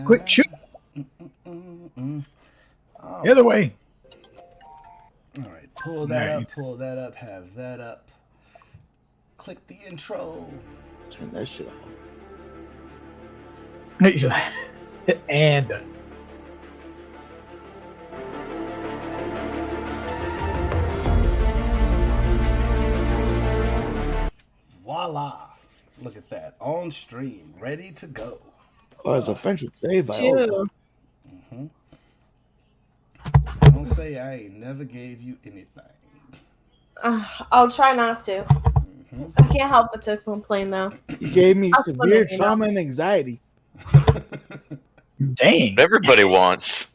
Quick, shoot! Oh. The other way. All right, pull that up, have that up. Click the intro. Turn that shit off. And Voila! Look at that. On stream, ready to go. Oh, as a French would say, Two. Don't say I ain't never gave you anything. I'll try not to. I can't help but to complain, though. You gave me I'll severe put it, trauma and anxiety. dang. Everybody wants.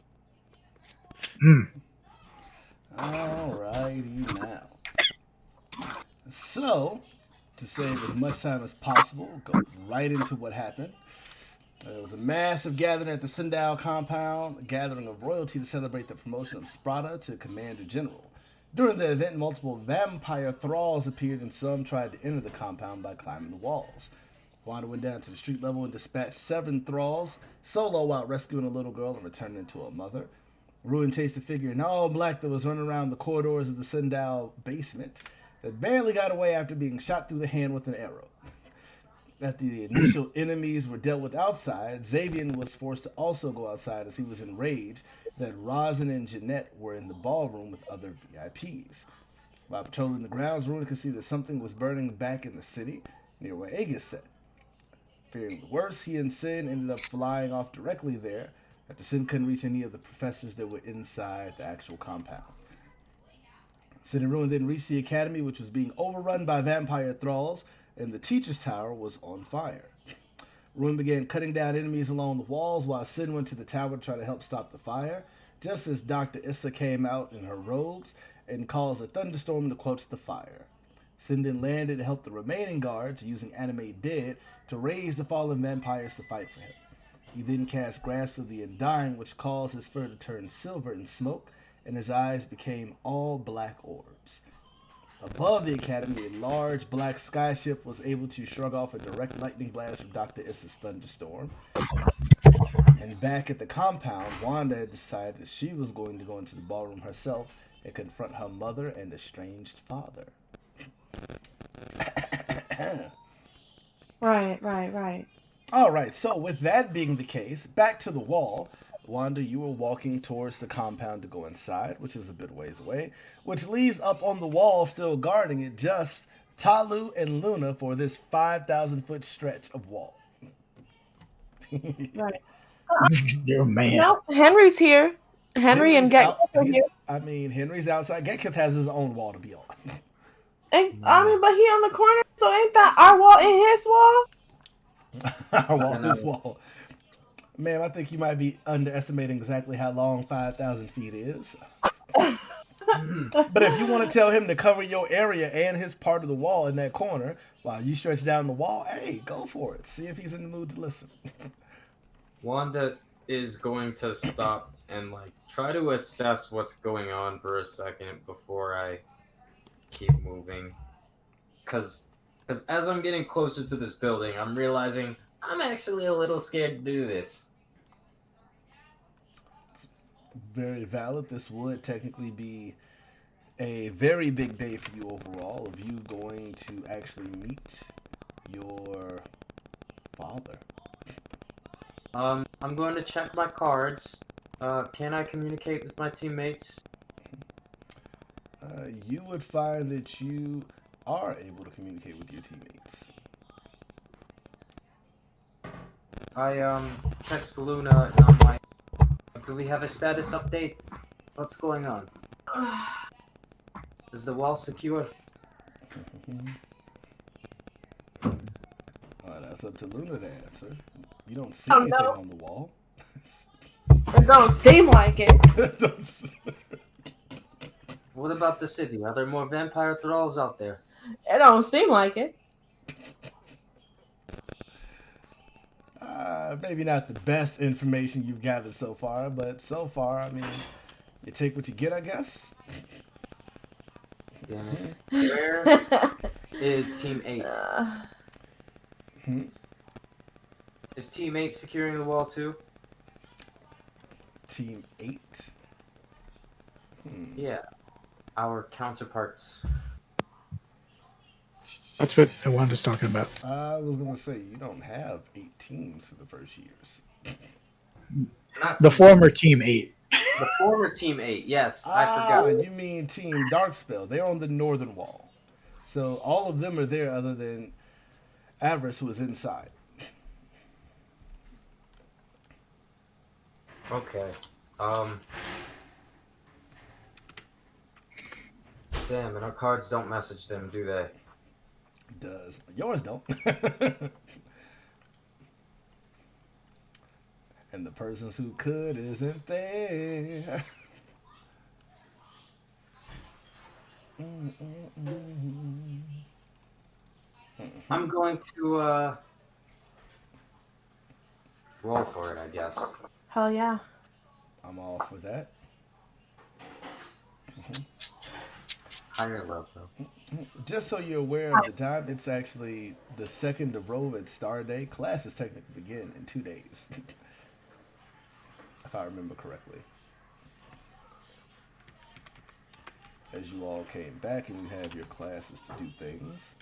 Alrighty now. So, to save as much time as possible, go right into what happened. There was a massive gathering at the Sen-Dao Compound, a gathering of royalty to celebrate the promotion of Sprada to Commander General. During the event, multiple vampire thralls appeared and some tried to enter the compound by climbing the walls. Wanda went down to the street level and dispatched 7 thralls, solo while rescuing a little girl and returning to her mother. Ruin chased a figure in all black that was running around the corridors of the Sen-Dao basement that barely got away after being shot through the hand with an arrow. After the initial enemies were dealt with outside, Xavier was forced to also go outside as he was enraged that Rosin and Jeanette were in the ballroom with other VIPs. While patrolling the grounds, Ruin could see that something was burning back in the city near where Aegis sat. Fearing the worst, he and Sin ended up flying off directly there after Sin couldn't reach any of the professors that were inside the actual compound. Sin and Ruin then reached the academy, which was being overrun by vampire thralls, and the teacher's tower was on fire. Ruin began cutting down enemies along the walls while Sin went to the tower to try to help stop the fire, just as Dr. Issa came out in her robes and caused a thunderstorm to quench the fire. Sin then landed to help the remaining guards, using Animate Dead, to raise the fallen vampires to fight for him. He then cast Grasp of the Undying, which caused his fur to turn silver in smoke, and his eyes became all black orbs. Above the academy, a large black skyship was able to shrug off a direct lightning blast from Dr. Issa's thunderstorm. And back at the compound, Wanda had decided that she was going to go into the ballroom herself and confront her mother and estranged father. Right. All right, so with that being the case, back to the wall. Wanda, you were walking towards the compound to go inside, which is a bit ways away, which leaves up on the wall, still guarding it, just Tahlu and Luna for this 5,000-foot stretch of wall. Right. Oh, man. No, Henry's here. Henry and Gekith are here. I mean, Henry's outside. Gekith has his own wall to be on. But he on the corner, so ain't that our wall and his wall? Our wall, his wall. Ma'am, I think you might be underestimating exactly how long 5,000 feet is. But if you want to tell him to cover your area and his part of the wall in that corner while you stretch down the wall, hey, go for it. See if he's in the mood to listen. Wanda is going to stop and try to assess what's going on for a second before I keep moving. Because as I'm getting closer to this building, I'm realizing I'm actually a little scared to do this. Very valid. This would technically be a very big day for you overall, of you going to actually meet your father. I'm going to check my cards. Can I communicate with my teammates? You would find that you are able to communicate with your teammates. I text Luna and I'm like, do we have a status update? What's going on? Is the wall secure? That's up to Luna to answer. You don't see anything on the wall. It don't seem like it. What about the city? Are there more vampire thralls out there? It don't seem like it. Maybe not the best information you've gathered so far, but so far, I mean, you take what you get, I guess. Yeah. Where is Team 8? Is Team 8 securing the wall too? Team 8? Yeah. Our counterparts. That's what Wanda's talking about. I was going to say, you don't have 8 teams for the first years. Not The Team former Team 8. The former Team 8, yes. I forgot. You mean Team Darkspell. They're on the northern wall. So all of them are there other than Avarice, who is inside. Okay. Damn, and our cards don't message them, do they? Does. Yours don't. And the persons who could isn't there. I'm going to roll for it, I guess. Hell yeah. I'm all for that. Higher level. Just so you're aware of the time, it's actually the 2nd of Rove at Star Day. Classes technically begin in 2 days. If I remember correctly. As you all came back and you have your classes to do things,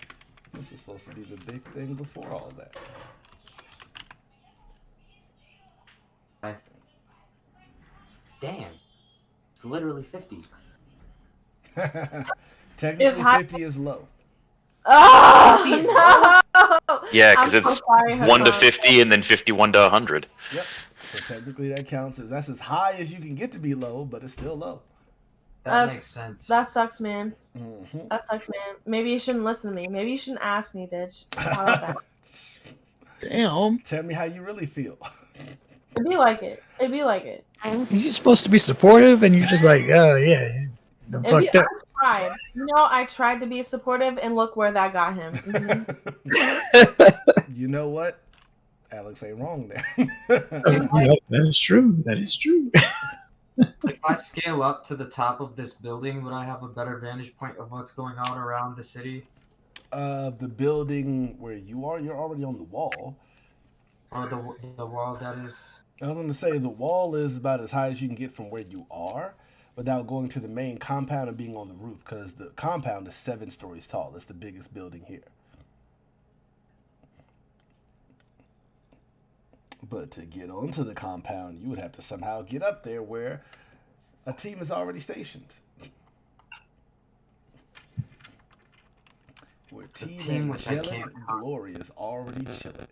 this is supposed to be the big thing before all that. Damn. It's literally 50. Technically, high. 50 is low. Oh, no! Yeah, because I'm so it's sorry, 1 to Hassan. 50 and then 51 to 100. Yep. So technically that counts as that's as high as you can get to be low, but it's still low. That makes sense. That sucks, man. Mm-hmm. That sucks, man. Maybe you shouldn't listen to me. Maybe you shouldn't ask me, bitch. How about that? Damn. Tell me how you really feel. It'd be like it. It'd be like it. You're supposed to be supportive, and you're just like, oh, yeah. I'm It'd be, fucked up. I tried. I tried to be supportive, and look where that got him. You know what? Alex ain't wrong there. That is true. That is true. If I scale up to the top of this building, would I have a better vantage point of what's going on around the city? The building where you are, you're already on the wall. Or the wall that is... I was going to say the wall is about as high as you can get from where you are without going to the main compound and being on the roof, because the compound is 7 stories tall. It's the biggest building here. But to get onto the compound, you would have to somehow get up there where a team is already stationed. Where Team Angelic Glory is already chilling.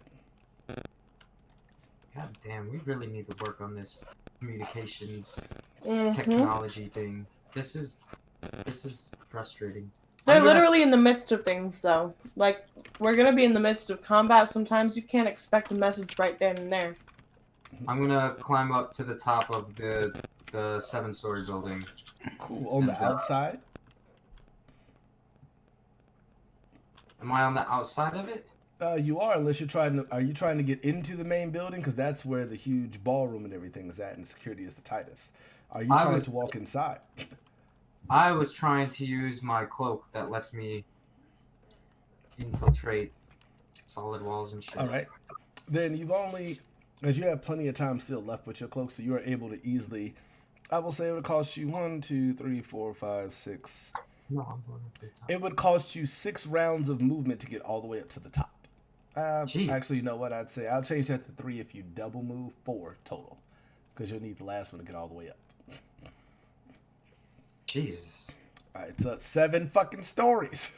God damn, we really need to work on this communications Mhm. technology thing. This is frustrating. They're literally in the midst of things, though. Like, we're gonna be in the midst of combat. Sometimes you can't expect a message right then and there. I'm gonna climb up to the top of the 7-story building. Cool. On the outside? Am I on the outside of it? You are, unless you're trying to. Are you trying to get into the main building? Because that's where the huge ballroom and everything is at, and security is the tightest. Are you trying to walk inside? I was trying to use my cloak that lets me infiltrate solid walls and shit. All right. Then you've only, as you have plenty of time still left with your cloak, so you are able to easily. I will say it would cost you 1, 2, 3, 4, 5, 6. No, I'm going up to the top. It would cost you 6 rounds of movement to get all the way up to the top. Actually, you know what? I'd say I'll change that to 3 if you double move. 4 total, because you'll need the last one to get all the way up. Jesus. All right, so 7 fucking stories.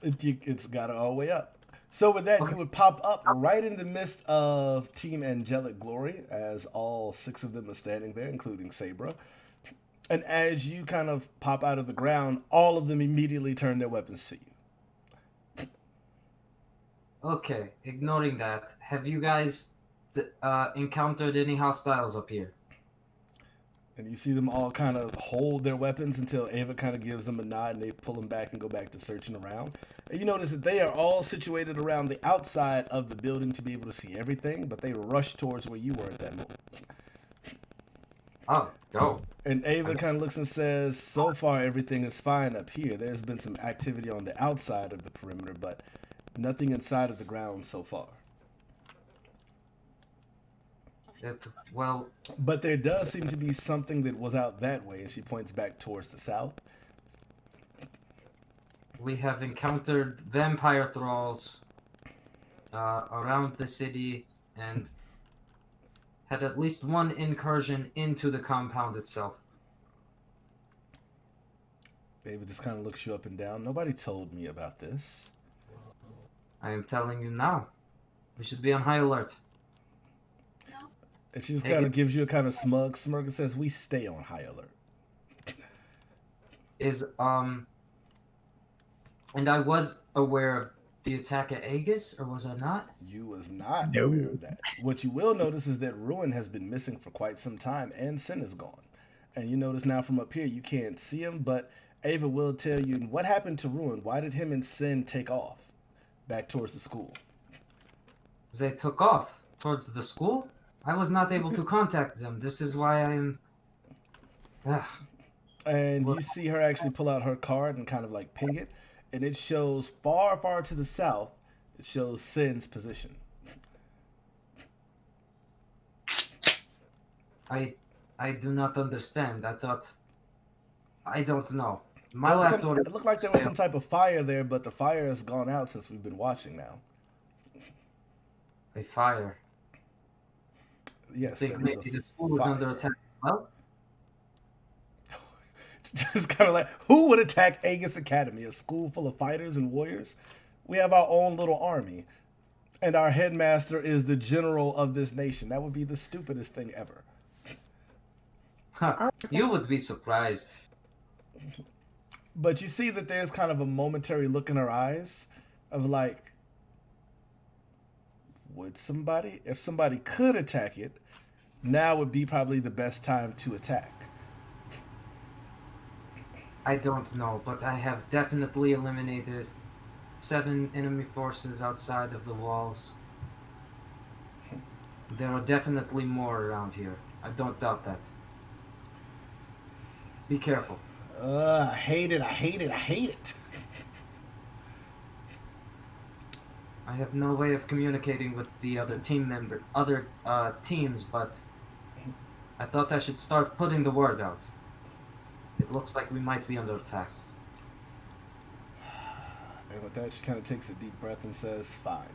It's got it all the way up. So with that, you would pop up right in the midst of Team Angelic Glory, as all 6 of them are standing there, including Sabra. And as you kind of pop out of the ground, all of them immediately turn their weapons to you. Okay, ignoring that, have you guys encountered any hostiles up here? And you see them all kind of hold their weapons until Ava kind of gives them a nod and they pull them back and go back to searching around. And you notice that they are all situated around the outside of the building to be able to see everything, but they rush towards where you were at that moment. Oh, dope. And Ava kind of looks and says, so far everything is fine up here. There's been some activity on the outside of the perimeter, but Nothing inside of the ground so far. Well, But there does seem to be something that was out that way, and she points back towards the south. we have encountered vampire thralls around the city and had at least one incursion into the compound itself. David just kind of looks you up and down. Nobody told me about this. I am telling you now. We should be on high alert. And she just kind of gives you a kind of smug smirk and says, we stay on high alert. And I was aware of the attack at Aegis, or was I not? You was not No. aware of that. What you will notice is that Ruin has been missing for quite some time, and Sin is gone. And you notice now from up here, you can't see him, but Ava will tell you, what happened to Ruin? Why did him and Sin take off back towards the school? They took off towards the school? I was not able to contact them. This is why I'm... And you see her actually pull out her card and kind of like ping it. And it shows far, far to the south, it shows Sin's position. I do not understand. I don't know. My last order... It looked like there was some type of fire there, but the fire has gone out since we've been watching now. A fire. Yes, I think there was maybe a the school is fire. under attack as well. Just kind of like, who would attack Aegis Academy? A school full of fighters and warriors? We have our own little army. And our headmaster is the general of this nation. That would be the stupidest thing ever. Huh. You would be surprised. But you see that there's kind of a momentary look in her eyes of like, would somebody? If somebody could attack it, now would be probably the best time to attack. I don't know, but I have definitely eliminated 7 enemy forces outside of the walls. There are definitely more around here. I don't doubt that. Be careful. I hate it. I hate it. I hate it. I have no way of communicating with the other teams, but I thought I should start putting the word out. It looks like we might be under attack. And with that, she kind of takes a deep breath and says, fine.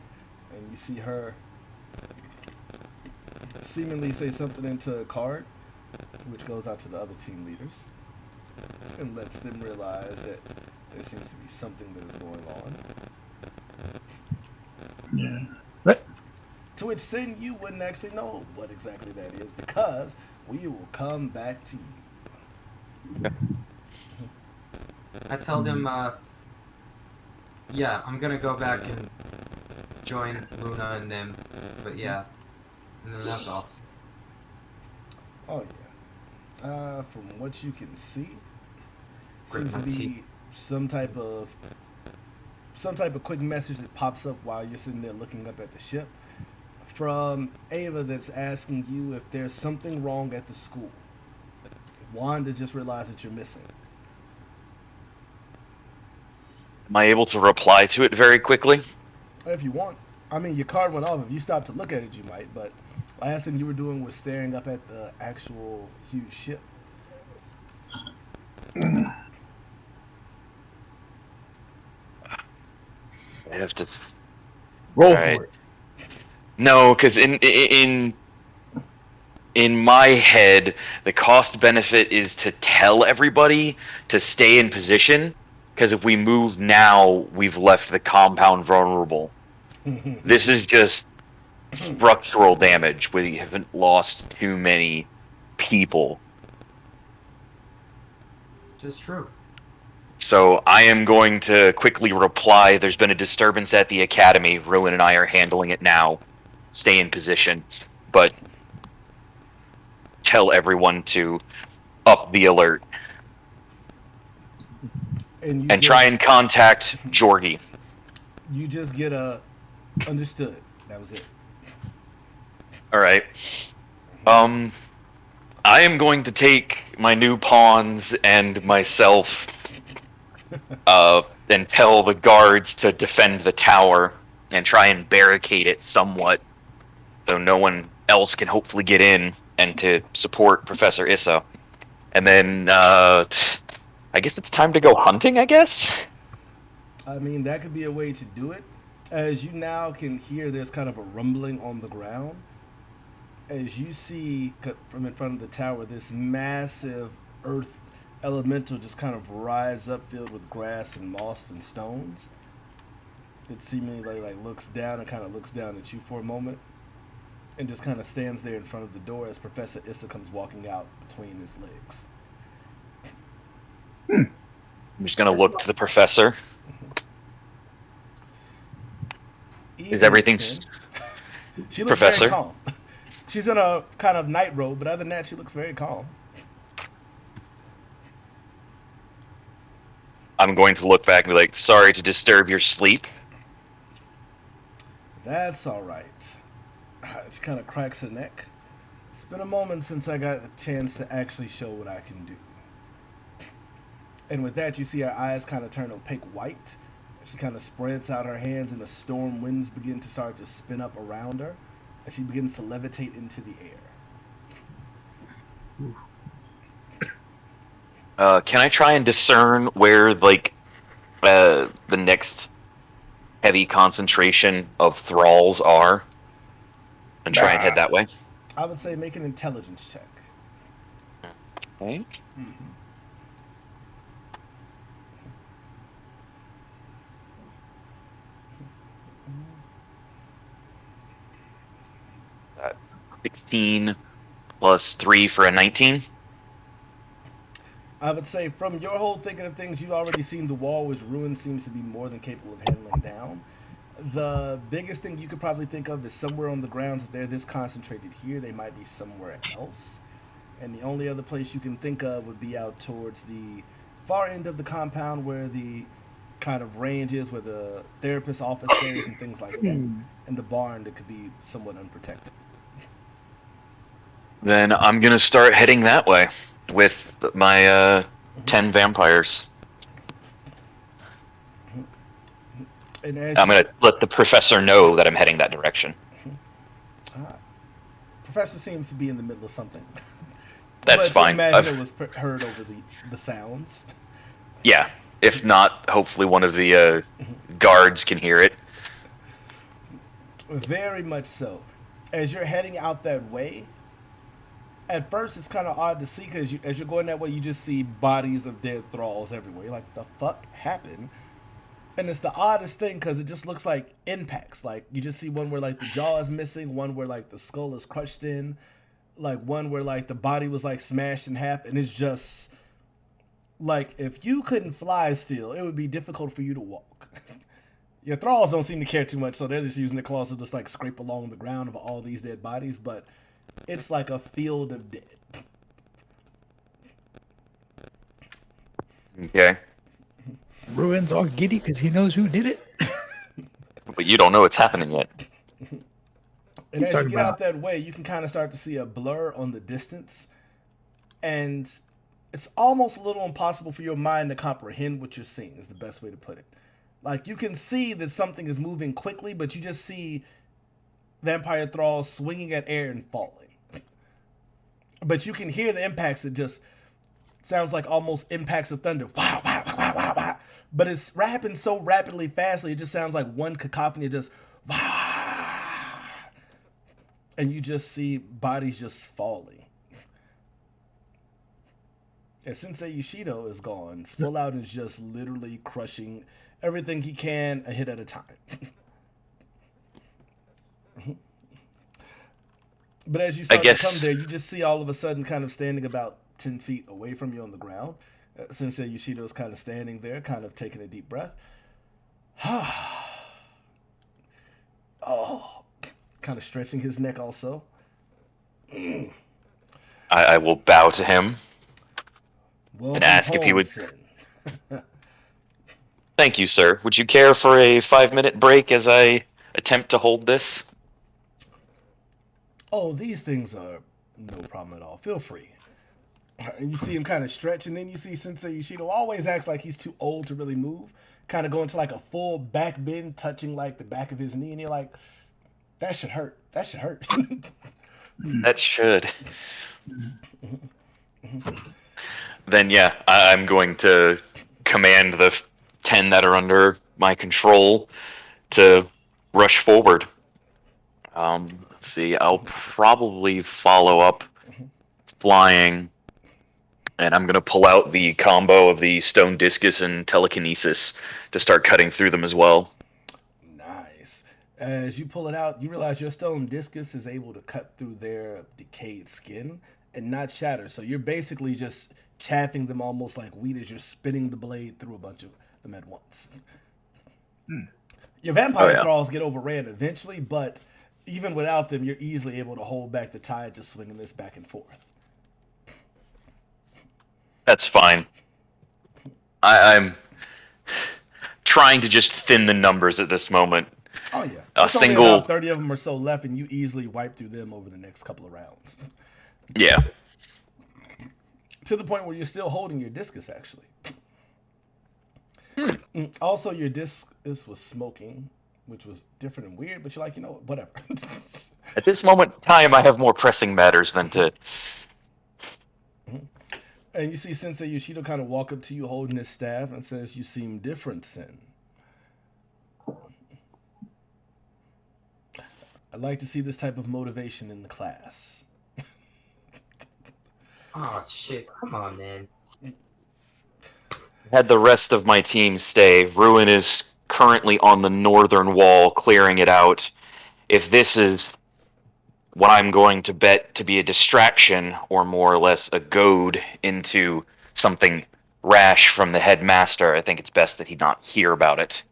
And you see her seemingly say something into a card, which goes out to the other team leaders, and lets them realize that there seems to be something that is going on. Yeah. What? To which Sin, you wouldn't actually know what exactly that is, because we will come back to you. I tell them, yeah, I'm gonna go back and join Luna and them, but yeah, and then that's all. Oh yeah. From what you can see, Grit seems to my be teeth. some type of quick message that pops up while you're sitting there looking up at the ship from Ava that's asking you if there's something wrong at the school. Wanda just realized that you're missing. Am I able to reply to it very quickly? If you want. I mean, your card went off. If you stopped to look at it, you might. But last thing you were doing was staring up at the actual huge ship. I have to. Roll Alright. for it. No, because in my head, the cost benefit is to tell everybody to stay in position. Because if we move now, we've left the compound vulnerable. This is just structural damage. We haven't lost too many people. This is true. So I am going to quickly reply. There's been a disturbance at the academy. Ruin and I are handling it now. Stay in position. But tell everyone to up the alert. And try and contact Jorgie. You just get a understood. That was it. Alright. I am going to take my new pawns and myself and tell the guards to defend the tower and try and barricade it somewhat, so no one else can hopefully get in, and to support Professor Issa. And then, I guess it's time to go hunting, I guess? I mean, that could be a way to do it. As you now can hear, there's kind of a rumbling on the ground. As you see from in front of the tower, this massive earth elemental just kind of rise up, filled with grass and moss and stones. It seemingly like looks down and kind of looks down at you for a moment, and just kind of stands there in front of the door as Professor Issa comes walking out between his legs. I'm just gonna look to the professor. Is everything She looks Professor? very calm. She's in a kind of night robe, but other than that, she looks very calm. I'm going to look back and be like, sorry to disturb your sleep. That's all right. She kind of cracks her neck. It's been a moment since I got a chance to actually show what I can do. And with that, you see her eyes kind of turn opaque white. She kind of spreads out her hands, and the storm winds begin to start to spin up around her as she begins to levitate into the air. Can I try and discern where, like, the next heavy concentration of thralls are? And try and head that way? I would say make an intelligence check. Okay. 16 plus 3 for a 19. I would say from your whole thinking of things, you've already seen the wall, which Ruin seems to be more than capable of handling down. The biggest thing you could probably think of is somewhere on the grounds. If they're this concentrated here, they might be somewhere else. And the only other place you can think of would be out towards the far end of the compound where the kind of range is, where the therapist's office is and things like that. And the barn that could be somewhat unprotected. Then I'm going to start heading that way with my 10 vampires. And as I'm going to let the professor know that I'm heading that direction. Professor seems to be in the middle of something. That's but fine. Imagine it was heard over the sounds. Yeah. If not, hopefully one of the guards can hear it. Very much so. As you're heading out that way, at first it's kind of odd to see, because as you're going that way, you just see bodies of dead thralls everywhere. You're like, the fuck happened? And it's the oddest thing, because it just looks like impacts. Like, you just see one where, like, the jaw is missing, one where, like, the skull is crushed in, like, one where, like, the body was, like, smashed in half, and it's just, like, if you couldn't fly still, it would be difficult for you to walk. Your thralls don't seem to care too much, so they're just using the claws to just, like, scrape along the ground of all these dead bodies, but it's like a field of dead. Okay. Ruin's all giddy because he knows who did it. But you don't know what's happening yet. And as you get out that way, you can kind of start to see a blur on the distance. And it's almost a little impossible for your mind to comprehend what you're seeing, is the best way to put it. Like, you can see that something is moving quickly, but you just see vampire thralls swinging at air and falling. But you can hear the impacts. It just sounds like almost impacts of thunder. Wow, wow, wow, wow, wow. But it's happening so rapidly, fastly, it just sounds like one cacophony, just wow. And you just see bodies just falling. And Sensei Yoshido is gone. Full out is just literally crushing everything he can, a hit at a time. But as you start to come there, you just see all of a sudden kind of standing about 10 feet away from you on the ground. Sensei Yoshido is kind of standing there, kind of taking a deep breath. Oh, kind of stretching his neck also. I will bow to him. Welcome and ask if he would. Sen. Thank you, sir. Would you care for a 5-minute break as I attempt to hold this? Oh, these things are no problem at all. Feel free. And you see him kind of stretch, and then you see Sensei Yoshido always acts like he's too old to really move. kind of go into like a full back bend, touching like the back of his knee, and you're like, that should hurt. That should hurt. That should. Then yeah, I'm going to command the 10 that are under my control to rush forward. See, I'll probably follow up flying, and I'm going to pull out the combo of the Stone Discus and Telekinesis to start cutting through them as well. Nice. As you pull it out, you realize your Stone Discus is able to cut through their decayed skin and not shatter. So you're basically just chaffing them almost like wheat as you're spinning the blade through a bunch of them at once. Your vampire claws get overran eventually, but even without them, you're easily able to hold back the tide just swinging this back and forth. That's fine. I'm trying to just thin the numbers at this moment. Oh yeah, There's only about 30 of them or so left, and you easily wipe through them over the next couple of rounds. Yeah. To the point where you're still holding your discus, actually. Also, your discus was smoking, which was different and weird, but you're like, you know what, whatever. At this moment in time, I have more pressing matters than to... And you see Sensei Yoshido kind of walk up to you holding his staff and says, "You seem different, Sen. I'd like to see this type of motivation in the class." Oh shit! Come on, man. Had the rest of my team stay. Ruin is currently on the northern wall, clearing it out. If this is what I'm going to bet to be a distraction, or more or less a goad into something rash from the headmaster, I think it's best that he not hear about it.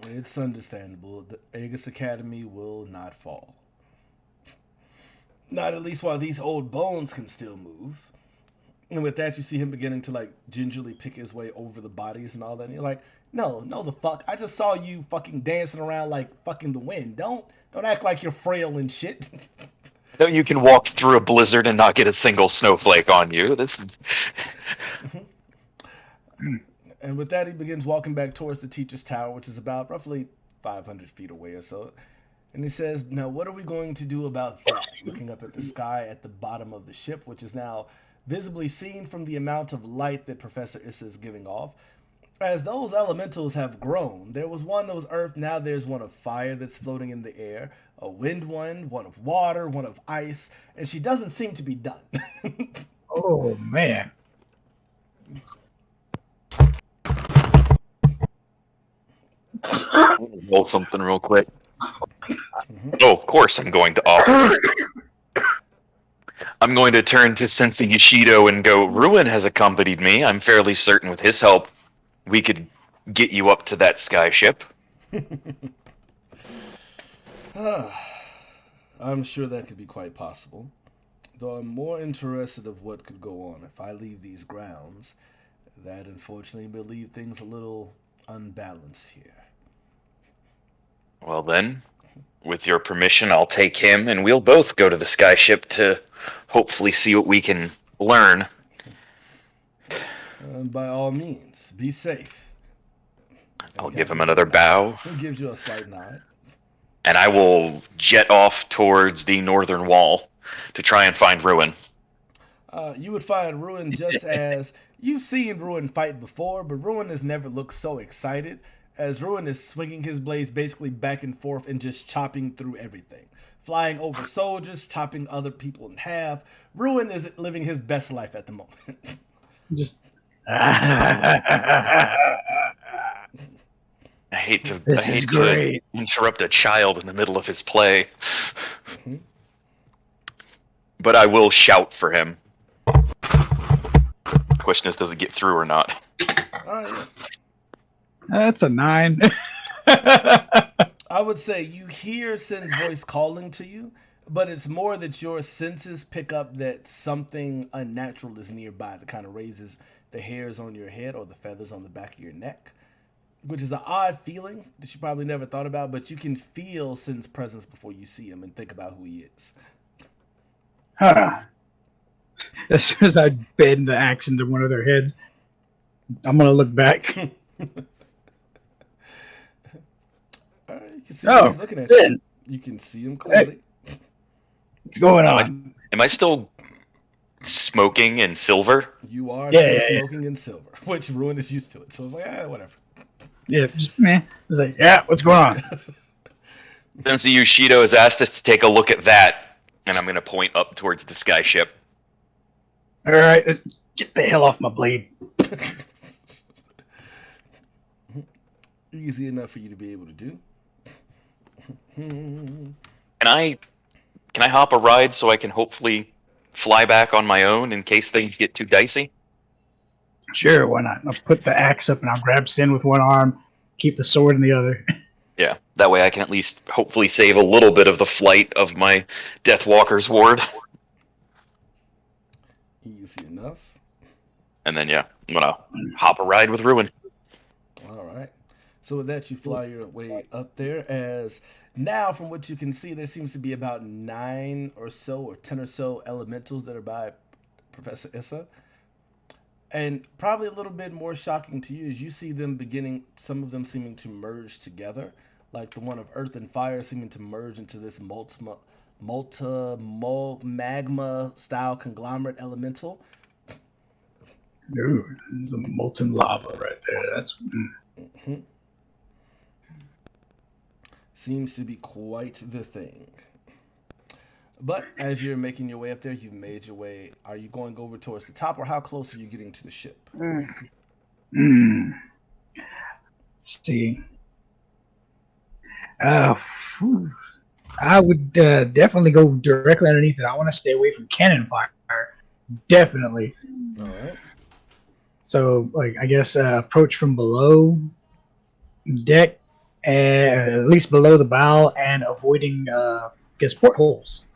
It's understandable. The Aegis Academy will not fall. Not at least while these old bones can still move. And with that, you see him beginning to like gingerly pick his way over the bodies and all that. And you're like, no the fuck. I just saw you fucking dancing around like fucking the wind. Don't act like you're frail and shit. No, you can walk through a blizzard and not get a single snowflake on you. This is... And with that, he begins walking back towards the teacher's tower, which is about roughly 500 feet away or so. And he says, "Now, what are we going to do about that?" Looking up at the sky at the bottom of the ship, which is now visibly seen from the amount of light that Professor Issa is giving off. As those elementals have grown, there was one that was earth, now there's one of fire that's floating in the air, a wind one of water, one of ice, and she doesn't seem to be done. Oh, man. Roll something real quick. Oh, of course I'm going to offer. I'm going to turn to Sensei Yoshido and go, Ruin has accompanied me. I'm fairly certain with his help, we could get you up to that skyship. I'm sure that could be quite possible. Though I'm more interested of what could go on if I leave these grounds. That, unfortunately, will leave things a little unbalanced here. Well then, with your permission, I'll take him, and we'll both go to the skyship to hopefully see what we can learn. By all means, be safe. I'll give him another bow. He gives you a slight nod. And I will jet off towards the northern wall to try and find Ruin. You would find Ruin just as... You've seen Ruin fight before, but Ruin has never looked so excited, as Ruin is swinging his blades basically back and forth and just chopping through everything. Flying over soldiers, chopping other people in half. Ruin is living his best life at the moment. Just... I hate to interrupt a child in the middle of his play. Mm-hmm. But I will shout for him. Question is, does it get through or not? Yeah. That's a 9. I would say you hear Sen's voice calling to you, but it's more that your senses pick up that something unnatural is nearby that kind of raises the hairs on your head or the feathers on the back of your neck, which is an odd feeling that you probably never thought about, but you can feel Sen's presence before you see him and think about who he is. Huh. As soon as I bend the axe into one of their heads, I'm going to look back. You can see what he's looking at. Sin. You can see him clearly. What's going on? Am I still smoking in silver? You are Yeah, still yeah. smoking in silver, which Ruin is used to it. So it's like, whatever. Yeah, just man. It's like, yeah, what's going on? Sensei Yoshido has asked us to take a look at that, and I'm going to point up towards the skyship. All right, get the hell off my blade. Easy enough for you to be able to do. Can I hop a ride so I can hopefully fly back on my own in case things get too dicey? Sure, why not? I'll put the axe up and I'll grab Sin with one arm, keep the sword in the other. Yeah, that way I can at least hopefully save a little bit of the flight of my Deathwalker's ward. Easy enough. And then, yeah, I'm going to hop a ride with Ruin. All right. So with that, you fly your way up there. As now, from what you can see, there seems to be about 9 or so, or 10 or so elementals that are by Professor Issa. And probably a little bit more shocking to you is you see them beginning, some of them seeming to merge together, like the one of Earth and Fire seeming to merge into this magma style conglomerate elemental. Ooh, there's a molten lava right there. That's Seems to be quite the thing. But as you're making your way up there, you've made your way. Are you going over towards the top, or how close are you getting to the ship? Let's see. Whew. I would definitely go directly underneath it. I want to stay away from cannon fire. Definitely. All right. So, like, I guess approach from below deck, at least below the bow, and avoiding, I guess, portholes.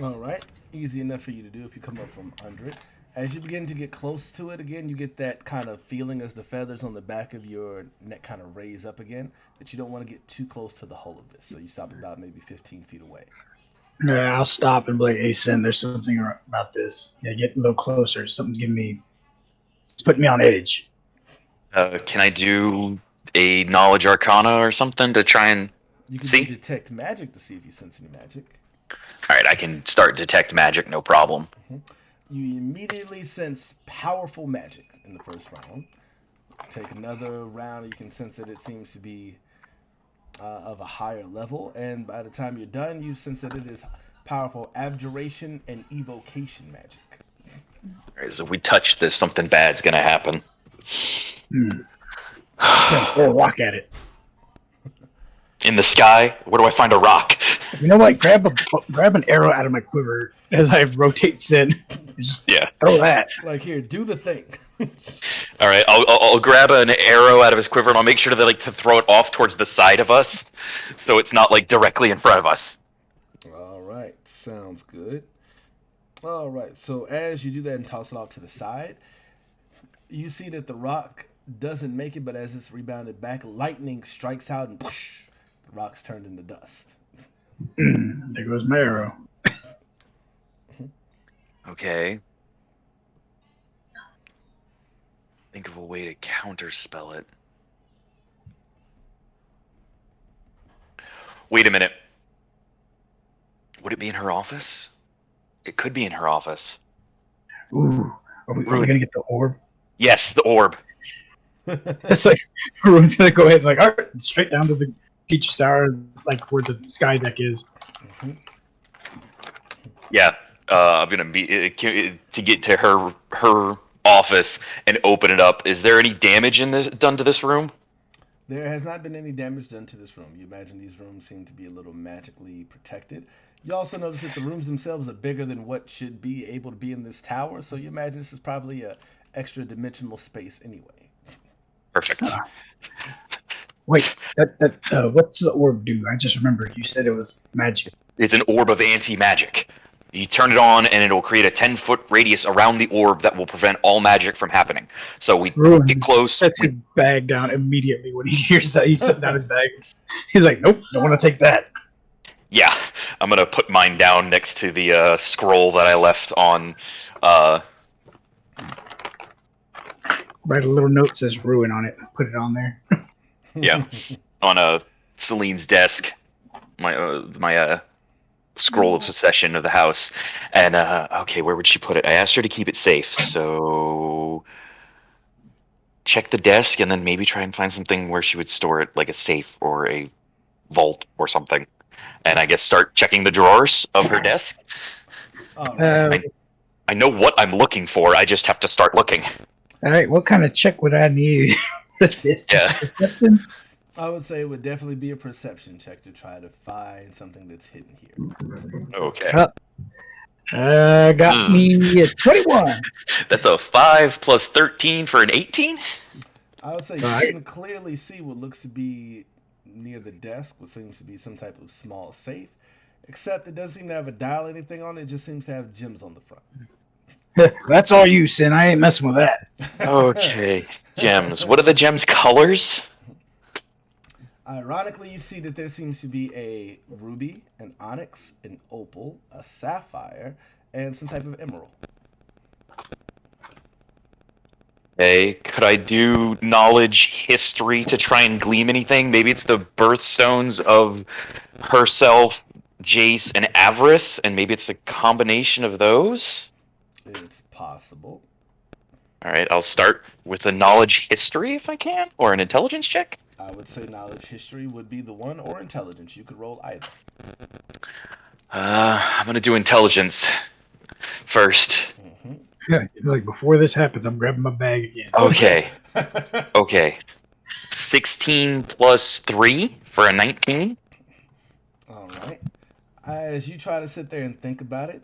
All right. Easy enough for you to do if you come up from under it. As you begin to get close to it again, you get that kind of feeling as the feathers on the back of your neck kind of raise up again, that you don't want to get too close to the hull of this. So you stop about maybe 15 feet away. Yeah, I'll stop and be like, hey, Sen, there's something about this. Yeah, get a little closer. Something's giving me... It's putting me on edge. Can I do a Knowledge Arcana or something to try and You can see? do Detect Magic to see if you sense any magic. Alright, I can start Detect Magic, no problem. You immediately sense powerful magic in the first round. Take another round, you can sense that it seems to be of a higher level, and by the time you're done, you sense that it is powerful abjuration and evocation magic. Alright, so if we touch this, something bad's gonna happen. Sen, throw a rock at it. In the sky? Where do I find a rock? You know what? Grab an arrow out of my quiver as I rotate Sen. Just Yeah. throw that. Like, here, do the thing. Alright, I'll grab an arrow out of his quiver and I'll make sure to throw it off towards the side of us, so it's not like directly in front of us. All right, sounds good. All right, so as you do that and toss it off to the side, you see that the rock doesn't make it, but as it's rebounded back, lightning strikes out and whoosh, the rock's turned into dust. There goes my arrow. Okay. Think of a way to counterspell it. Wait a minute. Would it be in her office? It could be in her office. Ooh, are we going to get the orb? Yes, the orb. It's like, everyone's going to go ahead and like, all right, straight down to the teacher's tower, like where the sky deck is. Yeah, I'm gonna be to get to her office and open it up. Is there any damage done to this room? There has not been any damage done to this room. You imagine these rooms seem to be a little magically protected. You also notice that the rooms themselves are bigger than what should be able to be in this tower, so you imagine this is probably a extra dimensional space anyway. Perfect. Wait, what's the orb do? I just remembered you said it was magic. It's an orb of anti-magic. You turn it on, and it'll create a 10-foot radius around the orb that will prevent all magic from happening. So we get close. Sets his bag down immediately when he hears that. He's setting down his bag. He's like, nope, don't want to take that. Yeah, I'm gonna put mine down next to the scroll that I left on Write a little note that says ruin on it. Put it on there. Yeah. On Celine's desk. My scroll of secession of the house. And okay, where would she put it? I asked her to keep it safe, so check the desk and then maybe try and find something where she would store it, like a safe or a vault or something. And I guess start checking the drawers of her desk. I know what I'm looking for. I just have to start looking. All right, what kind of check would I need for this? Yeah. Perception? I would say it would definitely be a perception check to try to find something that's hidden here. Okay. Got me at 21. That's a 5 plus 13 for an 18? I would say So you can clearly see what looks to be near the desk, what seems to be some type of small safe, except it doesn't seem to have a dial or anything on it. It just seems to have gems on the front. That's all you, Sin. I ain't messing with that. Okay. Gems. What are the gems' colors? Ironically, you see that there seems to be a ruby, an onyx, an opal, a sapphire, and some type of emerald. Okay. Could I do knowledge history to try and glean anything? Maybe it's the birthstones of herself, Jace, and Avarice, and maybe it's a combination of those? It's possible. Alright, I'll start with a knowledge history if I can, or an intelligence check. I would say knowledge history would be the one, or intelligence. You could roll either. I'm gonna do intelligence first. Like before this happens, I'm grabbing my bag again. Okay. Okay. 16 plus 3 for a 19. All right. As you try to sit there and think about it,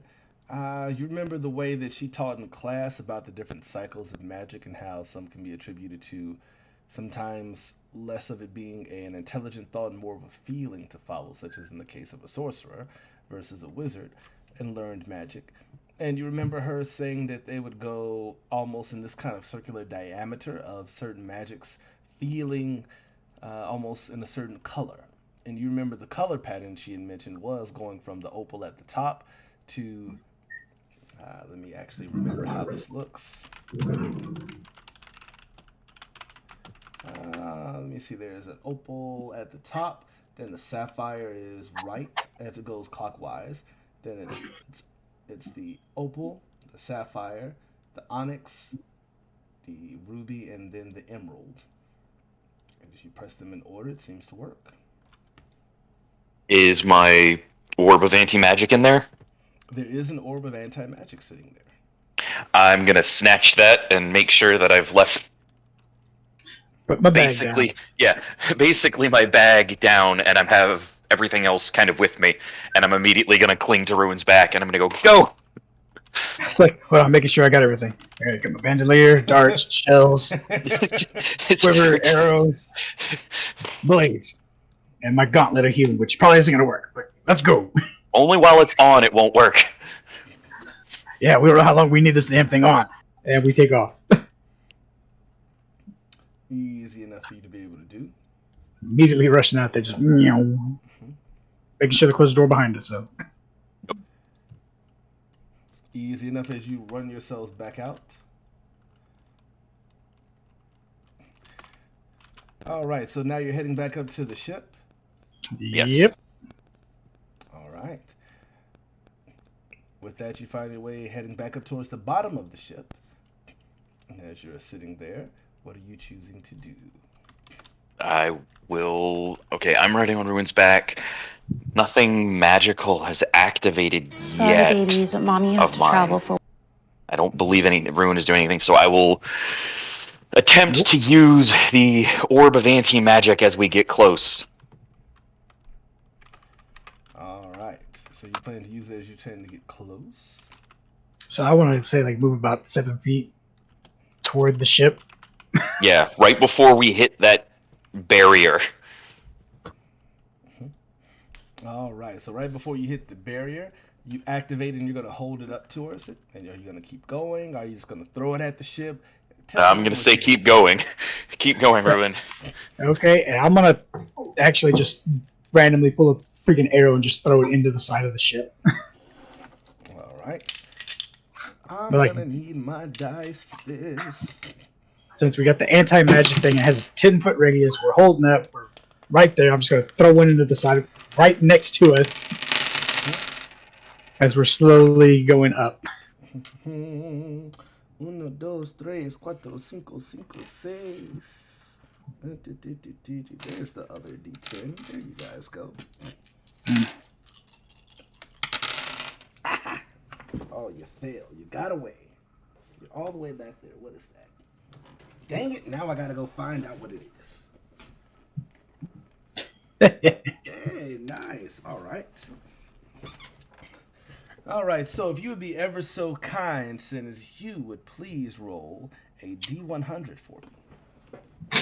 you remember the way that she taught in class about the different cycles of magic and how some can be attributed to sometimes less of it being an intelligent thought and more of a feeling to follow, such as in the case of a sorcerer versus a wizard and learned magic. And you remember her saying that they would go almost in this kind of circular diameter of certain magics feeling almost in a certain color. And you remember the color pattern she had mentioned was going from the opal at the top to, let me actually remember how this looks. Let me see, there's an opal at the top, then the sapphire is right if it goes clockwise, then it's the opal, the sapphire, the onyx, the ruby, and then the emerald. And if you press them in order, it seems to work. Is my orb of anti-magic in there? There is an orb of anti-magic sitting there. I'm gonna snatch that and make sure that I've left Put my bag basically down. yeah, basically my bag down, and I have everything else kind of with me, and I'm immediately gonna cling to Ruin's back, and I'm gonna go. It's like, well, I'm making sure I got everything. I gotta get my bandolier, darts, shells, quiver, arrows, blades, and my gauntlet of healing, which probably isn't gonna work, but let's go. Only while it's on, it won't work. Yeah, we don't know how long we need this damn thing on. And we take off. Easy enough for you to be able to do. Immediately rushing out there, just making sure to close the door behind us. So Easy enough as you run yourselves back out. All right, so now you're heading back up to the ship. Yes. Yep. All right. With that, you find your way heading back up towards the bottom of the ship. And as you're sitting there, what are you choosing to do? I will. Okay, I'm riding on Ruin's back. Nothing magical has activated Sorry, yet. babies, but mommy has of to mine. travel for. I don't believe any Ruin is doing anything, so I will attempt to use the orb of anti-magic as we get close. All right. So you plan to use it as you tend to get close. So I want to say, like, move about 7 feet toward the ship. Yeah, right before we hit that barrier. All right. So right before you hit the barrier, you activate and you're going to hold it up towards it. And are you going to keep going? Are you just going to throw it at the ship? I'm going to say keep going. Keep going, Ruin. Okay, and I'm going to actually just randomly pull a freaking arrow and just throw it into the side of the ship. All right. I'm But, like, going to need my dice for this. since we got the anti-magic thing, it has a 10-foot radius. We're holding up. We're right there. I'm just going to throw one into the side, right next to us, as we're slowly going up. 1, 2, 3, 4, 5, 6. There's the other D10. There you guys go. Oh, you failed. You got away. You're all the way back there. What is that? Dang it. Now I got to go find out what it is. Hey, nice. All right. All right. So if you would be ever so kind, since you would please roll a D100 for me.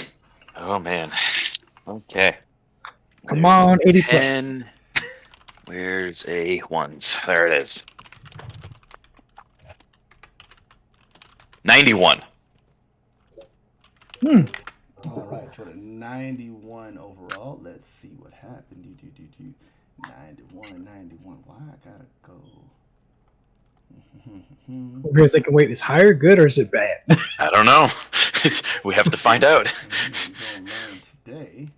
Oh man. Okay. Come on, 80 plus. 10. Where's a ones? There it is. 91. All right, for the 91 overall, let's see what happened. 91. Why I gotta go? Over here thinking, wait, is higher good or is it bad? I don't know. We have to find out. We're gonna learn today.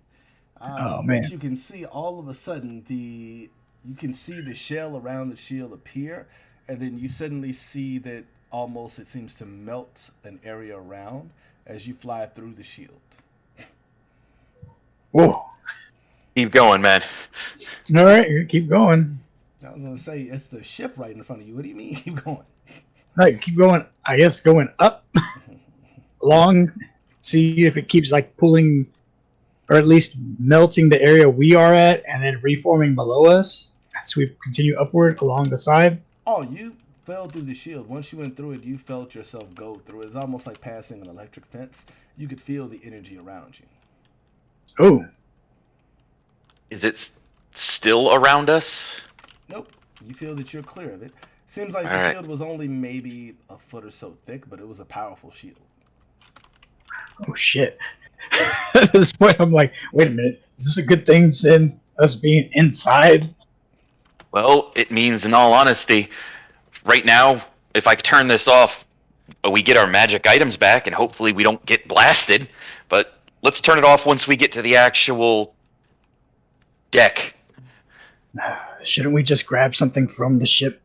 Oh, man. But you can see all of a sudden you can see the shell around the shield appear, and then you suddenly see that almost it seems to melt an area around as you fly through the shield. Whoa. Keep going, man. All right, keep going. I was gonna say it's the ship right in front of you. What do you mean keep going? No, keep going. I guess going up, along. See if it keeps like pulling, or at least melting the area we are at, and then reforming below us. So we continue upward along the side. Oh, you fell through the shield. Once you went through it, you felt yourself go through it. It's almost like passing an electric fence. You could feel the energy around you. Oh, Is it still around us? Nope. You feel that you're clear of it. Seems like the Alright. shield was only maybe a foot or so thick, but it was a powerful shield. oh shit! At this point, I'm like, wait a minute. Is this a good thing? Sin us being inside? Well, it means, in all honesty, right now, if I turn this off, we get our magic items back, and hopefully we don't get blasted. But let's turn it off once we get to the actual deck. Shouldn't we just grab something from the ship?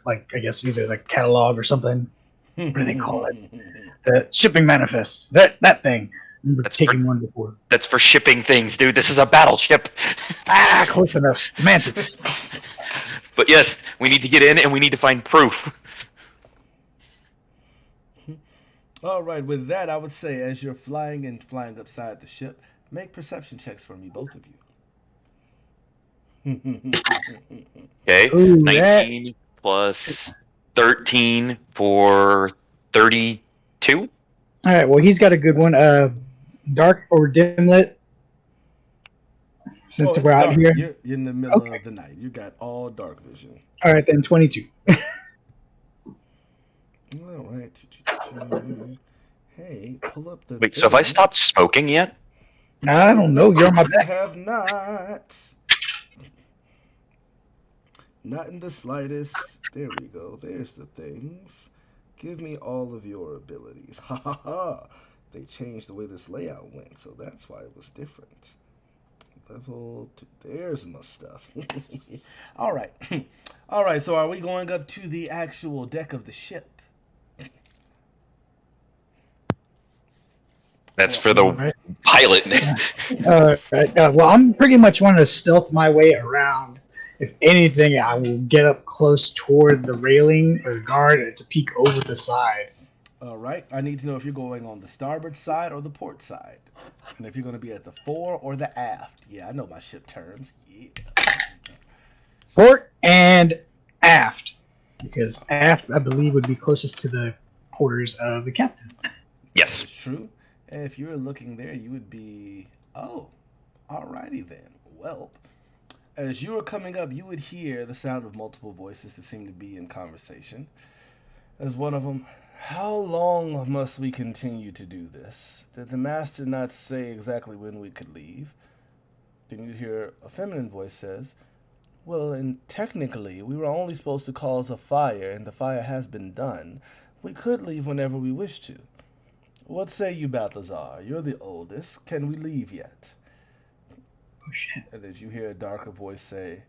Like, I guess either like catalog or something. What do they call it? The shipping manifest. That thing. I remember That's taking one before. That's for shipping things, dude. This is a battleship. Ah, close enough. Semantics. But yes, we need to get in and we need to find proof. All right, with that, I would say as you're flying upside the ship, make perception checks for me, both of you. Okay, Ooh, 19 plus 13 for 32. All right. Well, he's got a good one. Dark or dim lit. Since Oh, we're it's out dark. here. You're in the middle Okay. of the night. You got all dark vision. All right, then 22. All right. Hey, pull up the. Wait, so have I thing. stopped smoking yet? I don't know. You're on my You back. have not. Not in the slightest. There we go. There's the things. Give me all of your abilities. Ha ha ha. They changed the way this layout went, so that's why it was different. Level 2. There's my stuff. All right. All right, so are we going up to the actual deck of the ship? That's for the Right. pilot. Right. Well, I'm pretty much wanting to stealth my way around. If anything, I will get up close toward the railing or guard to peek over the side. All right. I need to know if you're going on the starboard side or the port side. And if you're going to be at the fore or the aft. Yeah, I know my ship terms. Yeah. Port and aft. Because aft, I believe, would be closest to the quarters of the captain. Yes. It's true. And if you were looking there, you would be... Oh, alrighty then. Well, as you were coming up, you would hear the sound of multiple voices that seem to be in conversation. As one of them, how long must we continue to do this? Did the master not say exactly when we could leave? Then you hear a feminine voice says, well, and technically, we were only supposed to cause a fire, and the fire has been done. We could leave whenever we wish to. What say you, Balthazar? You're the oldest. Can we leave yet? Oh shit. And as you hear a darker voice say,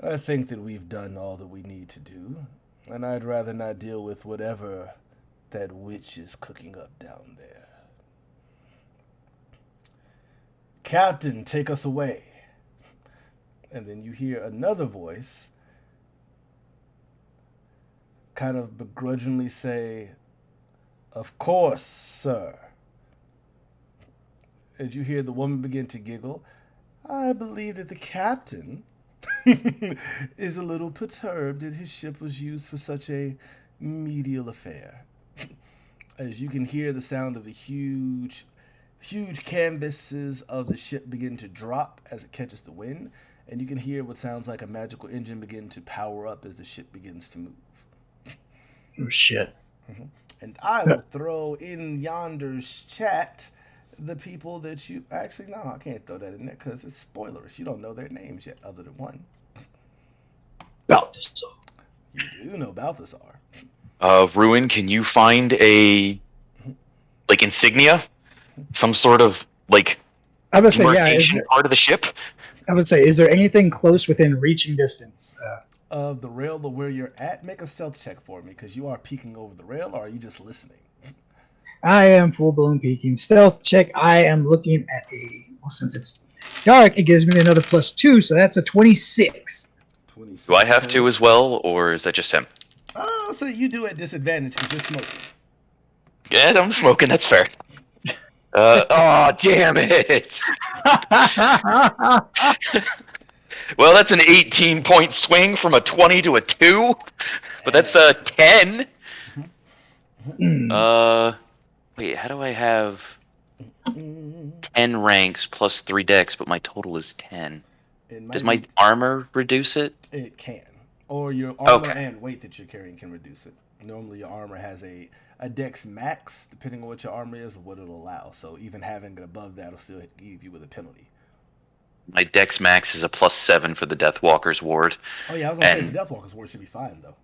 I think that we've done all that we need to do, and I'd rather not deal with whatever that witch is cooking up down there. Captain, take us away. And then you hear another voice kind of begrudgingly say, Of course, sir. As you hear the woman begin to giggle, I believe that the captain is a little perturbed that his ship was used for such a menial affair. As you can hear the sound of the huge canvases of the ship begin to drop as it catches the wind, and you can hear what sounds like a magical engine begin to power up as the ship begins to move. Oh shit. Mm-hmm. And I will throw in yonder's chat the people that you... Actually, no, I can't throw that in there because it's spoilers. You don't know their names yet, other than one. Balthazar. You do know Balthazar. Ruin, can you find a, like, insignia? Some sort of, like, I would say, yeah. part of the ship? I would say, is there anything close within reaching distance? Of the rail of where you're at, make a stealth check for me, because you are peeking over the rail, or are you just listening? I am full-blown peeking. Stealth check, I am looking at well, since it's dark, it gives me another +2, so that's a 26. 26. Do I have to as well, or is that just him? So you do at disadvantage because you're smoking. Yeah, I'm smoking, that's fair. Oh, damn it! Well, that's an 18-point swing from a 20 to a 2, but that's a 10. Wait, how do I have 10 ranks plus 3 decks, but my total is 10? Does my armor reduce it? It can. Or your armor and weight that you're carrying can reduce it. Normally your armor has a dex max, depending on what your armor is, or what it'll allow. So even having it above that will still give you with a penalty. My dex max is a +7 for the Deathwalker's Ward. Oh yeah, I was going to say the Deathwalker's Ward should be fine, though.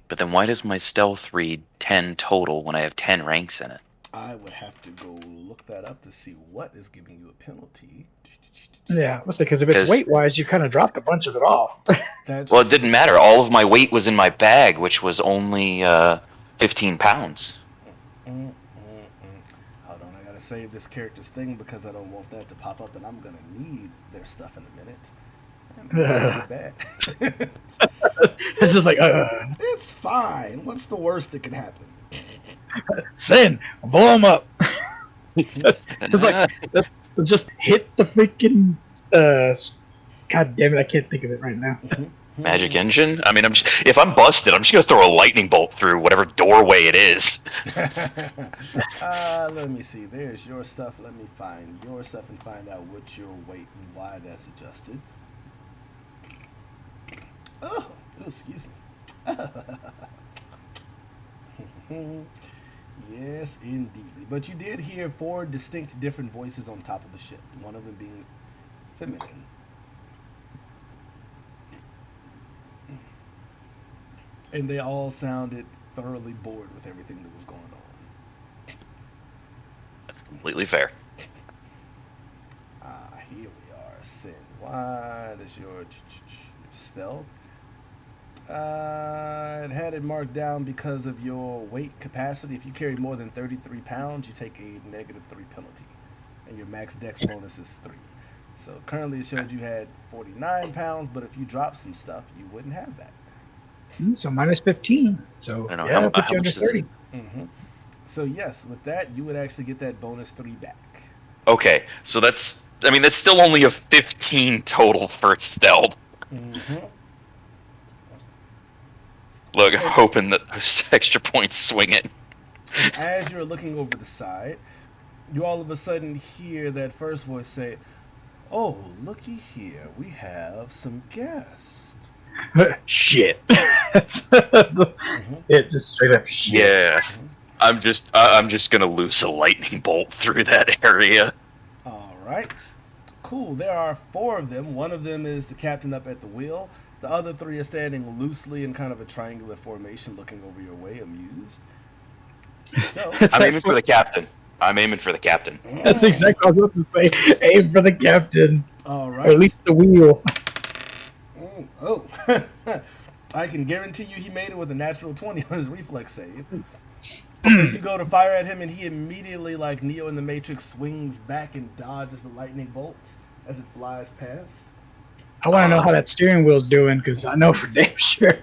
But then why does my stealth read 10 total when I have 10 ranks in it? I would have to go look that up to see what is giving you a penalty. Yeah, let's say, because if it's weight-wise, you kind of dropped a bunch of it off. Well, it didn't matter. All of my weight was in my bag, which was only 15 pounds. Hold on, I gotta save this character's thing because I don't want that to pop up, and I'm gonna need their stuff in a minute. Bad. It's just like, It's fine. What's the worst that can happen? Sen, blow him up. It's like, let's just hit the freaking. God damn it! I can't think of it right now. Magic engine? I mean, if I'm busted, I'm just gonna throw a lightning bolt through whatever doorway it is. Let me see. There's your stuff. Let me find your stuff and find out what your weight and why that's adjusted. Oh, excuse me. Yes, indeed. But you did hear 4 distinct different voices on top of the ship. One of them being feminine. And they all sounded thoroughly bored with everything that was going on. That's completely fair. Here we are. Sin. Why does your stealth? It had it marked down because of your weight capacity. If you carry more than 33 pounds, you take a -3 penalty. And your max dex bonus is 3. So currently it showed you had 49 pounds, but if you drop some stuff, you wouldn't have that. So -15. So I know, yeah, how put you much under is it? 30. Mm-hmm. So yes, with that, you would actually get that bonus 3 back. Okay, so that's still only a 15 total for stealth. Mm-hmm. Look, I'm hoping that those extra points swing it. And as you're looking over the side, you all of a sudden hear that first voice say, "Oh, looky here, we have some guests." Shit. That's it. Just straight up shit. Yeah, I'm just gonna loose a lightning bolt through that area. All right, cool. There are 4 of them. One of them is the captain up at the wheel. The other 3 are standing loosely in kind of a triangular formation, looking over your way, amused. So I'm aiming for the captain. I'm aiming for the captain. That's exactly what I was about to say. Aim for the captain. all Or right. at least the wheel. Oh. I can guarantee you he made it with a natural 20 on his reflex save. So you go to fire at him, and he immediately, like Neo in the Matrix, swings back and dodges the lightning bolt as it flies past. I want to know how that steering wheel's doing, because I know for damn sure.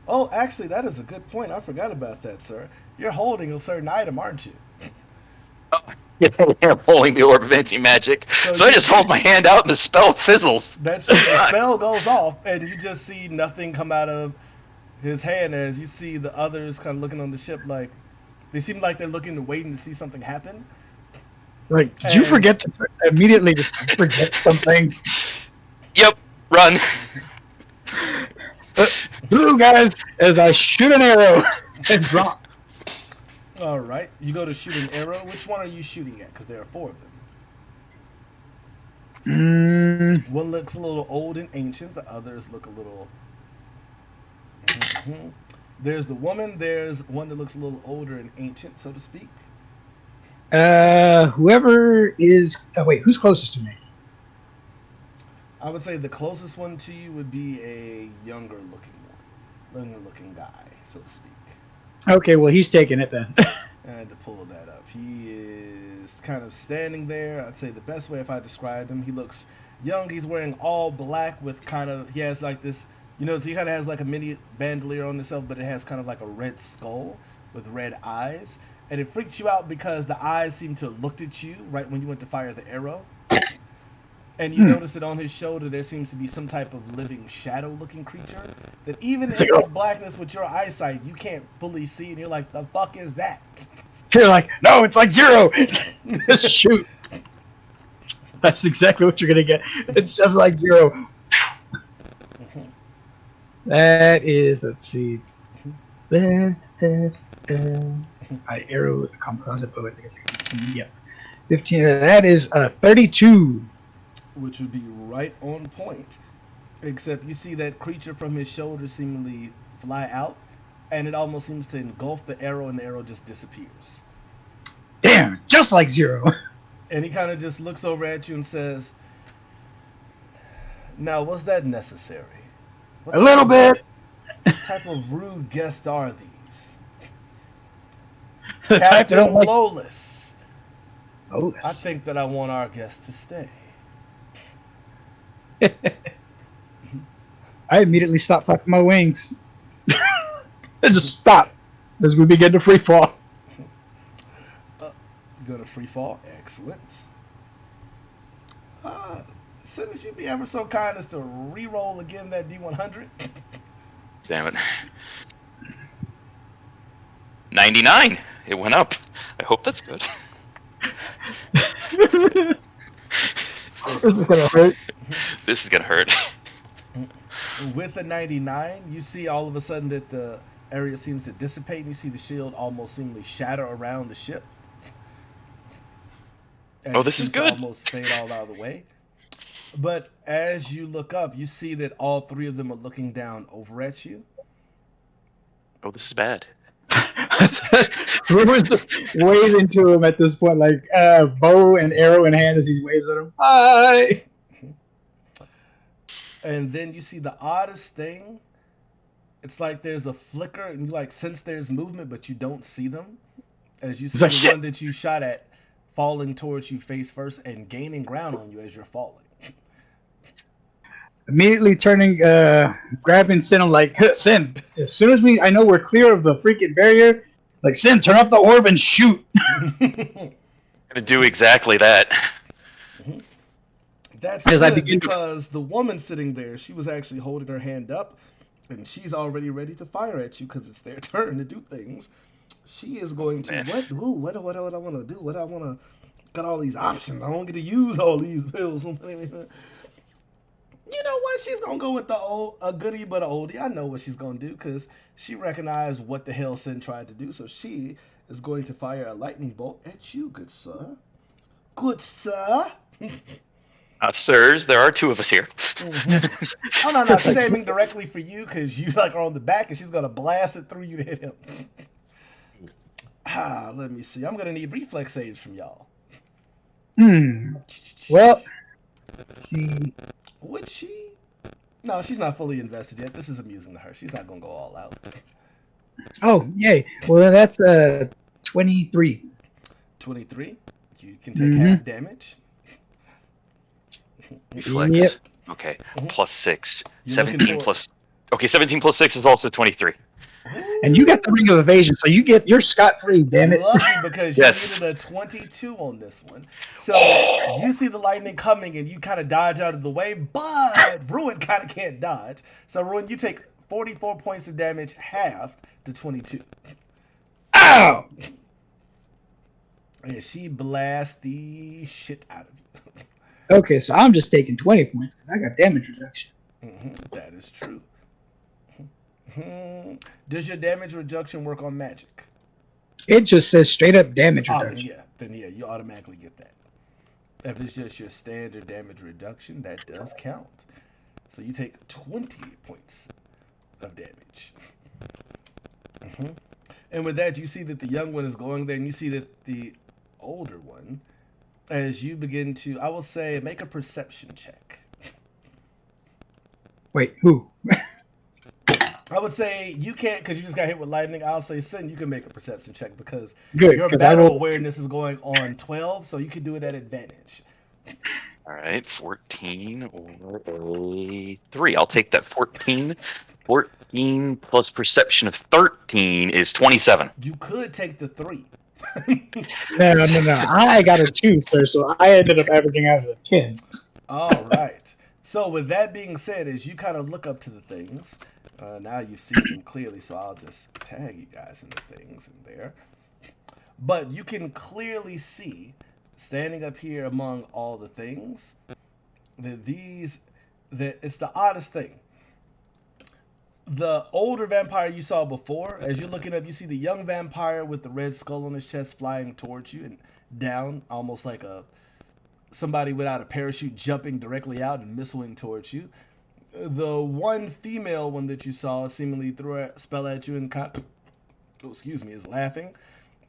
Oh, actually, that is a good point. I forgot about that, sir. You're holding a certain item, aren't you? Yeah, I'm holding the orb of anti-magic. So I just hold my hand out and the spell fizzles. That's the spell goes off, and you just see nothing come out of his hand as you see the others kind of looking on the ship like they seem like they're looking and waiting to see something happen. Like, did you forget to immediately just forget something? Yep, run. Through, guys, as I shoot an arrow and drop. All right, you go to shoot an arrow. Which one are you shooting at? Because there are 4 of them. One looks a little old and ancient. The others look a little... There's the woman. There's one that looks a little older and ancient, so to speak. Whoever is... Oh, wait, who's closest to me? I would say the closest one to you would be a younger looking guy, so to speak. Okay, well, he's taking it then. I had to pull that up. He is kind of standing there. I'd say the best way if I described him, he looks young. He's wearing all black with kind of, he has like this, you know, so he kind of has like a mini bandolier on himself, but it has kind of like a red skull with red eyes. And it freaks you out because the eyes seem to have looked at you right when you went to fire the arrow. And you notice that on his shoulder there seems to be some type of living shadow-looking creature that even in this blackness with your eyesight, you can't fully see, and you're like, the fuck is that? You're like, no, it's like zero. Just shoot. That's exactly what you're going to get. It's just like zero. That is, let's see. I arrow the composite bow. I think it's like 15. Yeah. 15. That is 32. Which would be right on point, except you see that creature from his shoulder seemingly fly out, and it almost seems to engulf the arrow, and the arrow just disappears. Damn, just like zero. And he kind of just looks over at you and says, now, was that necessary? A little bit. What type of rude guests are these? The type that Captain don't like... Lolis. Lolis. I think that I want our guest to stay. I immediately stopped flapping my wings. And just stop as we begin to free fall. You go to free fall. Excellent. Since you'd be ever so kind as to re-roll again that D100. Damn it. 99. It went up. I hope that's good. This is gonna hurt. This is gonna hurt. With a 99, you see all of a sudden that the area seems to dissipate, and you see the shield almost seemingly shatter around the ship. And Oh, this is good. Almost fade all out of the way. But as you look up, you see that all 3 of them are looking down over at you. Oh, this is bad. Ruben's just waving to him at this point, like bow and arrow in hand as he waves at him. Hi. And then you see the oddest thing. It's like there's a flicker, and you like sense there's movement, but you don't see them. As you see like, the shit. one that you shot at falling towards you face first and gaining ground on you as you're falling. Immediately turning, grabbing Sen, I'm like, Sen, as soon as I know we're clear of the freaking barrier, like, Sen, turn off the orb and shoot. I'm gonna do exactly that. That's As I good begin to- because the woman sitting there, she was actually holding her hand up, and she's already ready to fire at you because it's their turn to do things. She is going to, what do I want to do? What do I want to, got all these options. I don't get to use all these pills. You know what? She's going to go with a goodie but an oldie. I know what she's going to do because she recognized what the hell Sen tried to do. So she is going to fire a lightning bolt at you, good sir. Good sir. Sirs, there are 2 of us here. Oh, no. She's aiming directly for you because you like are on the back and she's going to blast it through you to hit him. Let me see. I'm gonna need reflex saves from y'all. Well, let's see. Would she? No, she's not fully invested yet. This is amusing to her. She's not gonna go all out. Oh, yay. Well, then that's 23. 23. You can take half damage. Reflex. Yep. Okay. Plus 6. You're 17 plus. Okay, 17 plus 6 is also 23. And you got the Ring of Evasion, so you're scot-free, damn it. Lucky because you Yes. needed a 22 on this one. So you see the lightning coming and you kind of dodge out of the way, but Ruin kind of can't dodge. So Ruin, you take 44 points of damage, half to 22. Ow! And she blasts the shit out of you. Okay, so I'm just taking 20 points because I got damage reduction. That is true. Does your damage reduction work on magic? It just says straight up damage Oh, reduction. then yeah, you automatically get that. If it's just your standard damage reduction, that does count. So you take 20 points of damage. And with that, you see that the young one is going there, and you see that the older one, as you begin to, I will say, make a perception check. Wait, who? I would say you can't because you just got hit with lightning. I'll say, Sin, you can make a perception check because Good, your 'cause I battle rolled- awareness is going on 12, so you can do it at advantage. All right, 14 or a 3. I'll take that 14. 14 plus perception of 13 is 27. You could take the 3. No. I got a 2 first, so I ended up averaging out a 10. All right. So with that being said, as you kind of look up to the things, now you see them clearly, so I'll just tag you guys in the things in there. But you can clearly see, standing up here among all the things, that it's the oddest thing. The older vampire you saw before, as you're looking up, you see the young vampire with the red skull on his chest flying towards you and down, almost like somebody without a parachute jumping directly out and missiling towards you. The one female one that you saw seemingly threw a spell at you and is laughing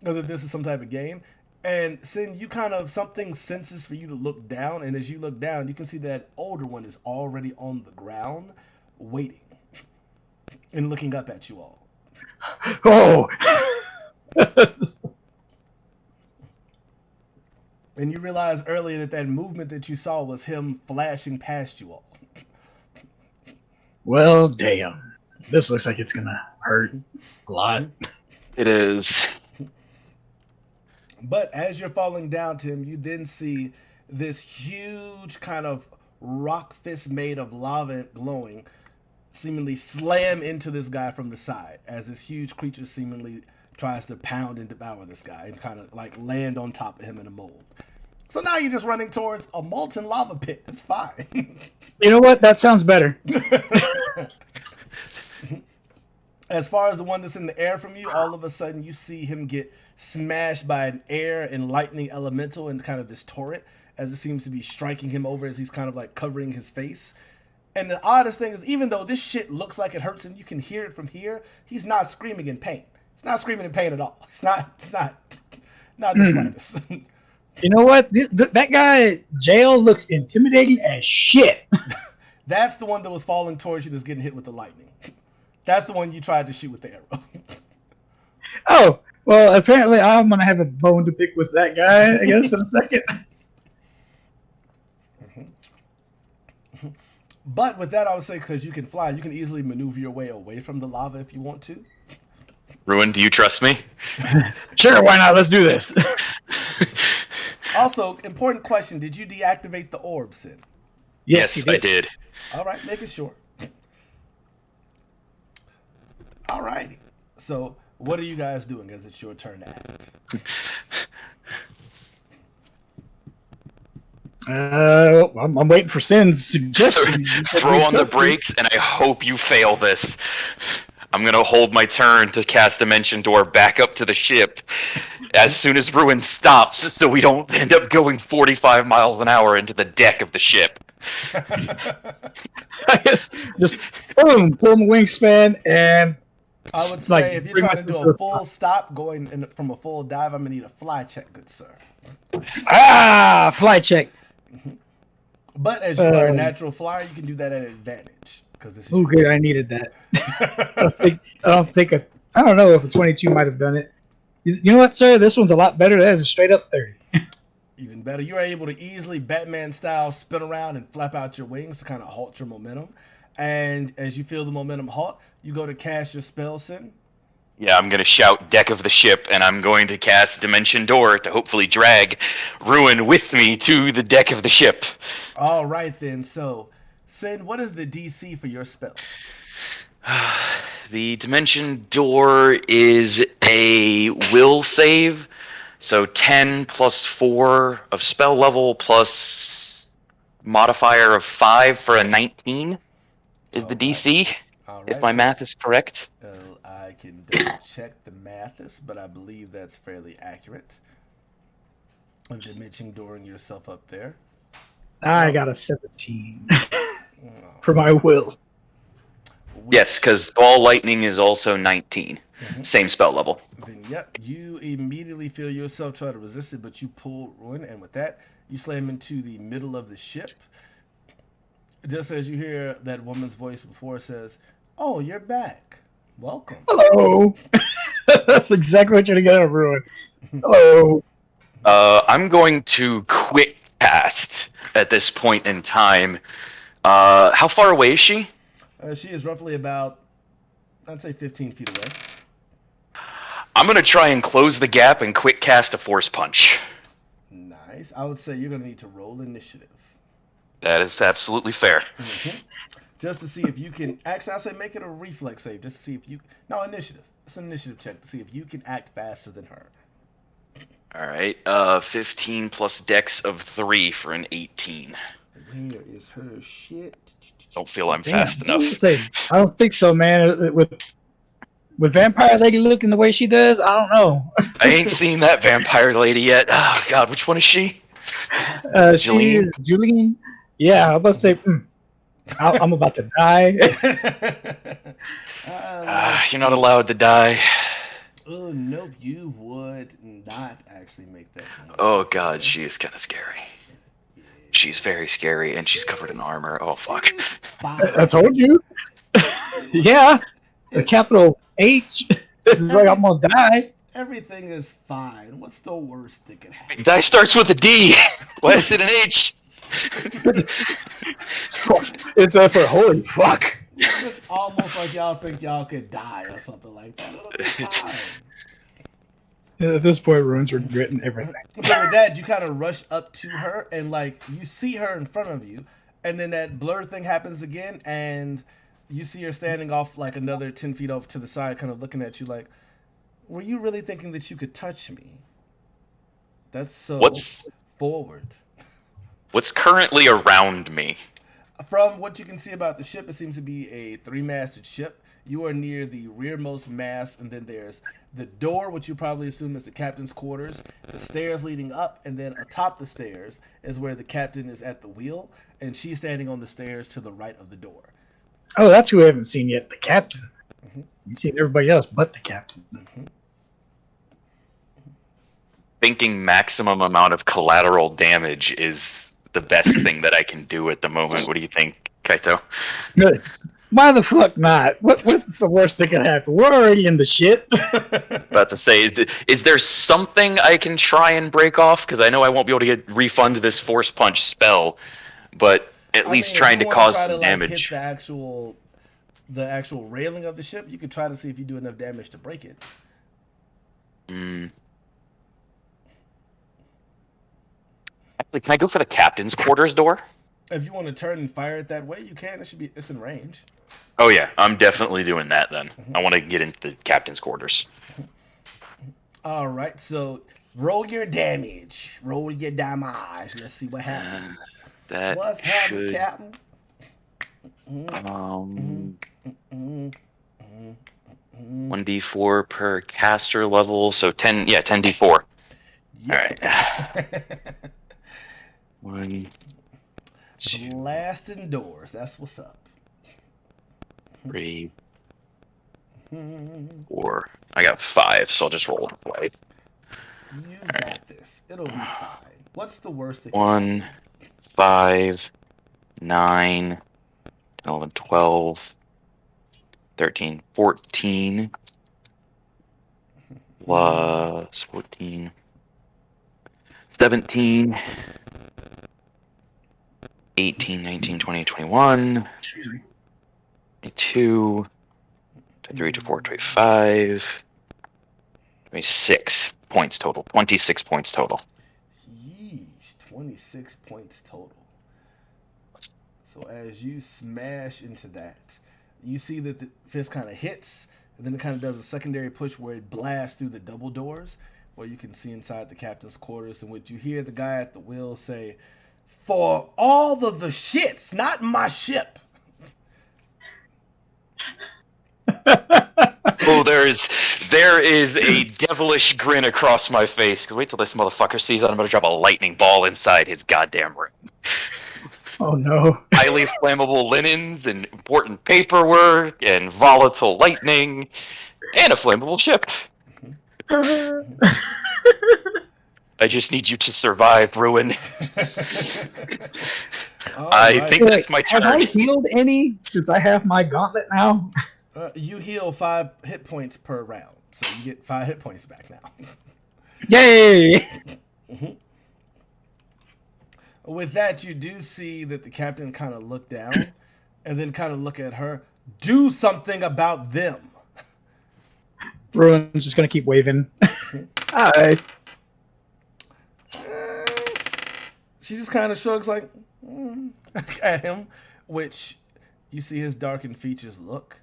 as if this is some type of game. And Sin, you kind of, something senses for you to look down, and as you look down, you can see that older one is already on the ground waiting and looking up at you all. Oh! And you realize earlier that movement that you saw was him flashing past you all. Well, damn. This looks like it's gonna hurt a lot. It is. But as you're falling down to him, you then see this huge kind of rock fist made of lava and glowing seemingly slam into this guy from the side as this huge creature seemingly tries to pound and devour this guy and kind of like land on top of him in a mold. So now you're just running towards a molten lava pit. It's fine. You know what? That sounds better. As far as the one that's in the air from you, all of a sudden you see him get smashed by an air and lightning elemental and kind of this turret as it seems to be striking him over as he's kind of like covering his face. And the oddest thing is, even though this shit looks like it hurts and you can hear it from here, he's not screaming in pain. He's not screaming in pain at all. It's not the slightest. You know what? That guy, Jail, looks intimidating as shit. That's the one that was falling towards you that's getting hit with the lightning. That's the one you tried to shoot with the arrow. Oh, well, apparently I'm going to have a bone to pick with that guy, I guess, in a second. But with that, I would say, because you can fly, you can easily maneuver your way away from the lava if you want to. Ruin, do you trust me? Sure, why not? Let's do this. Also, important question. Did you deactivate the orb, Sin? Yes, I did. All right, making sure. All righty. So, what are you guys doing as it's your turn to act? I'm waiting for Sin's suggestion. Throw on the brakes, and I hope you fail this. I'm gonna hold my turn to cast Dimension Door back up to the ship as soon as Ruin stops, so we don't end up going 45 miles an hour into the deck of the ship. I guess just boom, pull my wingspan and I would say if you're trying to do a full stop going from a full dive, I'm gonna need a fly check, good sir. Fly check. But as you are a natural flyer, you can do that at advantage because this is. Oh, good. I needed that. I don't know if a 22 might have done it. You know what, sir? This one's a lot better. That is a straight up 30. Even better. You are able to easily Batman style spin around and flap out your wings to kind of halt your momentum. And as you feel the momentum halt, you go to cast your spell, Sin. Yeah, I'm going to shout Deck of the Ship, and I'm going to cast Dimension Door to hopefully drag Ruin with me to the deck of the ship. All right, then. So, Sin, what is the DC for your spell? The Dimension Door is a will save, so 10 plus 4 of spell level plus modifier of 5 for a 19 is the DC, if my math is correct. I can double check the maths, but I believe that's fairly accurate. And Dimension Dooring yourself up there. I got a 17 for my will. Yes, because Ball Lightning is also 19. Same spell level. Then, yep, you immediately feel yourself try to resist it, but you pull Ruin, and with that, you slam into the middle of the ship. Just as you hear that woman's voice before says, "Oh, you're back. Welcome." Hello. That's exactly what you're going to get out of Ruin. Hello. I'm going to quick cast at this point in time. How far away is she? She is roughly about, I'd say 15 feet away. I'm going to try and close the gap and quick cast a Force Punch. Nice. I would say you're going to need to roll initiative. That is absolutely fair. Just to see if you can, actually I'll say make it a reflex save, just to see if you, no, initiative. It's an initiative check to see if you can act faster than her. Alright, 15 plus dex of 3 for an 18. Where is her shit? Don't feel I'm fast enough. I don't think so, man. With Vampire Lady looking the way she does, I don't know. I ain't seen that Vampire Lady yet. Oh, God, which one is she? She is Julian. Yeah, I was about to say, I'm about to die. You're not allowed to die. Oh, nope, you would not actually make that. Oh, God, she is kind of scary. She's very scary, and she's covered in armor. Oh, fuck. I told you. Yeah, the capital H. It's like I'm gonna die. Everything is fine. What's the worst that could happen? Die starts with a D. Why is it an H? It's for holy fuck. It's almost like y'all think y'all could die or something like that. It'll be fine. At this point, Ruin's regretting everything. So with that, you kind of rush up to her, and like you see her in front of you, and then that blur thing happens again, and you see her standing off like another 10 feet off to the side, kind of looking at you like, were you really thinking that you could touch me? That's so forward. What's currently around me? From what you can see about the ship, it seems to be a 3-masted ship. You are near the rearmost mast, and then there's the door, which you probably assume is the captain's quarters, the stairs leading up, and then atop the stairs is where the captain is at the wheel, and she's standing on the stairs to the right of the door. Oh, that's who I haven't seen yet, the captain. You've seen everybody else but the captain. Thinking maximum amount of collateral damage is the best thing that I can do at the moment. What do you think, Kaito? Good. Why the fuck not? What's the worst that can happen? We're already in the shit. About to say, is there something I can try and break off? Because I know I won't be able to refund this Force Punch spell, but at least trying to cause some damage. Hit the actual railing of the ship, you could try to see if you do enough damage to break it. Actually, can I go for the captain's quarters door? If you want to turn and fire it that way, you can. It's in range. Oh yeah, I'm definitely doing that then. I want to get into the captain's quarters. All right, so roll your damage. Roll your damage. Let's see what happens. What's happening, Captain? 1d4 per caster level, so 10d4. Yep. All right. 1, 2, Blasting doors. That's what's up. 3, 4. I got 5, so I'll just roll twice. You got this. It'll be fine. What's the worst that 1, 5, 9, 11, 12, 13, 14, plus 14, 17, 18, 19, 20, 21, 22, 23, 24, 25, 26 points total. 26 points total. Yeesh, 26 points total. So as you smash into that, you see that the fist kind of hits, and then it kind of does a secondary push where it blasts through the double doors, where you can see inside the captain's quarters, in which you hear the guy at the wheel say, "For all of the shits, not my ship." Oh, there is a devilish grin across my face. Cause wait till this motherfucker sees that I'm gonna drop a lightning ball inside his goddamn room. Oh no. Highly flammable linens and important paperwork and volatile lightning and a flammable ship. I just need you to survive, Ruin. I think that's my turn. Have I healed any since I have my gauntlet now? You heal 5 hit points per round, so you get 5 hit points back now. Yay! With that, you do see that the captain kind of look down and then kind of look at her. Do something about them. Ruin's just gonna keep waving. Hi. She just kind of shrugs like at him, which you see his darkened features look,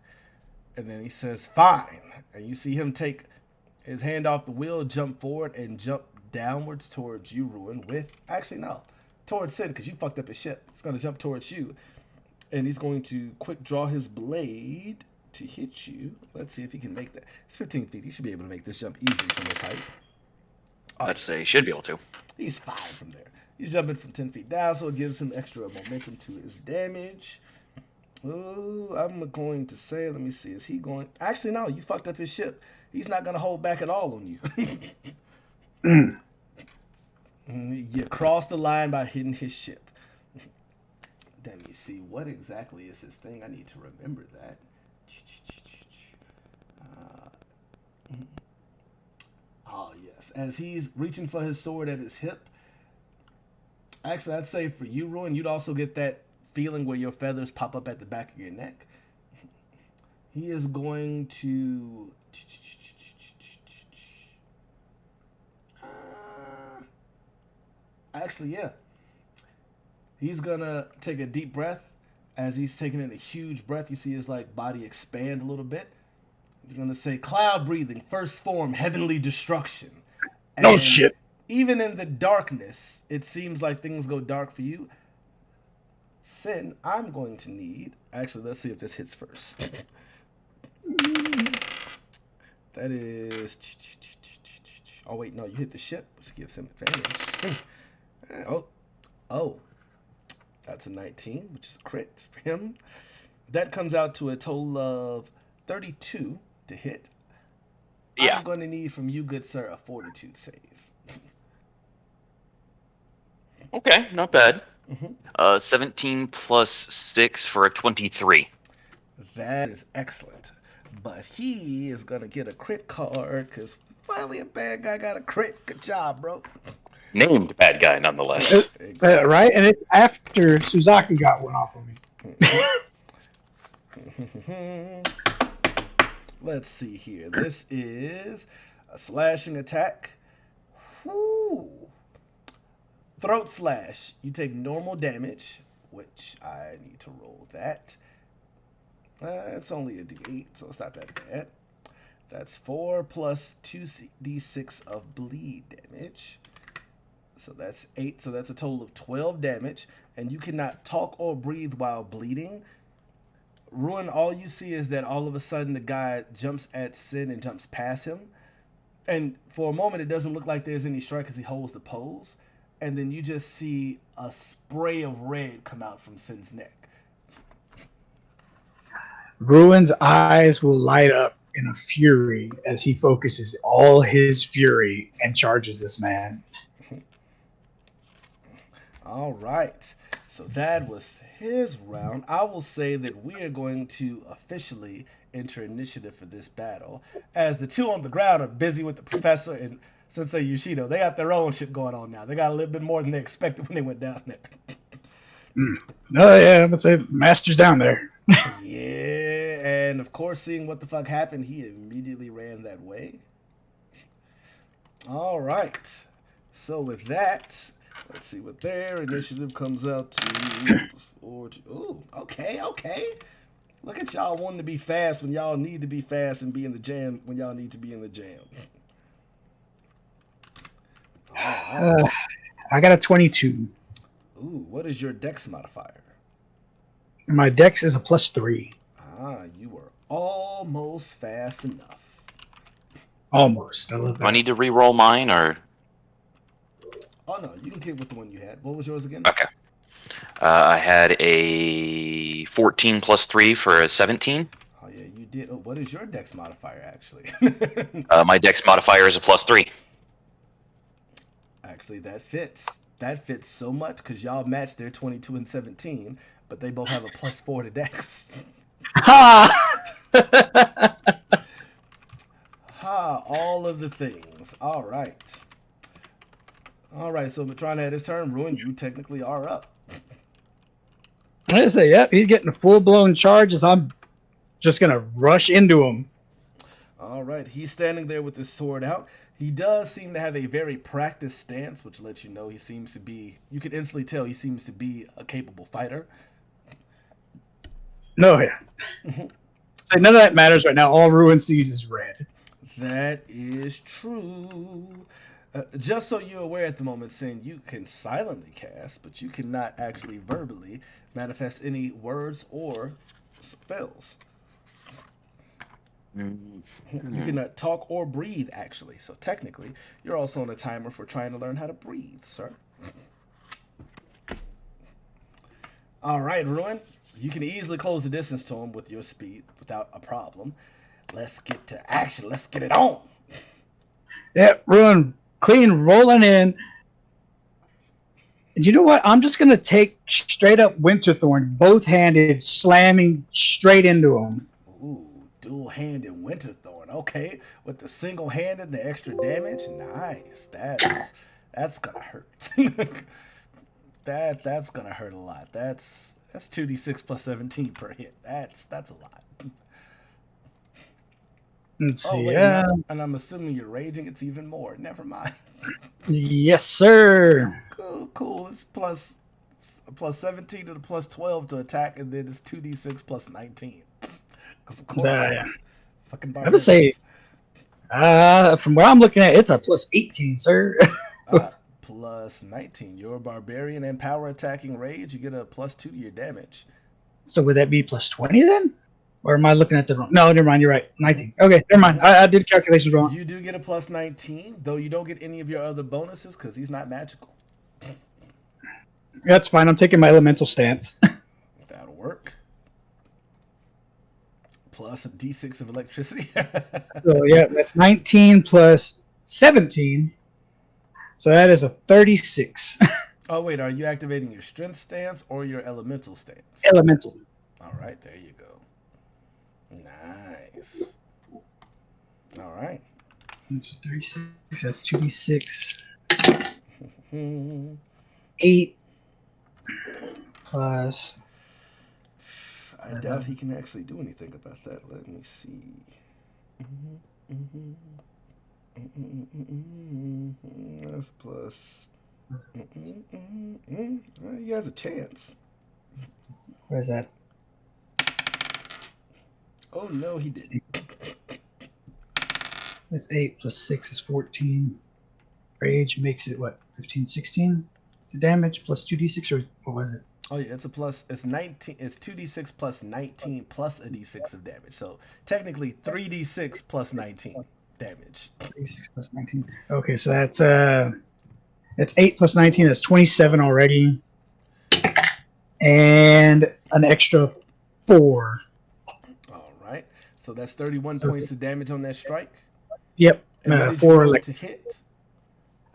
and then he says, "Fine." And you see him take his hand off the wheel, jump forward, and jump downwards towards you, Ruin. Towards Sin, because you fucked up his ship. He's gonna jump towards you, and he's going to quick draw his blade to hit you. Let's see if he can make that. It's 15 feet. He should be able to make this jump easily from this height. I'd say he should be able to. He's fine from there. He's jumping from 10 feet down, so it gives him extra momentum to his damage. Oh, I'm going to say, let me see, is he going... Actually, no, you fucked up his ship. He's not going to hold back at all on you. You crossed the line by hitting his ship. Let me see, what exactly is his thing? I need to remember that. Oh, yes. As he's reaching for his sword at his hip, actually, I'd say for you, Ruin, you'd also get that feeling where your feathers pop up at the back of your neck. He is going to... Actually, yeah. He's going to take a deep breath. As he's taking in a huge breath, you see his body expand a little bit. He's going to say, "Cloud breathing, first form, heavenly destruction." No shit. Even in the darkness, it seems like things go dark for you. Sin, I'm going to need... Actually, let's see if this hits first. That is... Oh, wait, no, you hit the ship, which gives him advantage. Oh. That's a 19, which is a crit for him. That comes out to a total of 32 to hit. Yeah. I'm going to need from you, good sir, a fortitude save. Okay, not bad. 17 plus 6 for a 23. That is excellent. But he is going to get a crit card because finally a bad guy got a crit. Good job, bro. Named bad guy, nonetheless. Exactly. Right? And it's after Suzaki got one off of me. Let's see here. This is a slashing attack. Whew. Throat slash. You take normal damage, which I need to roll that. It's only a d8, so it's not that bad. That's 4 plus 2d6 of bleed damage. So that's 8. So that's a total of 12 damage. And you cannot talk or breathe while bleeding. Ruin, all you see is that all of a sudden the guy jumps at Sin and jumps past him. And for a moment, it doesn't look like there's any strike because he holds the pose. And then you just see a spray of red come out from Sin's neck. Ruin's eyes will light up in a fury as he focuses all his fury and charges this man. All right. So that was his round. I will say that we are going to officially enter initiative for this battle, as the two on the ground are busy with the professor and Sensei Yoshido. They got their own shit going on now. They got a little bit more than they expected when they went down there. Oh yeah, I'm gonna say Master's down there. Yeah, and of course, seeing what the fuck happened, he immediately ran that way. All right. So with that, let's see what their initiative comes out to. Ooh, okay. Look at y'all wanting to be fast when y'all need to be fast and be in the jam when y'all need to be in the jam. I got a 22. Ooh, what is your dex modifier? My dex is a +3. Ah, you were almost fast enough. Almost. I love Do I that. need to re-roll mine, or? Oh no, you can keep with the one you had. What was yours again? Okay. I had a 14 plus 3 for a 17. Oh yeah, you did. Oh, what is your dex modifier actually? My dex modifier is a +3. Actually, that fits. That fits so much because y'all matched their 22 and 17, but they both have a +4 to dex. Ha! Ha! All of the things. All right. All right. So trying to have his turn. Ruin, you technically are up. I say, yep, he's getting a full-blown charge as I'm just gonna rush into him. All right. He's standing there with his sword out. He does seem to have a very practiced stance, which lets you know he seems to be, you can instantly tell he seems to be a capable fighter. No, yeah. So none of that matters right now. All Ruin sees is red. That is true. Just so you're aware at the moment, Sin, you can silently cast, but you cannot actually verbally manifest any words or spells. You cannot talk or breathe, actually. So technically, you're also on a timer for trying to learn how to breathe, sir. All right, Ruin. You can easily close the distance to him with your speed without a problem. Let's get to action. Let's get it on. Yep, Ruin, clean, rolling in. And you know what? I'm just going to take straight up Winterthorn, both-handed, slamming straight into him. Ooh, dual-handed Winterthorn. Okay, with the single-handed and the extra damage. Nice. That's gonna hurt. That's gonna hurt a lot. That's 2d6 plus 17 per hit. That's a lot. Let's see. Wait, Yeah. and I'm assuming you're raging. It's even more. Never mind. Yes, sir. Cool. It's plus 17 to the plus 12 to attack, and then it's 2d6 plus 19. Because of course, Yeah. fucking I would say, from where I'm looking at, it's a plus 18, sir. Plus 19. You're a barbarian and power attacking rage. You get a plus 2 to your damage. So would that be plus 20 then? Or am I looking at the wrong? No, never mind. You're right. 19. Okay, never mind. I did calculations wrong. You do get a plus 19, though you don't get any of your other bonuses because he's not magical. That's fine. I'm taking my elemental stance. That'll work. Plus a d6 of electricity. So yeah, that's 19 plus 17. So that is a 36. Oh, wait. Are you activating your strength stance or your elemental stance? Elemental. All right. There you go. Nice. All right. That's 36. That's 2d6. 8 plus. I doubt he can actually do anything about that. Let me see. That's plus. He has a chance. What is that? Oh no, he didn't. That's 8 plus 6 is 14. Rage makes it what? 15, 16? The damage plus 2d6, or what was it? Oh yeah, it's a plus. It's 19. It's 2d6 plus 19 plus a d6 of damage. So technically 3d6 plus 19 damage. 36 plus 19. Okay, so that's 8 plus 19. That's 27 already, and an extra 4. All right. So that's 31 So points of damage on that strike. Yep. And what did you For roll like to hit?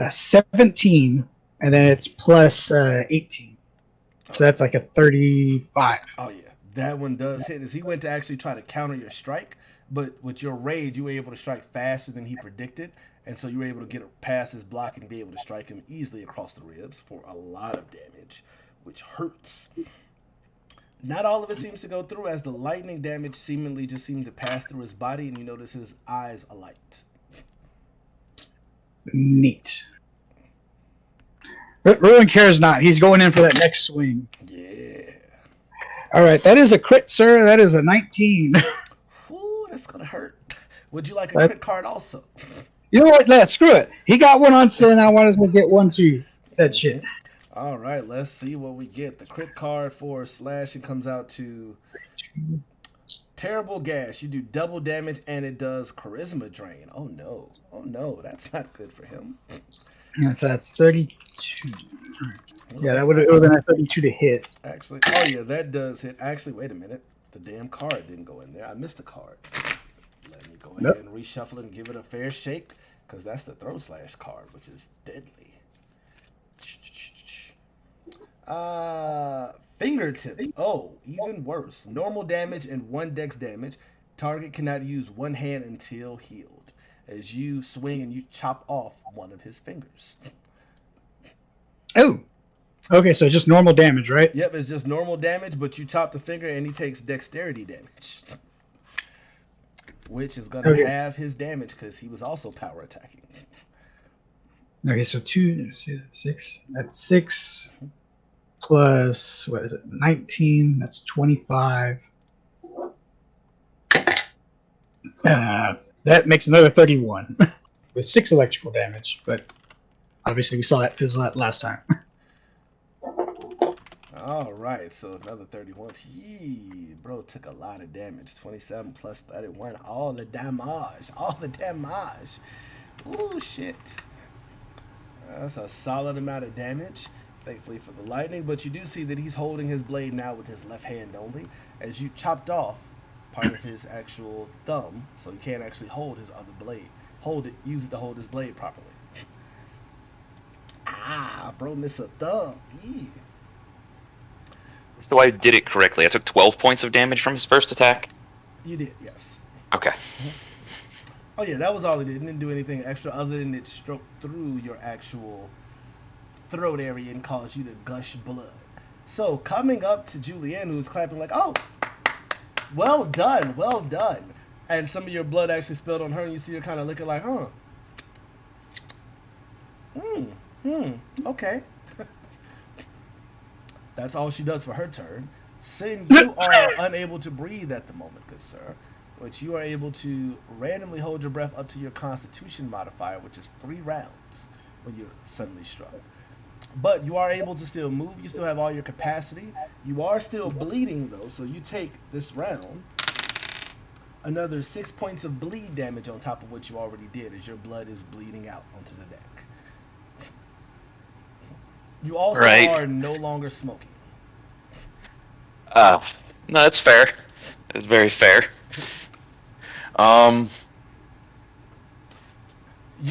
17, and then it's plus 18. So that's like a 35. Oh, yeah. That one does hit. As he went to actually try to counter your strike, but with your rage, you were able to strike faster than he predicted. And so you were able to get past his block and be able to strike him easily across the ribs for a lot of damage, which hurts. Not all of it seems to go through, as the lightning damage seemingly just seemed to pass through his body, and you notice his eyes alight. Neat. But Ruin cares not. He's going in for that next swing. Yeah. All right, that is a crit, sir. That is a 19. Ooh, that's going to hurt. Would you like a crit card also? You know what? Screw it. He got one on Sin. I might as well get one too. That shit. All right, let's see what we get. The crit card for slashing comes out to Terrible Gash. You do double damage, and it does charisma drain. Oh, no. Oh, no. That's not good for him. So that's 32. Yeah, that would have been a 32 to hit. Actually, oh, yeah, that does hit. Actually, wait a minute. The damn card didn't go in there. I missed a card. Let me go ahead and reshuffle it and give it a fair shake, because that's the throw slash card, which is deadly. Fingertip. Oh, even worse. Normal damage and 1 dex damage. Target cannot use one hand until healed. As you swing and you chop off one of his fingers. Oh. Okay, so just normal damage, right? Yep, it's just normal damage, but you chop the finger and he takes dexterity damage. Which is going to have his damage because he was also power attacking. Okay, so 2, 6. That's 6. Plus, what is it, 19, that's 25. That makes another 31 with 6 electrical damage, but obviously we saw that fizzle out last time. All right, so another 31. Bro took a lot of damage. 27 plus 31. All the damage. All the damage. Ooh, shit. That's a solid amount of damage. Thankfully for the lightning, but you do see that he's holding his blade now with his left hand only, as you chopped off part of his actual thumb, so he can't actually hold his other blade. Use it to hold his blade properly. Bro, miss a thumb. So I did it correctly. I took 12 points of damage from his first attack. You did, yes. Okay. Oh yeah, that was all it did. It didn't do anything extra other than it stroked through your actual throat area and caused you to gush blood. So coming up to Julianne, who's clapping like, oh, well done, well done. And some of your blood actually spilled on her, and you see her kind of looking like, huh. Okay. That's all she does for her turn. Sin, you are unable to breathe at the moment, good sir, which you are able to randomly hold your breath up to your Constitution modifier, which is 3 rounds when you're suddenly struck. But you are able to still move. You still have all your capacity. You are still bleeding, though, so you take this round another 6 points of bleed damage on top of what you already did, as your blood is bleeding out onto the deck. You also are no longer smoking. No, that's fair. It's very fair. You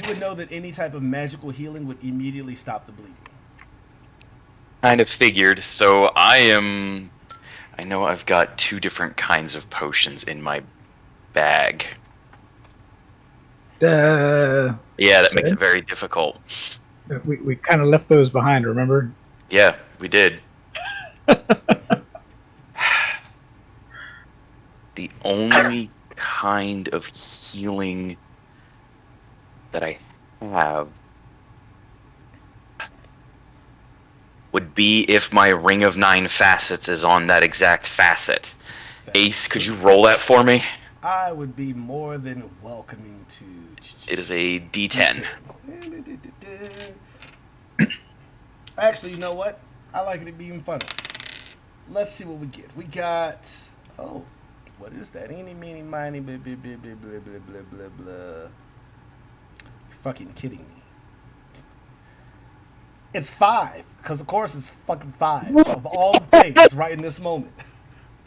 would know that any type of magical healing would immediately stop the bleeding. Kind of figured. So I know I've got 2 different kinds of potions in my bag. Yeah, that makes it very difficult. We kind of left those behind, remember? Yeah, we did. The only kind of healing that I have would be if my Ring of 9 Facets is on that exact facet. Ace, could you roll that for me? I would be more than welcoming to... It is a D10. Actually, you know what? I like it to be even funner. Let's see what we get. We got... Oh, what is that? Eeny, meeny, miny, blah, blah, blah, blah, blah, blah, blah, blah, blah. You're fucking kidding me. It's 5, because of course it's fucking 5 of all the things right in this moment.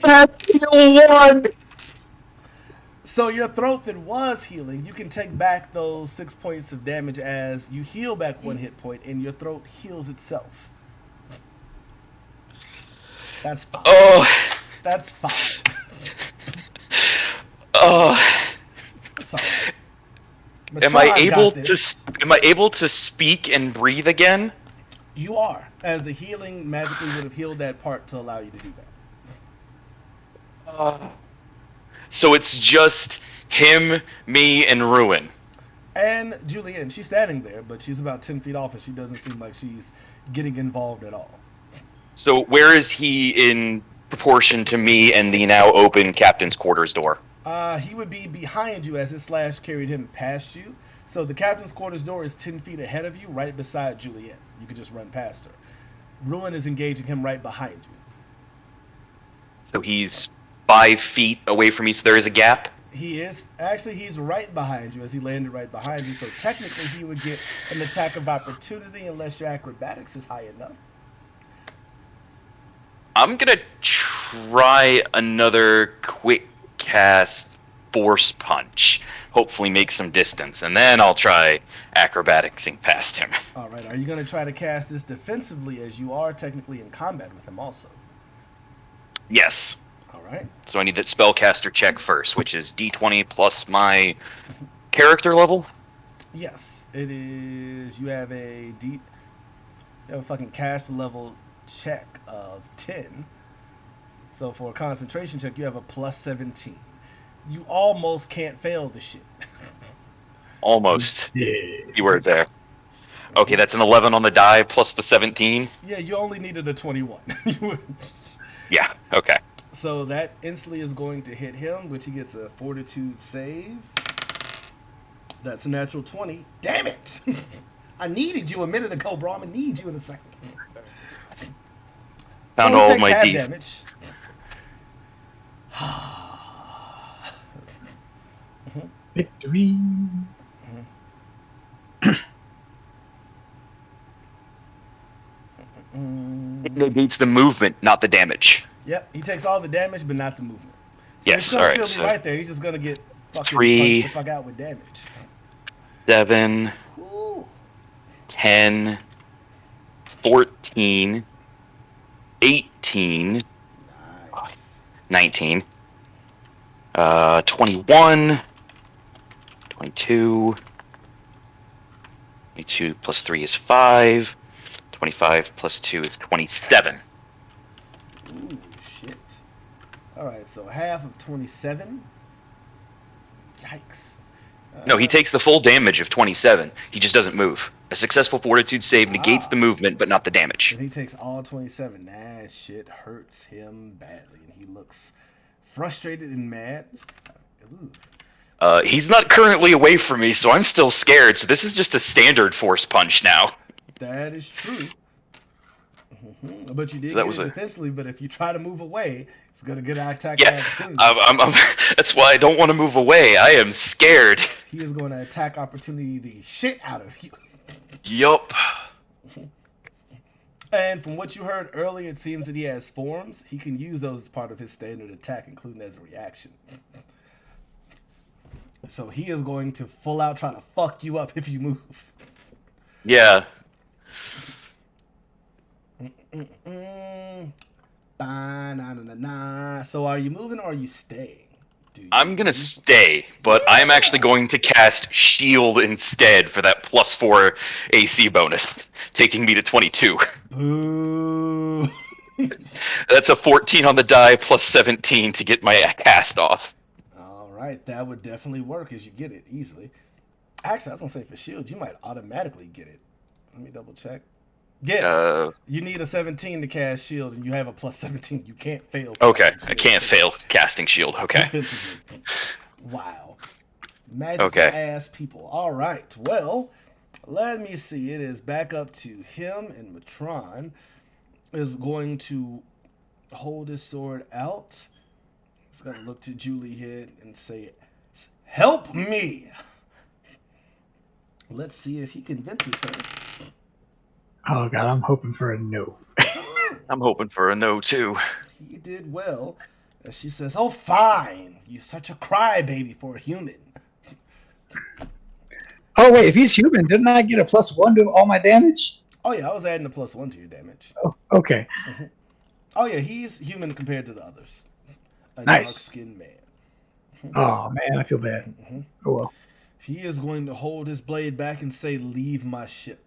That's 1! So your throat that was healing, you can take back those 6 points of damage as you heal back 1 hit point, and your throat heals itself. That's fine. Oh. That's fine. Oh. That's all right. Am I able to speak and breathe again? You are, as the healing magically would have healed that part to allow you to do that. So it's just him, me, and Ruin. And Julianne, she's standing there, but she's about 10 feet off, and she doesn't seem like she's getting involved at all. So where is he in proportion to me and the now open captain's quarters door? He would be behind you as his slash carried him past you. So the captain's quarters door is 10 feet ahead of you, right beside Julianne. You could just run past her. Ruin is engaging him right behind you. So he's 5 feet away from me, so there is a gap? He is. Actually, he's right behind you as he landed right behind you. So technically, he would get an attack of opportunity unless your acrobatics is high enough. I'm going to try another quick cast force punch. Hopefully make some distance, and then I'll try acrobaticsing past him. All right. Are you going to try to cast this defensively as you are technically in combat with him also? Yes. All right. So I need that spellcaster check first, which is D20 plus my character level. Yes, it is. You have a fucking caster level check of 10. So for a concentration check, you have a plus 17. You almost can't fail the shit. Almost. You were there. Okay, that's an 11 on the die plus the 17. Yeah, you only needed a 21. Yeah, okay. So that instantly is going to hit him, which he gets a fortitude save. That's a natural 20. Damn it! I needed you a minute ago, bro. I'm gonna need you in a second. Found so all of my half D. damage. Victory. It negates the movement, not the damage. Yep, he takes all the damage, but not the movement. So Yes, he's gonna alright, still be so right there. He's just gonna get fucking 3, punched the fuck out with damage. 7, Ooh. 10, 14, 18, Nice. 19, 21, 22, 22 plus 3 is 5, 25 plus 2 is 27. Ooh, shit. Alright, so half of 27. Yikes. No, he takes the full damage of 27. He just doesn't move. A successful fortitude save negates the movement, but not the damage. And he takes all 27. That shit hurts him badly, and he looks frustrated and mad. Ooh. He's not currently away from me, so I'm still scared. So this is just a standard force punch now. That is true. But you did So that get was it a- defensively, but if you try to move away, it's going to get an attack Yeah, opportunity. that's why I don't want to move away. I am scared. He is going to attack opportunity the shit out of you. Yup. And from what you heard earlier, it seems that he has forms. He can use those as part of his standard attack, including as a reaction. So he is going to full out try to fuck you up if you move. Yeah. So are you moving or are you staying? I'm gonna stay, but I'm actually going to cast Shield instead for that +4 AC bonus, taking me to 22. Boo. That's a 14 on the die plus 17 to get my cast off. All right, that would definitely work as you get it easily. Actually, I was gonna say for shield, you might automatically get it. Let me double check. Yeah, you need a 17 to cast shield, and you have a plus 17. You can't fail. Okay, I can't fail casting Shield. Okay. Defensively. Wow. Magical ass people. All right. Well, let me see. It is back up to him, and Matron is going to hold his sword out. He's going to look to Julie here and say, "Help me." Let's see if he convinces her. Oh god, I'm hoping for a no. I'm hoping for a no too. He did well. And she says, "Oh, fine. You're such a crybaby for a human." Oh wait, if he's human, didn't I get a +1 to all my damage? Oh yeah, I was adding a +1 to your damage. Oh, okay. Oh yeah, he's human compared to the others. A Nice. dark-skinned man. Oh man, I feel bad. Oh well. He is going to hold his blade back and say, "Leave my ship."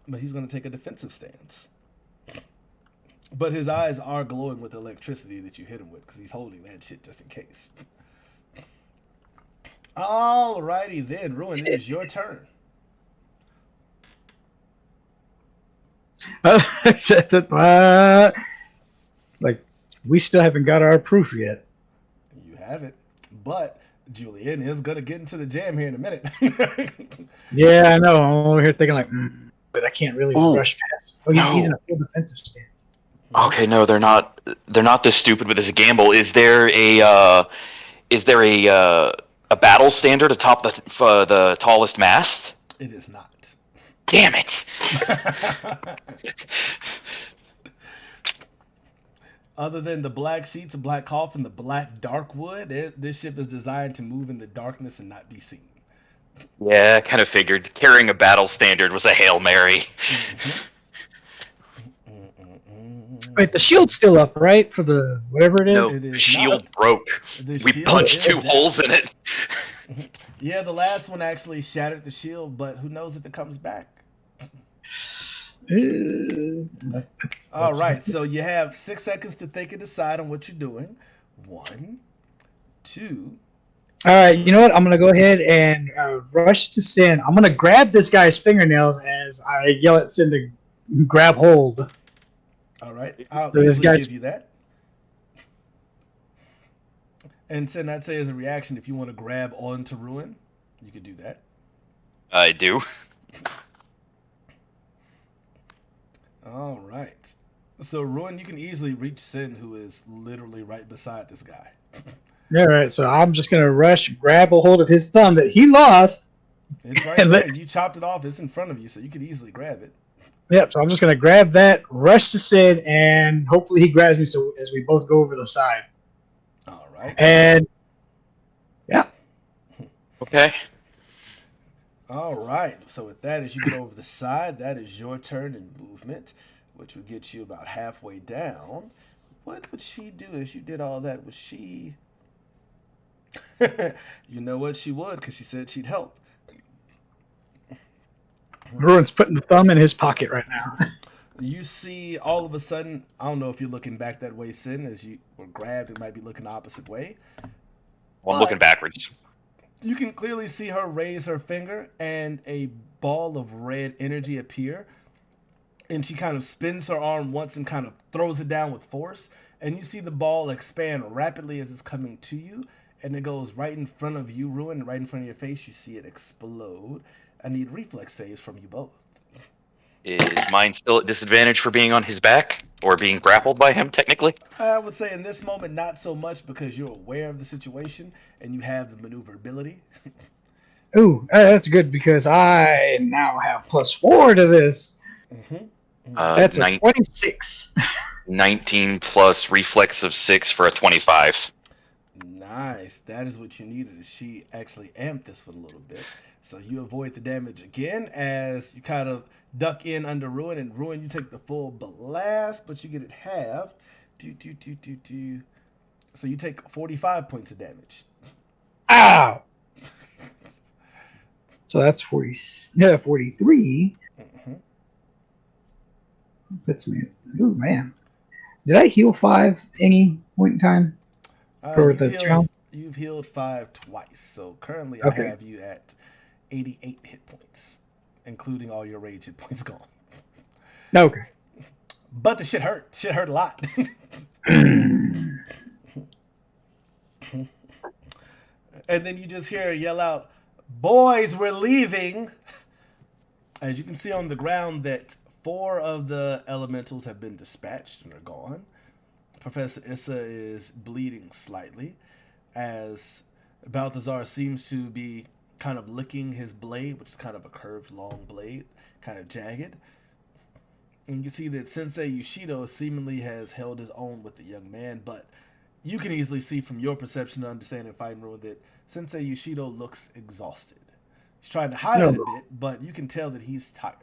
But he's going to take a defensive stance. But his eyes are glowing with the electricity that you hit him with because he's holding that shit just in case. Alrighty then, Ruin, it is your turn. It's like we still haven't got our proof yet. You haven't, but Julian is going to get into the jam here in a minute. Yeah, I know. I'm over here thinking like, but I can't really rush past. Oh, he's in a full defensive stance. Okay, no, they're not. They're not this stupid with this gamble. Is there a battle standard atop the tallest mast? It is not. Damn it! Other than the black sheets, the black coffin, the black dark wood, this ship is designed to move in the darkness and not be seen. Yeah, I kind of figured carrying a battle standard was a Hail Mary. Wait, the shield's still up, right? For the whatever it No, is. It the is shield not. broke. The We shield punched is 2 down. holes in it. Yeah, the last one actually shattered the shield, but who knows if it comes back. All right, so you have 6 seconds to think and decide on what you're doing. 1, 2. All right, you know what? I'm gonna go ahead and rush to Sin. I'm gonna grab this guy's fingernails as I yell at Sin to grab hold. All right, I'll So this easily guy's- give you that. And Sin, I'd say as a reaction, if you want to grab onto Ruin, you could do that. I do. All right. So, Ruin, you can easily reach Sin, who is literally right beside this guy. All right, so I'm just gonna rush, grab a hold of his thumb that he lost. It's right And there. let- You chopped it off. It's in front of you, so you could easily grab it. Yep. So I'm just gonna grab that, rush to Sin, and hopefully he grabs me. So as we both go over the side, All right. and yeah, Okay. All right. So with that, as you get over the side, that is your turn in movement, which would get you about halfway down. What would she do as you did all that? Would she... You know what? She would, because she said she'd help. Ruin's putting the thumb in his pocket right now. You see all of a sudden, I don't know if you're looking back that way, Sin, as you were grabbed, it might be looking the opposite way. Well, I'm looking backwards. You can clearly see her raise her finger and a ball of red energy appear. And she kind of spins her arm once and kind of throws it down with force. And you see the ball expand rapidly as it's coming to you. And it goes right in front of you, Ruin, and right in front of your face. You see it explode. I need reflex saves from you both. Is mine still at disadvantage for being on his back? Or being grappled by him, technically? I would say in this moment, not so much because you're aware of the situation and you have the maneuverability. Ooh, that's good because I now have +4 to this. That's a 26. 19 plus reflex of 6 for a 25. Nice. That is what you needed. She actually amped this one a little bit. So you avoid the damage again as you kind of duck in under Ruin. And Ruin, you take the full blast, but you get it halved. So you take 45 points of damage. Ow! So that's 43. Puts me. Ooh, man. Did I heal 5 any point in time? For the challenge? You've healed 5 twice. So currently Okay. I have you at 88 hit points, including all your rage hit points gone. Okay. But the shit hurt. Shit hurt a lot. And then you just hear her yell out, "Boys, we're leaving!" As you can see on the ground that 4 of the elementals have been dispatched and are gone. Professor Issa is bleeding slightly as Balthazar seems to be kind of licking his blade, which is kind of a curved long blade, kind of jagged. And you see that Sensei Yoshido seemingly has held his own with the young man, but you can easily see from your perception and understanding fighting room that Sensei Yoshido looks exhausted. He's trying to hide it a bit, but you can tell that he's tired.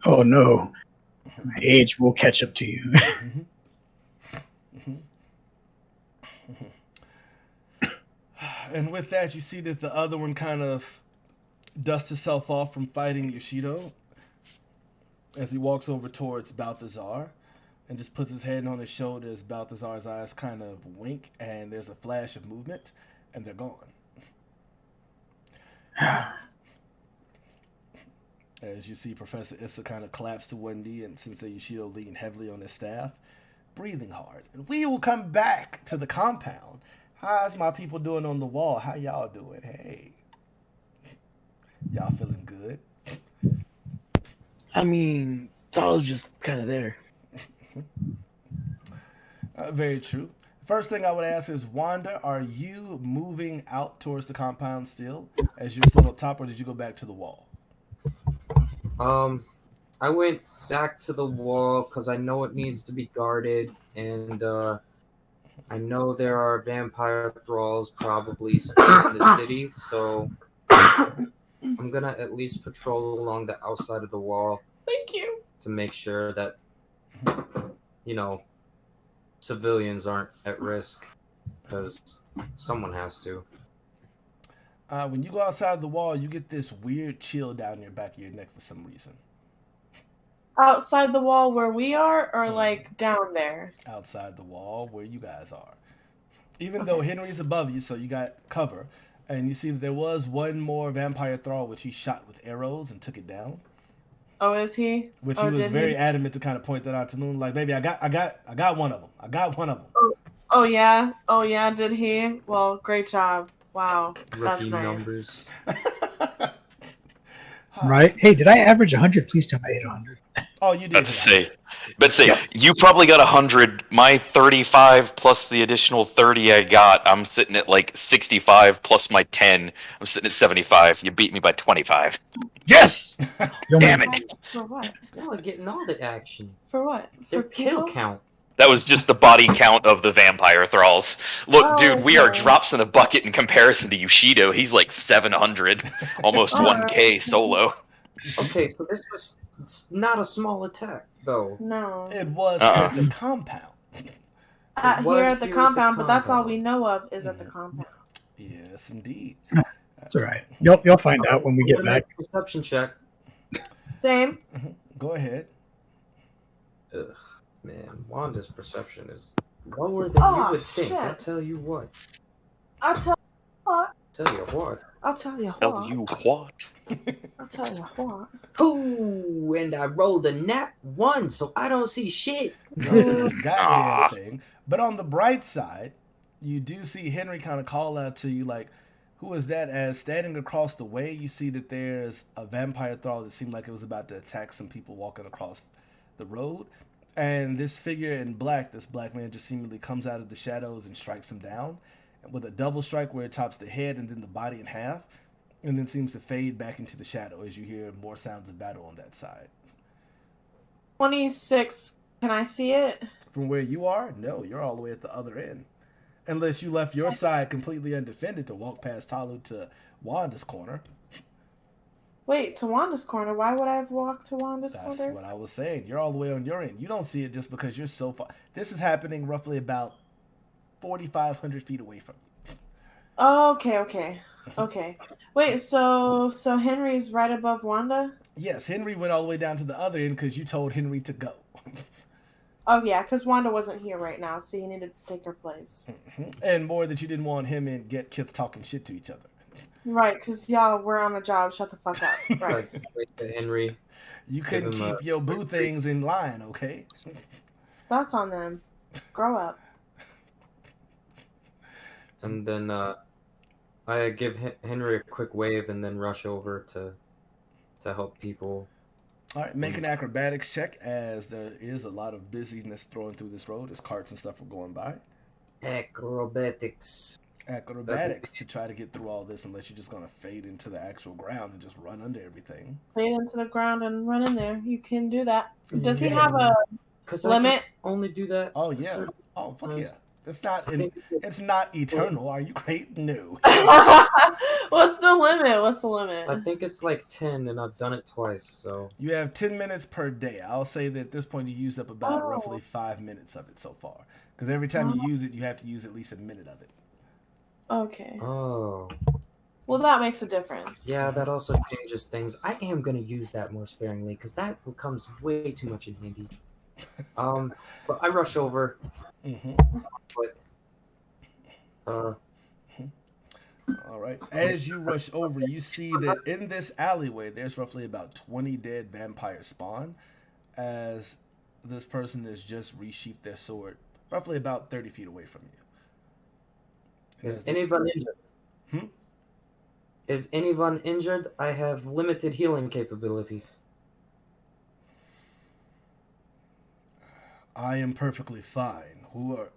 Oh no, my age will catch up to you. And with that, you see that the other one kind of dusts himself off from fighting Yoshido as he walks over towards Balthazar and just puts his hand on his shoulder as Balthazar's eyes kind of wink, and there's a flash of movement, and they're gone. As you see Professor Issa kind of collapse to one knee and Sensei Yoshido leaning heavily on his staff, breathing hard. And we will come back to the compound. How's my people doing on the wall? How y'all doing? Hey. Y'all feeling good? I mean, it's all just kind of there. Very true. First thing I would ask is, Wanda, are you moving out towards the compound still, as you're still up top, or did you go back to the wall? I went back to the wall because I know it needs to be guarded, and I know there are vampire thralls probably still in the city, so I'm gonna at least patrol along the outside of the wall. Thank you. To make sure that, you know, civilians aren't at risk, because someone has to. When you go outside the wall, you get this weird chill down your back of your neck for some reason. Outside the wall where we are, or like down there? Outside the wall where you guys are. Even though Henry's above you, so you got cover. And you see that there was one more vampire thrall, which he shot with arrows and took it down. Oh, is he? Which he was very adamant to kind of point that out to Loon. Like, baby, I got one of them. I got one of them. Oh yeah. Oh yeah. Did he? Well, great job. Wow, that's Rookie nice. numbers. Right? Hey, did I average 100? Please tell me I hit 100. Oh, you did. Let's see. Yes. You probably got 100. My 35 plus the additional 30 I got, I'm sitting at like 65 plus my 10. I'm sitting at 75. You beat me by 25. Yes! Damn it. For what? Y'all are getting all the action. For what? Their For kill people? count. That was just the body count of the vampire thralls. Look, Oh, dude, we are okay. drops in a bucket in comparison to Yoshido. He's like 700, almost All 1K solo. Okay, so this was not a small attack, though. No. It was at the compound. Here was at the here at the compound, but that's all compound. we know of is at the compound. Yes, indeed. That's all right. You'll find out when we I'm get gonna back. make a perception check. Same. Go ahead. Ugh, man, Wanda's perception is lower than you would think. Shit. I'll tell you what. I'll tell you what. Tell you what. I'll tell you Tell what. you what? I'll tell you what. Ooh, and I rolled a nat 1, so I don't see shit. This is goddamn thing. But on the bright side, you do see Henry kind of call out to you like, who is that? As standing across the way, you see that there's a vampire thrall that seemed like it was about to attack some people walking across the road. And this figure in black, this black man, just seemingly comes out of the shadows and strikes him down with a double strike where it chops the head and then the body in half, and then seems to fade back into the shadow as you hear more sounds of battle on that side. 26. Can I see it? From where you are, no, you're all the way at the other end. Unless you left your side completely undefended to walk past Tahlu to Wanda's corner. Wait, to Wanda's corner. Why would I have walked to Wanda's That's corner? what I was saying. You're all the way on your end. You don't see it just because you're so far. This is happening roughly about 4,500 feet away from you. Oh, okay. Wait, so Henry's right above Wanda? Yes, Henry went all the way down to the other end because you told Henry to go. Oh yeah, because Wanda wasn't here right now, so you needed to take her place. And more that you didn't want him and Get Kith talking shit to each other. Right, because y'all, we're on a job. Shut the fuck up. Right. Wait to Henry. You couldn't Give him keep your boo things in line, okay? That's on them. Grow up. And then I give Henry a quick wave and then rush over to help people. All right, make an acrobatics check as there is a lot of busyness thrown through this road as carts and stuff are going by. Acrobatics. acrobatics to try to get through all this unless you're just going to fade into the actual ground and just run under everything. Fade into the ground and run in there. You can do that. Does he Yeah. have a Because limit? only do that. Oh yeah. Oh fuck yeah. times. It's not eternal. Are you great? No. What's the limit? What's the limit? I think it's like 10, and I've done it twice. So You have 10 minutes per day. I'll say that at this point you used up about Oh. roughly 5 minutes of it so far. Because every time you use it, you have to use at least a minute of it. Okay. oh Well, that makes a difference. yeah, that also changes things. I am gonna use that more sparingly because that becomes way too much in handy. But I rush over. Mm-hmm. But All right. As you rush over, you see that in this alleyway, there's roughly about 20 dead vampire spawn, as this person has just resheathed their sword, roughly about 30 feet away from you. is anyone injured? Hmm? Is anyone injured? I have limited healing capability. I am perfectly fine. Who are...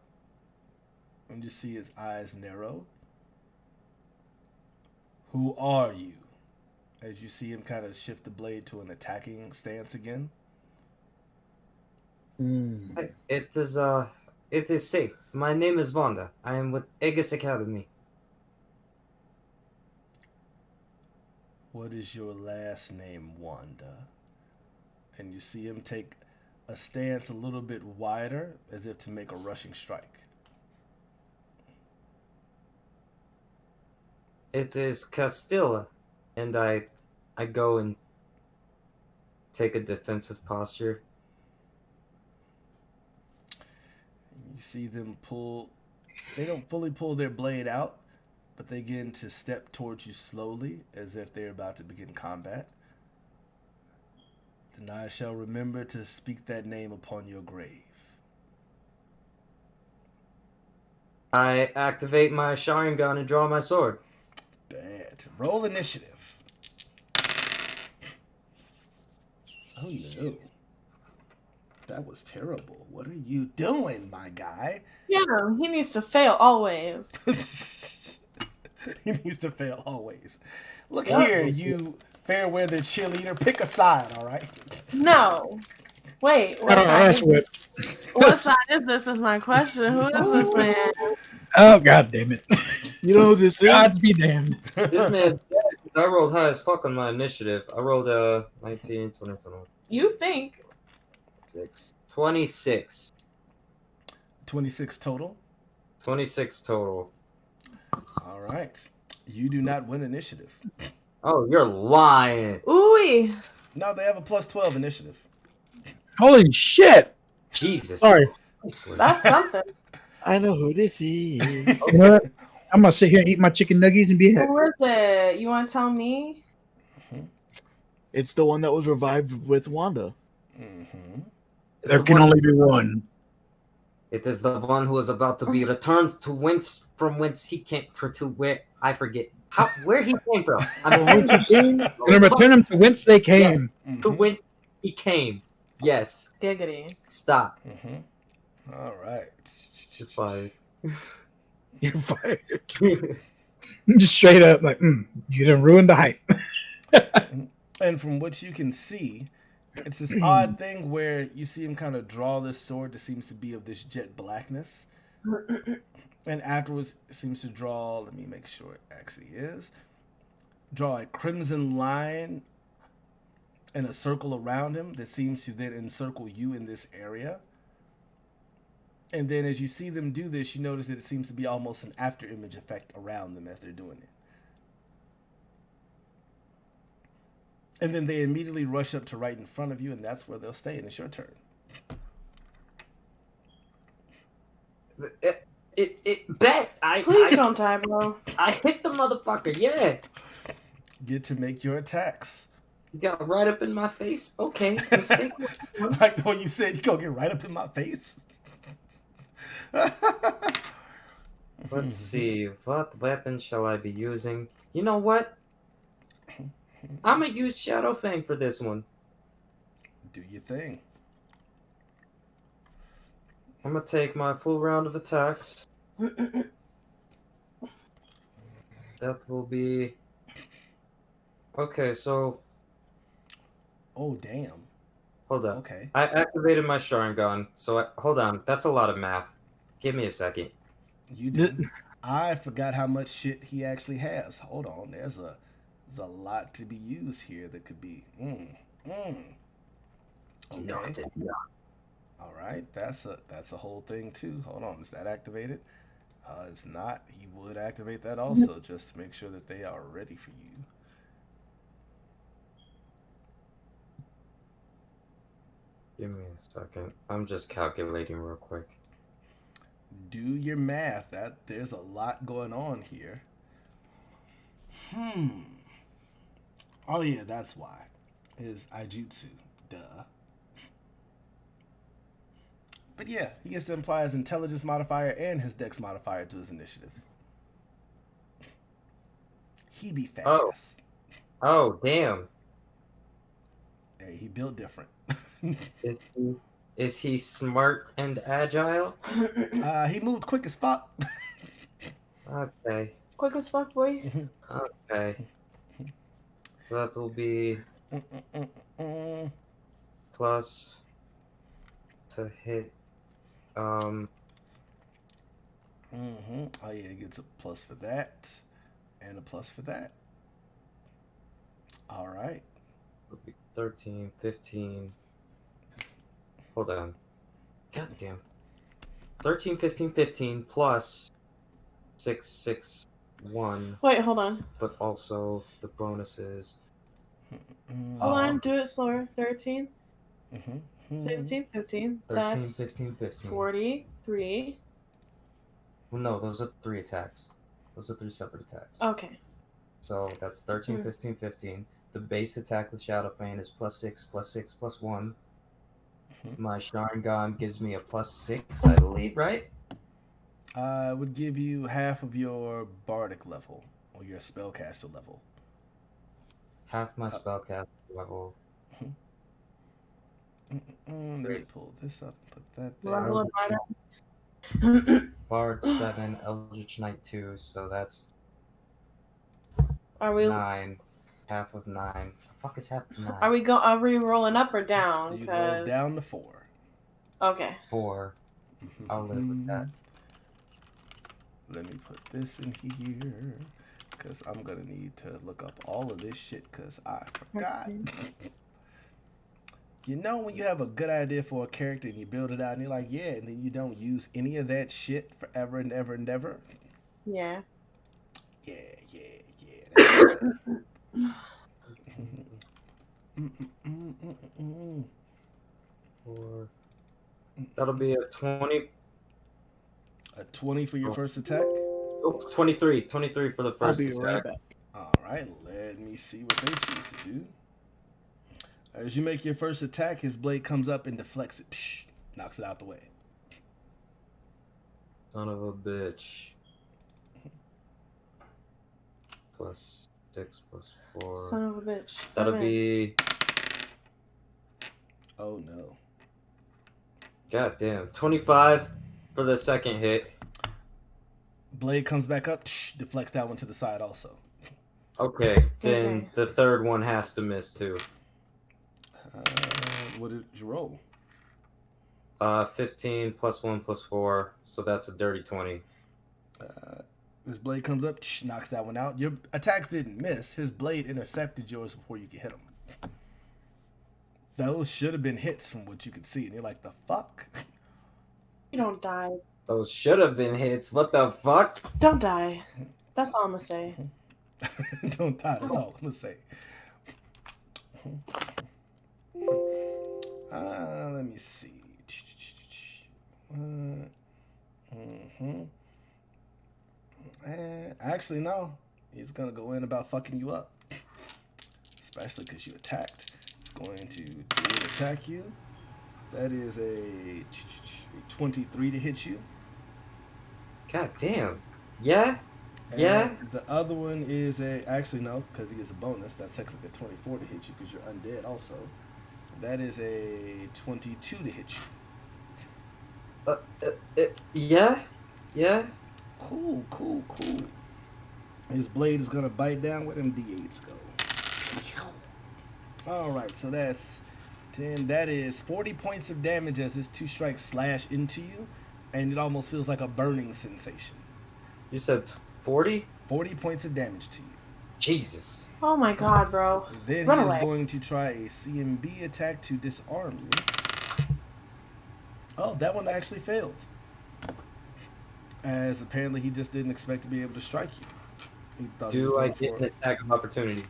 And you see his eyes narrow. Who are you? As you see him kind of shift the blade to an attacking stance again. It is safe. My name is Wanda. I am with Aegis Academy. What is your last name, Wanda? And you see him take a stance a little bit wider, as if to make a rushing strike. It is Kastilla, and I go and take a defensive posture. You see them pull... They don't fully pull their blade out, but they begin to step towards you slowly, as if they're about to begin combat. Then I shall remember to speak that name upon your grave. I activate my Sharingan and draw my sword. Bad. Roll initiative. Oh no. That was terrible. What are you doing, my guy? Yeah, he needs to fail always. He needs to fail always. Look here, you fair weather cheerleader. Pick a side, all right? No. Wait, what side is this is my question. Who is this man? Oh, god damn it. You know who this is? Gods be damned. This man, I rolled high as fuck on my initiative. I rolled 19, 20, 21, You think? 26. 26 total. 26 total. All right. You do not win initiative. Oh, you're lying. Ooh. No, they have a plus 12 initiative. Holy shit. Jesus. Sorry. That's something. I know who this is. You know what? I'm going to sit here and eat my chicken nuggets and be happy. Who is it? You want to tell me? It's the one that was revived with Wanda. Mm-hmm. There can only be one. It is the one who is about to be returned to from whence he came where I forget where he came from. I'm saying Gonna return them to whence they came. Mm-hmm. to whence he came. Yes. Giggity. Stop. Mm-hmm. All right. You're fired. You're fired. Just straight up, like, you done ruined the hype. And from what you can see, it's this odd thing where you see him kind of draw this sword that seems to be of this jet blackness. And afterwards, it seems to draw, let me make sure it actually is, draw a crimson line and a circle around him that seems to then encircle you in this area. And then as you see them do this, you notice that it seems to be almost an after image effect around them as they're doing it. And then they immediately rush up to right in front of you, and that's where they'll stay, and it's your turn. Please don't die, bro. I hit the motherfucker, yeah. Get to make your attacks. You got right up in my face. Okay, mistake. Like the one you said, you gonna get right up in my face. Let's see, what weapon shall I be using? You know what? I'm gonna use Shadow Fang for this one. Do your thing. I'm gonna take my full round of attacks. that will be... Okay, so... Oh, damn. Hold up. Okay. I activated my Sharingan, so hold on. That's a lot of math. Give me a second. You did. I forgot how much shit he actually has. Hold on. There's a lot to be used here that could be... Okay. All right. That's a whole thing, too. Hold on. Is that activated? It's not. He would activate that also, just to make sure that they are ready for you. Give me a second. I'm just calculating real quick. Do your math. There's a lot going on here. Oh yeah, that's why. Is Aijutsu. Duh. But yeah, he gets to apply his intelligence modifier and his dex modifier to his initiative. He be fast. Oh, damn. Hey, he built different. Is he smart and agile? He moved quick as fuck. Okay. Quick as fuck, boy. Okay. So that will be plus to hit. Oh yeah, it gets a plus for that, and a plus for that. All right. It'll be 13, 15. Hold on. God damn. 13, 15, 15 plus 6, 6, 1. Wait, hold on. But also the bonuses. Hold on, do it slower. 13, Mm-hmm. 15, 15. 13, That's 15, 15. 43. Well, no, those are 3 attacks. Those are 3 separate attacks. Okay. So that's 13, 15, 15. The base attack with Shadow Fan is plus 6, plus 6, plus 1. My Sharingan gives me a plus 6, I believe, right? I would give you half of your bardic level, or your spellcaster level. Half my spellcast level. Let me pull this up, put that there. Level of Barda. Bard 7, Eldrich Knight 2, so that's Are we 9. Half of 9. The fuck is half of 9? Are we rolling up or down? You roll down to 4. Okay. 4. I'll live with that. Let me put this in here, because I'm going to need to look up all of this shit, because I forgot. You know when you have a good idea for a character and you build it out and you're like, yeah, and then you don't use any of that shit forever and ever and ever? Yeah. Yeah. That's Or that'll be a 20. A 20 for your first attack? Oh, 23. 23 for the first I'll be attack. right back. All right, let me see what they choose to do. As you make your first attack, his blade comes up and deflects it. Psh, knocks it out the way. Son of a bitch. Plus 6, plus 4. Son of a bitch. That'll be... Oh, no. God damn. 25 for the second hit. Blade comes back up, deflects that one to the side also. Okay, then the third one has to miss too. What did you roll? 15 plus 1 plus 4, so that's a dirty 20. His blade comes up, knocks that one out. Your attacks didn't miss. His blade intercepted yours before you could hit him. Those should have been hits from what you could see, and you're like, the fuck? You don't die. Those should have been hits. What the fuck? Don't die. That's all I'm gonna say. Don't die, that's all I'm gonna say. Let me see. Actually, no. He's gonna go in about fucking you up. Especially because you attacked. He's going to attack you. That is a 23 to hit you. God damn. Yeah? And yeah? The other one is actually no, because he gets a bonus. That's technically a 24 to hit you because you're undead also. That is a 22 to hit you. Yeah? Yeah? Cool. His blade is going to bite down. Where them D8s go? Alright, so that's 10. That is 40 points of damage as his 2 strikes slash into you. And it almost feels like a burning sensation. You said 40? 40 points of damage to you. Jesus. Oh my god, bro. Then Run he is away. going to try a CMB attack to disarm you. Oh, that one actually failed. As apparently he just didn't expect to be able to strike you. He thought he was Do I going get for an attack of opportunity?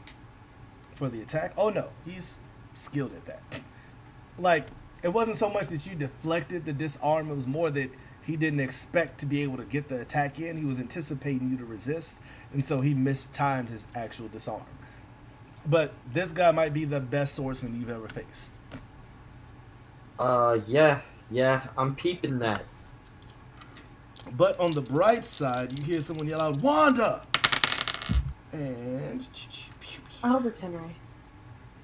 for the attack? Oh no, he's skilled at that. Like, it wasn't so much that you deflected the disarm, it was more that he didn't expect to be able to get the attack in. He was anticipating you to resist, and so he mistimed his actual disarm. But this guy might be the best swordsman you've ever faced. Yeah, I'm peeping that. But on the bright side, you hear someone yell out, "Wanda!" And I hope it's Henry.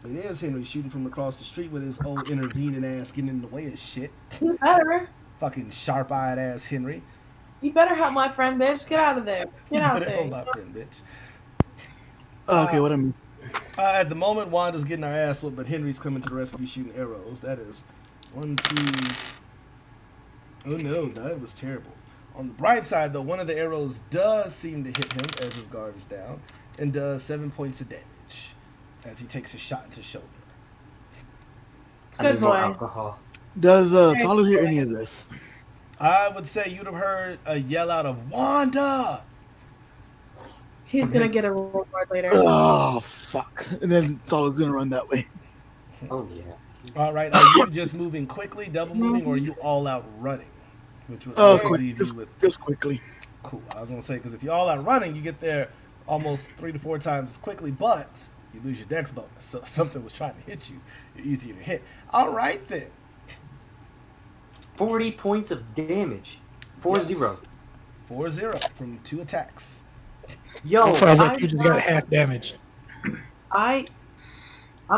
it is Henry shooting from across the street with his old intervening ass getting in the way of shit. You better. Fucking sharp-eyed ass Henry. You better help my friend, bitch. Get out of there. Get out Better there. hold my friend, bitch. Okay, what I'm. At the moment, Wanda's getting our ass whooped, but Henry's coming to the rescue shooting arrows. That is 1, 2. Oh no, that was terrible. On the bright side, though, one of the arrows does seem to hit him as his guard is down and does 7 points of damage as he takes a shot into shoulder. I Good need more boy. alcohol. Does Tahlu hear any of this? I would say you'd have heard a yell out of "Wanda!" He's gonna get a reward later. Oh, fuck. And then Tahlu's gonna run that way. Oh yeah. All right, are you just moving quickly, double moving, or are you all out running? Which would Oh, also quick, leave you with just quickly. cool. I was gonna say because if you're all out running, you get there almost 3 to 4 times as quickly, but you lose your dex bonus. So if something was trying to hit you, you're easier to hit. All right then. 40 points of damage. 4-0. 4-0 from 2 attacks. Yo, Sounds like you just got half damage. I'm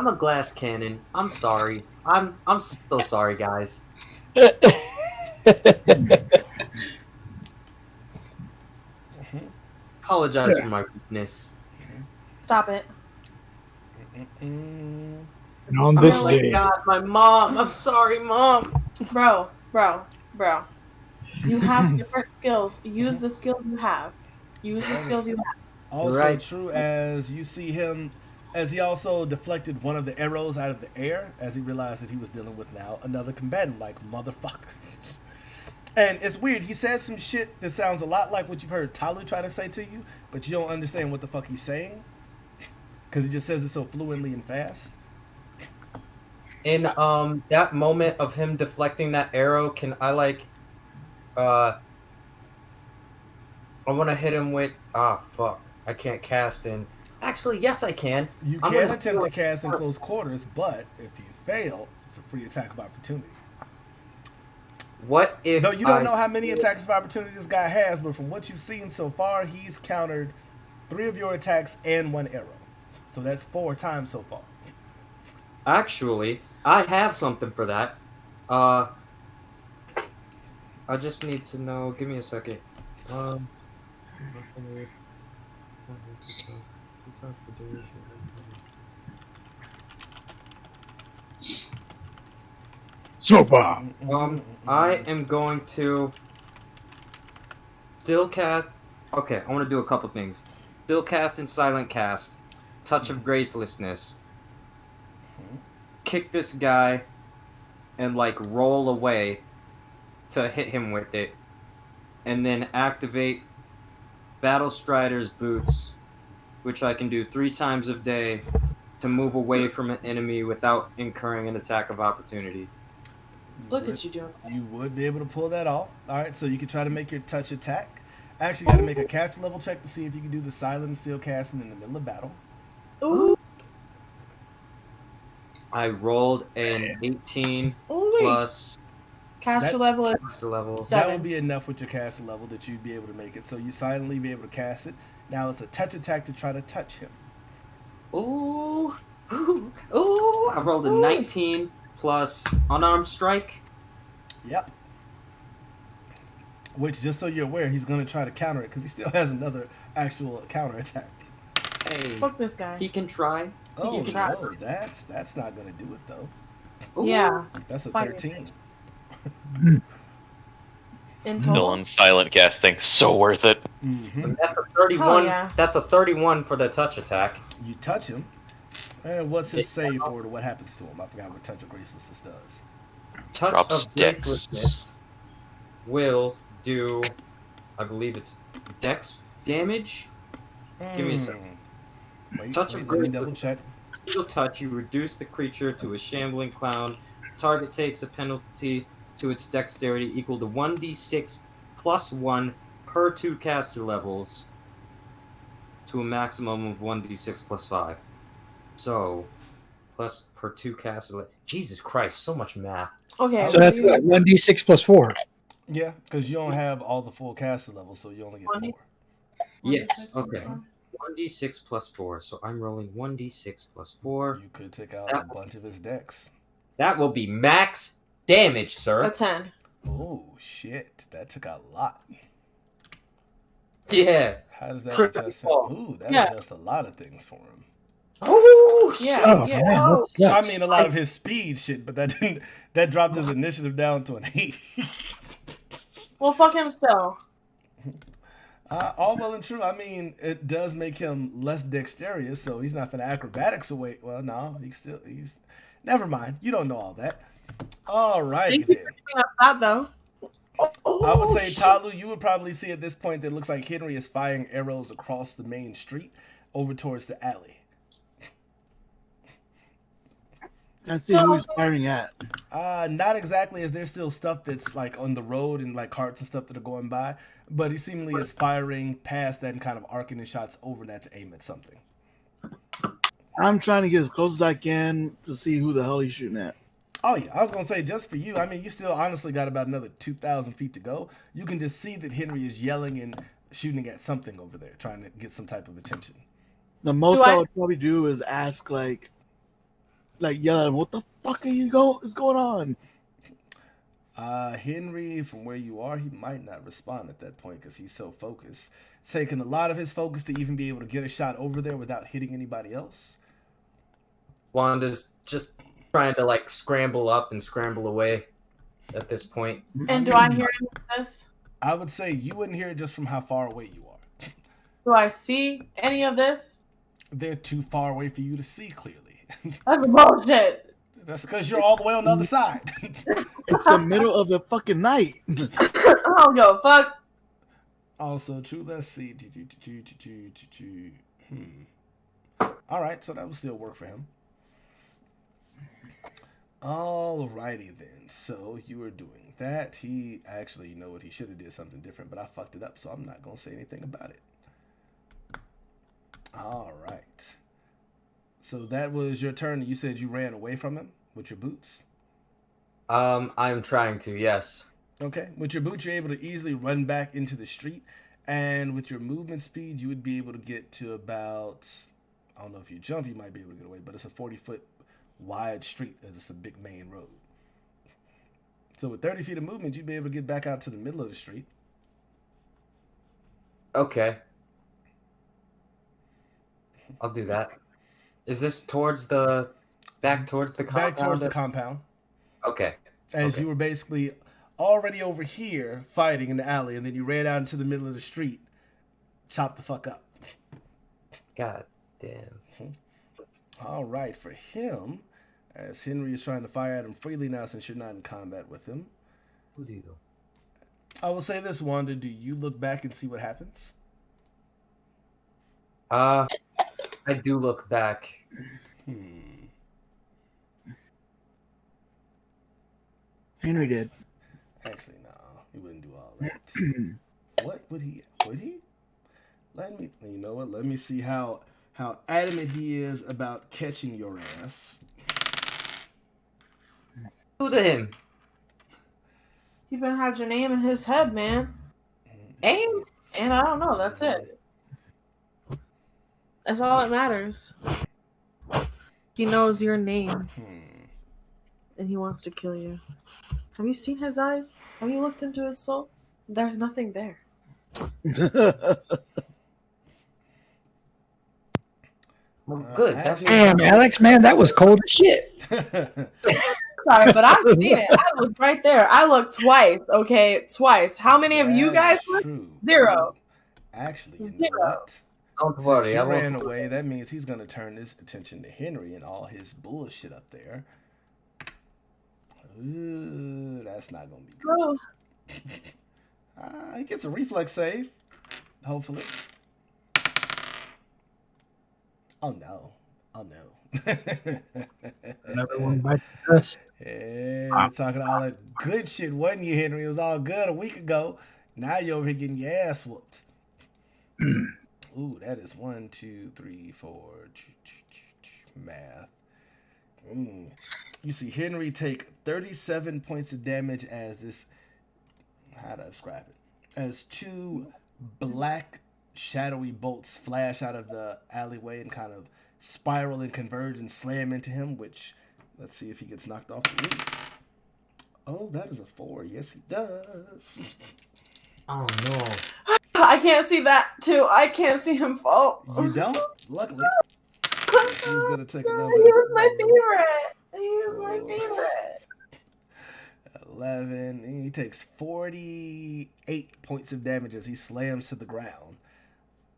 a glass cannon. I'm sorry. I'm so sorry, guys. Apologize for my weakness. Stop it. Mm-mm. And on this Oh my day, God, my mom. I'm sorry, mom. Bro. You have different skills. Use the skills you have. Use the skills you have. Also Right. true as you see him, as he also deflected one of the arrows out of the air as he realized that he was dealing with now another combatant, like motherfucker. And it's weird. He says some shit that sounds a lot like what you've heard Tahlu try to say to you, but you don't understand what the fuck he's saying because he just says it so fluently and fast. In that moment of him deflecting that arrow, can I I want to hit him with fuck. I can't cast in. Actually, yes I can. You I'm can gonna attempt to steal it. cast in close quarters, but if you fail, it's a free attack of opportunity. What if Though you don't I know how many steal- attacks of opportunity this guy has, but from what you've seen so far, he's countered 3 of your attacks and 1 arrow. So that's 4 times so far. Actually, I have something for that. I just need to know. Give me a second. so far. I am going to still cast. Okay, I want to do a couple things. Still cast and silent cast. Touch of Gracelessness. Kick this guy and roll away to hit him with it. And then activate Battle Strider's Boots, which I can do 3 times a day to move away from an enemy without incurring an attack of opportunity. Look at you doing. You would be able to pull that off. Alright, so you can try to make your touch attack. Actually, you got to make a catch level check to see if you can do the silent steel casting in the middle of battle. Ooh. I rolled an 18 Ooh. plus Caster That- level is master level. That 7. would be enough with your caster level that you'd be able to make it. So you silently be able to cast it. Now it's a touch attack to try to touch him. Ooh. Ooh. Ooh. I rolled a 19 plus unarmed strike. Yep. Which, just so you're aware, he's going to try to counter it because he still has another actual counter attack. Hey, Fuck this guy. he can try. Oh, can try. no, that's not going to do it, though. Ooh. Yeah. That's a Fire 13. In Still total. on silent casting. So worth it. Mm-hmm. And that's a 31. Hell yeah. That's a 31 for the touch attack. You touch him. And what's his save for what happens to him? I forgot what Touch of Gracelessness does. Touch Drops of dex. Gracelessness will do, I believe it's dex damage. Give me a second. Touch of let me Gracelessness. double check. Single touch, you reduce the creature to a shambling clown. Target takes a penalty to its dexterity equal to 1d6 plus 1 per 2 caster levels to a maximum of 1d6 plus 5. So, plus per 2 caster levels. Jesus Christ, so much math. Okay. So that's like 1d6 plus 4. Yeah, because you don't have all the full caster levels, so you only get 4. Yes, okay. 1d6 plus 4. So I'm rolling 1d6 plus 4. You could take out a bunch of his decks. That will be max damage, sir. A 10. Oh, shit. That took a lot. Yeah. How does that Critical. adjust him? Ooh, that Yeah. adjusts a lot of things for him. Oh, Yeah. Oh, yeah. man, that I sucks. mean, a lot of his speed shit, but that dropped his initiative down to an 8. Well, fuck him still. All well and true. I mean, it does make him less dexterous, so he's not gonna acrobatics away. Well, no, he's. Never mind. You don't know all that. All right. Thank you for giving us that, though. I would say, Tahlu, you would probably see at this point that it looks like Henry is firing arrows across the main street over towards the alley. Let's see who he's firing at. Not exactly, as there's still stuff that's like on the road and like carts and stuff that are going by, but he seemingly is firing past that and kind of arcing his shots over that to aim at something. I'm trying to get as close as I can to see who the hell he's shooting at. Oh yeah, I was gonna say just for you. I mean, you still honestly got about another 2,000 feet to go. You can just see that Henry is yelling and shooting at something over there, trying to get some type of attention. The most Do I I- would probably do is ask, like yell at him, "What the fuck is going on?" Henry, from where you are, he might not respond at that point because he's so focused. It's taking a lot of his focus to even be able to get a shot over there without hitting anybody else. Wanda's just trying to like scramble up and scramble away at this point. And do I hear any of this? I would say you wouldn't hear it just from how far away you are. Do I see any of this? They're too far away for you to see clearly. That's bullshit. That's because you're all the way on the other side. It's the middle of the fucking night. I don't give a fuck. Also true. Let's see. All right, so that will still work for him. Alrighty then. So you were doing that. He actually, you know what? He should have did something different, but I fucked it up, so I'm not gonna say anything about it. All right. So that was your turn. You said you ran away from him with your boots. I'm trying to, yes. Okay. With your boots, you're able to easily run back into the street, and with your movement speed, you would be able to get to about. I don't know if you jump, you might be able to get away, but it's a 40-foot wide street as it's a big main road. So with 30 feet of movement, you'd be able to get back out to the middle of the street. Okay. I'll do that. Is this towards the back towards the compound? Back towards the compound. Okay. As Okay. you were basically already over here fighting in the alley, and then you ran out into the middle of the street, chopped the fuck up. God damn. All right, for him, as Henry is trying to fire at him freely now since you're not in combat with him. Who do you? I will say this, Wanda, do you look back and see what happens? I do look back. Henry did. Actually, no, he wouldn't do all that. What would he? Would he? You know what? Let me see how adamant he is about catching your ass. Who to him? You been had your name in his head, man. And And I don't know, that's it. That's all that matters. He knows your name. And he wants to kill you. Have you seen his eyes? Have you looked into his soul? There's nothing there. Well, good. That means Damn, Alex, man, that was cold as shit. Sorry, but I've seen it. I was right there. I looked twice. Okay, twice. How many of you That guys is looked? true. Zero. Actually, you know Zero. what? don't Since worry. you I ran won't. away, that means he's gonna turn his attention to Henry and all his bullshit up there. Ooh, that's not gonna be good. Oh, He gets a reflex save, hopefully. Oh no! Oh no! Another one bites the dust. Yeah, you're talking all that good shit, wasn't you, Henry? It was all good a week ago. Now you're over here getting your ass whooped. Ooh, that is 1, 2, 3, 4. Math. You see Henry take 37 points of damage as this. How do I describe it? As two black shadowy bolts flash out of the alleyway and kind of spiral and converge and slam into him, which, let's see if he gets knocked off the roof. Oh, that is a 4. Yes, he does. Oh no. I can't see that too. I can't see him fall. You don't? Luckily. He's going to take another. He was my favorite. He was my favorite. 11. He takes 48 points of damage as he slams to the ground.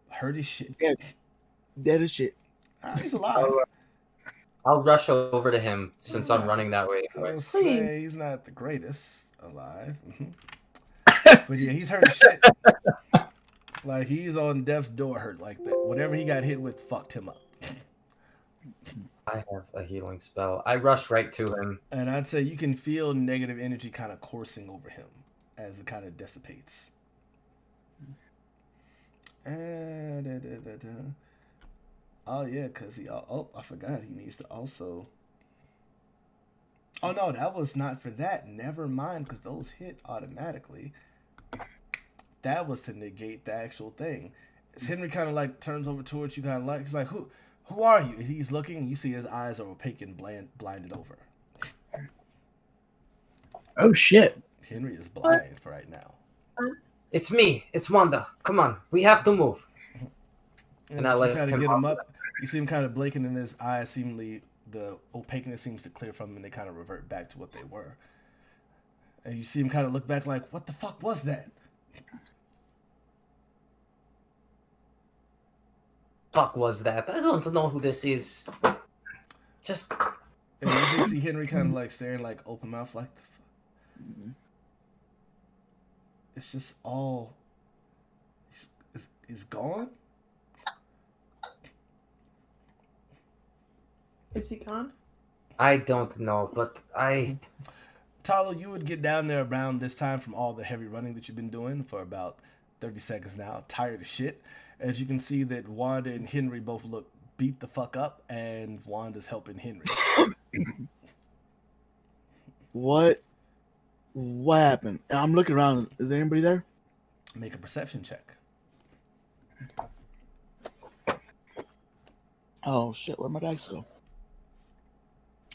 Hurt as shit. Dead as shit. He's alive. I'll rush over to him since I'm running that way. I'll say he's not the greatest alive. But yeah, he's hurt as shit. Like, he's on death's door hurt like that. Whatever he got hit with fucked him up. I have a healing spell. I rush right to him. And I'd say you can feel negative energy kind of coursing over him as it kind of dissipates. Oh, yeah, because he... Oh, I forgot. He needs to also... Oh, no, that was not for that. Never mind, because those hit automatically. That was to negate the actual thing. As Henry kind of like turns over towards you, kind of like... He's like, who are you? He's looking, and you see his eyes are opaque and blinded over. Oh, shit. Henry is blind for right now. It's me. It's Wanda. Come on. We have to move. And I you let kind him of get him up. up. You see him kind of blinking, and his eyes seemingly, the opaqueness seems to clear from him, and they kind of revert back to what they were. And you see him kind of look back like, what the fuck was that? Fuck was that? I don't know who this is. Just And you just see Henry kind of like staring, like open mouth, like the fuck. It's just all. He's gone. Is he gone? I don't know, but Tahlu, you would get down there around this time from all the heavy running that you've been doing for about 30 seconds now, tired as shit. As you can see that Wanda and Henry both look beat the fuck up, and Wanda's helping Henry. What happened? And I'm looking around. Is there anybody there? Make a perception check. Oh shit! Where'd my dice go?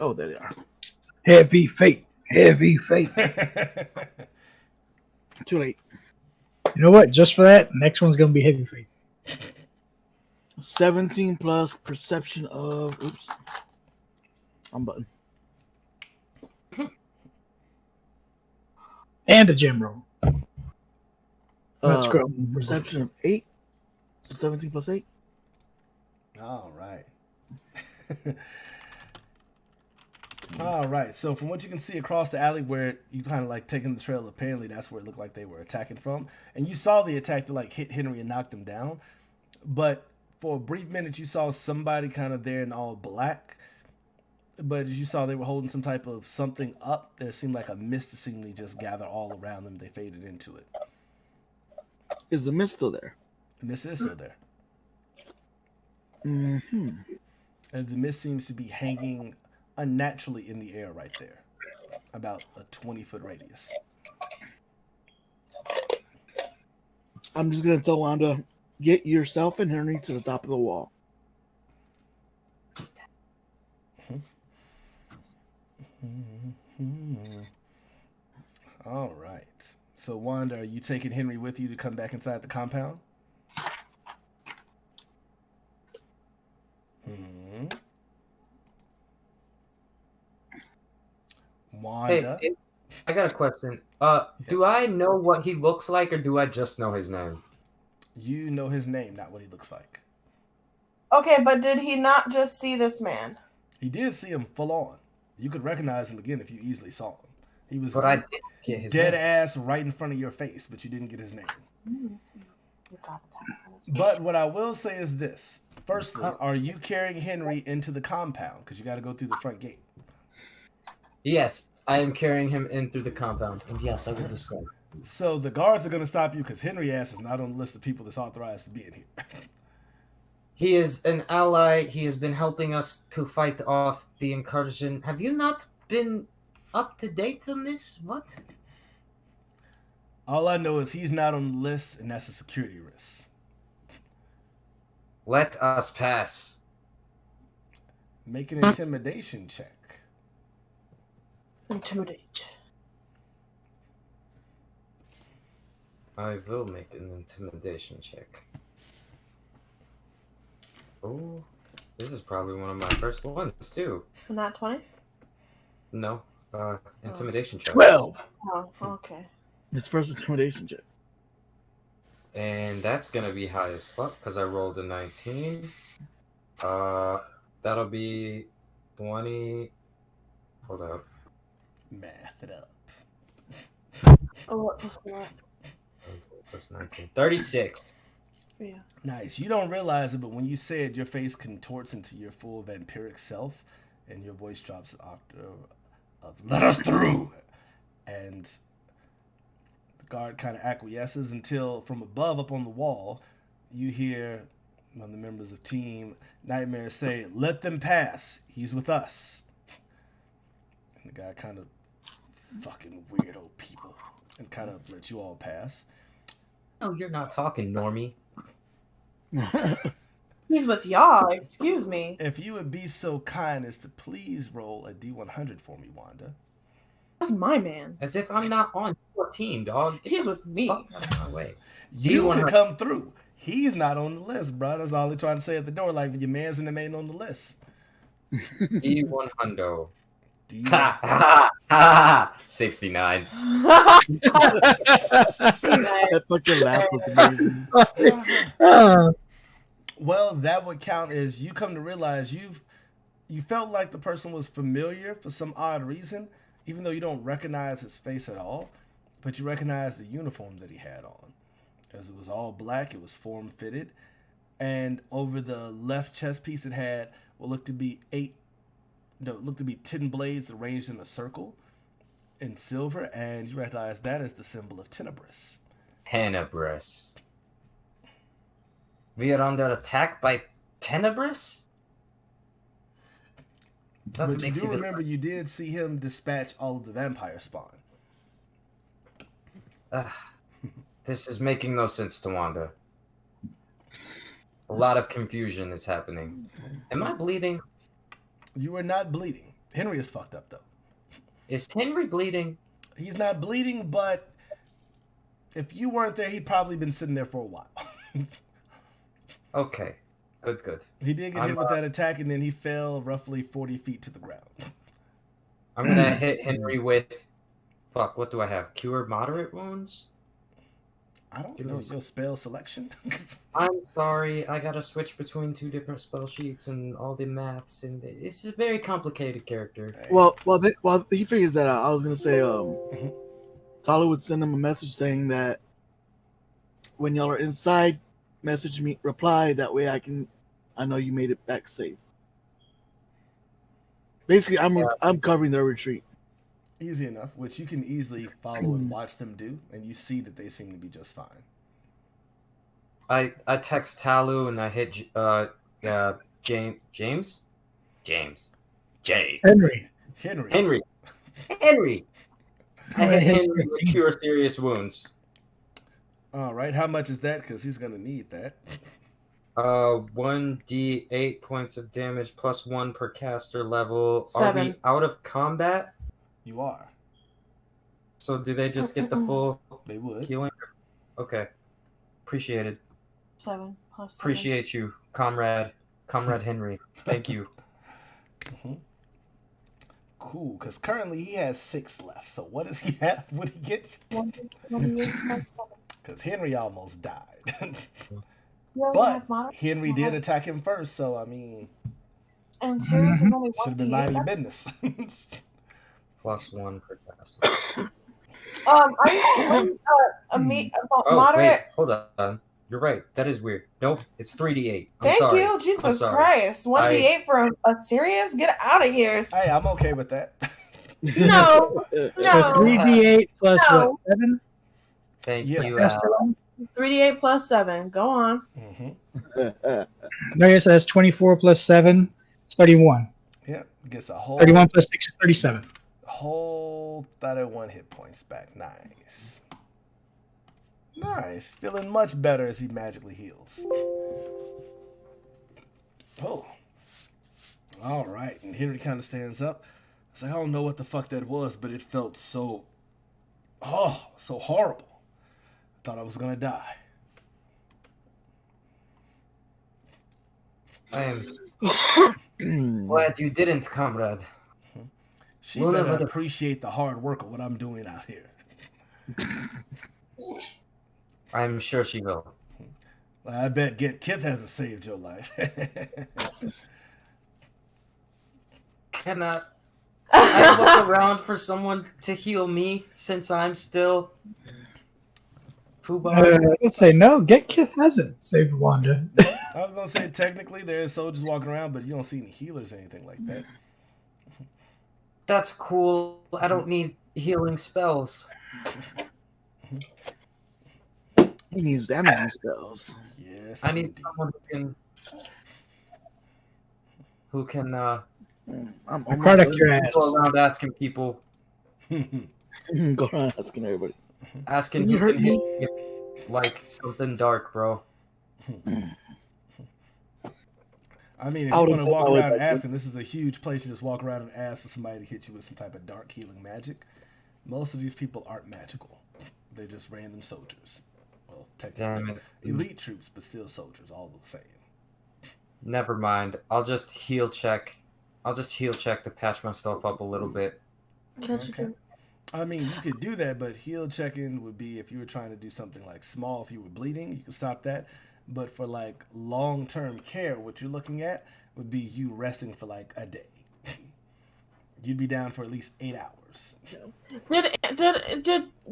Oh, there they are. Heavy fate. Heavy fate. Too late. You know what? Just for that, next one's going to be heavy fate. 17 plus perception of. Oops. I'm button. And a gem roll. Let's go. Perception of 8. So 17 plus 8. All right. All right. So from what you can see across the alley where you kind of like taking the trail, apparently that's where it looked like they were attacking from. And you saw the attack that like hit Henry and knocked him down. But for a brief minute, you saw somebody kind of there in all black. But as you saw, they were holding some type of something up. There seemed like a mist to seemingly just gather all around them. They faded into it. Is the mist still there? The mist is still there. Mm-hmm. And the mist seems to be hanging unnaturally in the air right there. About a 20-foot radius. I'm just gonna tell Wanda, get yourself and Henry to the top of the wall. All right. So, Wanda, are you taking Henry with you to come back inside the compound? Wanda? Hey, I got a question. Do I know what he looks like, or do I just know his name? You know his name, not what he looks like. Okay, but did he not just see this man? He did see him full on. You could recognize him again if you easily saw him. He was But I didn't get his dead name. ass right in front of your face, but you didn't get his name. You got it. But what I will say is this. Firstly, are you carrying Henry into the compound? Because you got to go through the front gate. Yes, I am carrying him in through the compound. And yes, I will describe. So the guards are going to stop you because Henry ass is not on the list of people that's authorized to be in here. He is an ally. He has been helping us to fight off the incursion. Have you not been up to date on this? What? All I know is he's not on the list, and that's a security risk. Let us pass. Make an intimidation check. Intimidate. I will make an intimidation check. Oh, this is probably one of my first ones, too. Not 20? No, intimidation check. 12. Oh, okay. His first intimidation check. And that's gonna be high as fuck, because I rolled a 19. That'll be 20... Hold up. Math it up. Oh, what was that? Plus 19. 36. Yeah. Nice. You don't realize it, but when you say it, your face contorts into your full vampiric self, and your voice drops an octave of "Let us through!" And the guard kind of acquiesces until, from above up on the wall, you hear one of the members of Team Nightmare say, "Let them pass. He's with us." And the guy kind of, fucking weirdo people, and kind of let you all pass. Oh, you're not talking, normie. He's with y'all, excuse me. If you would be so kind as to please roll a D100 for me, Wanda. That's my man. As if I'm not on your team, dog. He's with me. Fuck out of my way. You D100. can come through. He's not on the list, bro. That's all they're trying to say at the door. Like, your man's in the main on the list. D100. D- Ha ha ha! 69. That fucking laugh was amazing. Well, that would count as you come to realize you felt like the person was familiar for some odd reason, even though you don't recognize his face at all, but you recognize the uniform that he had on. As it was all black, it was form-fitted, and over the left chest piece it had what looked to be 10 blades arranged in a circle in silver, and you recognize that as the symbol of Tenebris. Tenebris. We are under attack by Tenebris? That But you makes do it remember you did see him dispatch all of the vampire spawn. This is making no sense to Wanda. A lot of confusion is happening. Am I bleeding? You are not bleeding. Henry is fucked up, though. Is Henry bleeding? He's not bleeding, but if you weren't there, he'd probably been sitting there for a while. Okay. Good. He did get hit with that attack, and then he fell roughly 40 feet to the ground. I'm gonna hit Henry with... Fuck, what do I have? Cure moderate wounds? I don't know your spell selection. I'm sorry, I gotta switch between two different spell sheets and all the maths, and it's a very complicated character. While he figures that out, I was gonna say, Tahlu would send him a message saying that when y'all are inside, message me, reply. That way I know you made it back safe. Basically, I'm covering their retreat. Easy enough, which you can easily follow and watch them do, and you see that they seem to be just fine. I text Tahlu and I hit James. Henry. I hit Henry with cure serious wounds. All right, how much is that? Because he's gonna need that. 1d8 points of damage plus 1 per caster level. 7. Are we out of combat? You are. So do they just get the full They would. Healing. Okay. Appreciated. 7 plus 7. Appreciate you, comrade Henry. Thank you. Cool, because currently he has 6 left. So what does he have? What he get? 1d8 plus 7. Because Henry almost died. You also But have moderate. Henry did attack him first, so I mean, And Sirius is only should have 1d8. been minding your business. +1 per pass. I moderate. Wait, hold on. You're right. That is weird. Nope, it's 3d8. I'm Thank sorry. you, Jesus sorry. Christ. 1d8 for a Sirius? Get out of here. Hey, I'm okay with that. No. So No. 3d8 plus No. what? 7? Thank Yeah. you, That's Al. 3d8 plus 7. Go on. No, yes, that's 24 plus 7. It's 31. Yeah, gets a whole 31 plus 6 is 37. whole 31 hit points back. Nice. Nice. Feeling much better as he magically heals. Oh. All right. And Henry kind of stands up. It's like, I don't know what the fuck that was, but it felt so... Oh, so horrible. I thought I was going to die. I am glad you didn't, comrade. She We'll better never- appreciate the hard work of what I'm doing out here. I'm sure she will. I bet Kith hasn't saved your life. Can I look around for someone to heal me since I'm still Fubar? Let's say no. Get Kith hasn't saved Wanda. I was gonna say technically there's soldiers walking around, but you don't see any healers or anything like that. That's cool. I don't need healing spells. He needs damaging spells. Yes. I need indeed. someone who can I'm Product your ass. go around asking people, Go around asking everybody. asking You who hurt can hit me like something dark, bro. I mean, if I you would've want to done walk all around that. and ask, and this is a huge place to just walk around and ask for somebody to hit you with some type of dark healing magic. Most of these people aren't magical. They're just random soldiers. Well, technically, Damn it. elite troops, but still soldiers, all the same. Never mind. I'll just heal check. To patch myself up a little bit. Okay. I mean, you could do that, but heal checking would be if you were trying to do something like small. If you were bleeding, you could stop that. But for like long-term care, what you're looking at would be you resting for like a day. You'd be down for at least 8 hours.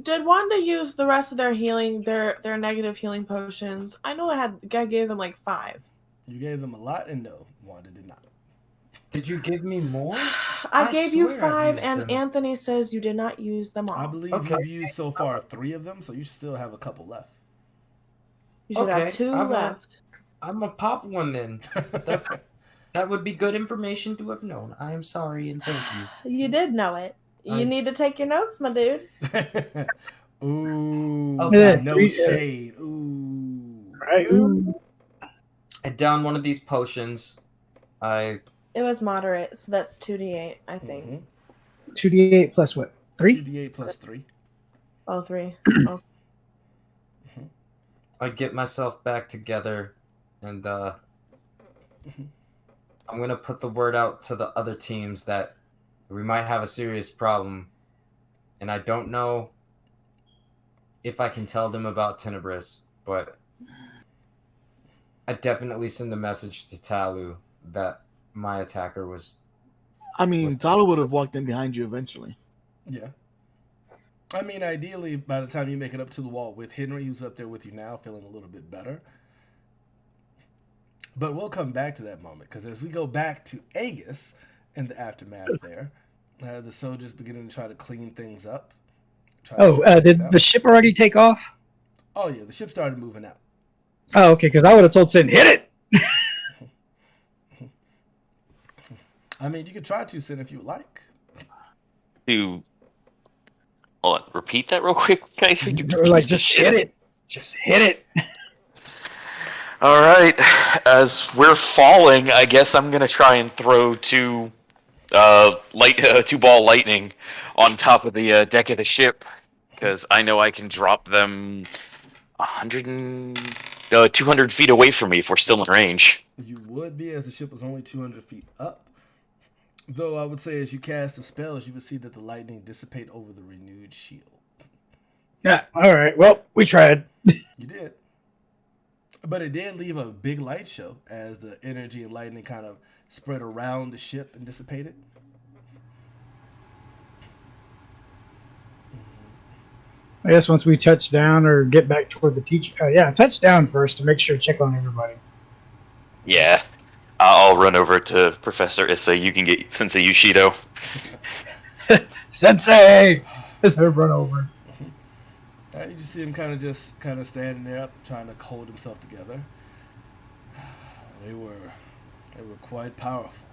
Did Wanda use the rest of their healing, their negative healing potions? I know I gave them like 5. You gave them a lot, and no, Wanda did not. Did you give me more? I gave you swear I've 5, used and them. Anthony says you did not use them all. I believe Okay. you've used so far 3 of them, so you still have a couple left. You should Okay, have 2 I'm left. I'm a pop one then. That would be good information to have known. I am sorry and thank you. You did know it. You need to take your notes, my dude. Ooh, Okay. no shade. Ooh. Right. Ooh. I down one of these potions. It was moderate, so that's 2d8, I think. 2d8 plus what? 3? 2d8 plus 3. Oh, 3. Oh. I get myself back together, and I'm gonna put the word out to the other teams that we might have a serious problem, and I don't know if I can tell them about Tenebris, but I definitely send a message to Tahlu that my attacker was. I mean, Tahlu would have walked in behind you eventually. Yeah. I mean, ideally, by the time you make it up to the wall with Henry, who's up there with you now, feeling a little bit better. But we'll come back to that moment, because as we go back to Aegis and the aftermath there, the soldiers beginning to try to clean things up. Did the ship already take off? Oh, yeah, the ship started moving out. Oh, okay, because I would have told Sin, hit it! I mean, you could try to, Sin, if you would like. Hold on, repeat that real quick, guys. You Or like, just hit it! Just hit it! All right, as we're falling, I guess I'm gonna try and throw 2 ball lightning on top of the deck of the ship. because I know I can drop them 200 feet away from me if we're still in range. You would be, as the ship was only 200 feet up. Though I would say as you cast the spells, you would see that the lightning dissipate over the renewed shield. Yeah, alright. Well, we tried. You did. But it did leave a big light show as the energy and lightning kind of spread around the ship and dissipated. I guess once we touch down or get back toward the teacher... touch down first to make sure, check on everybody. Yeah. I'll run over to Professor Issa. You can get Sensei Yushido. Sensei! Let's run over. You just see him kind of standing there up, trying to hold himself together. They were quite powerful.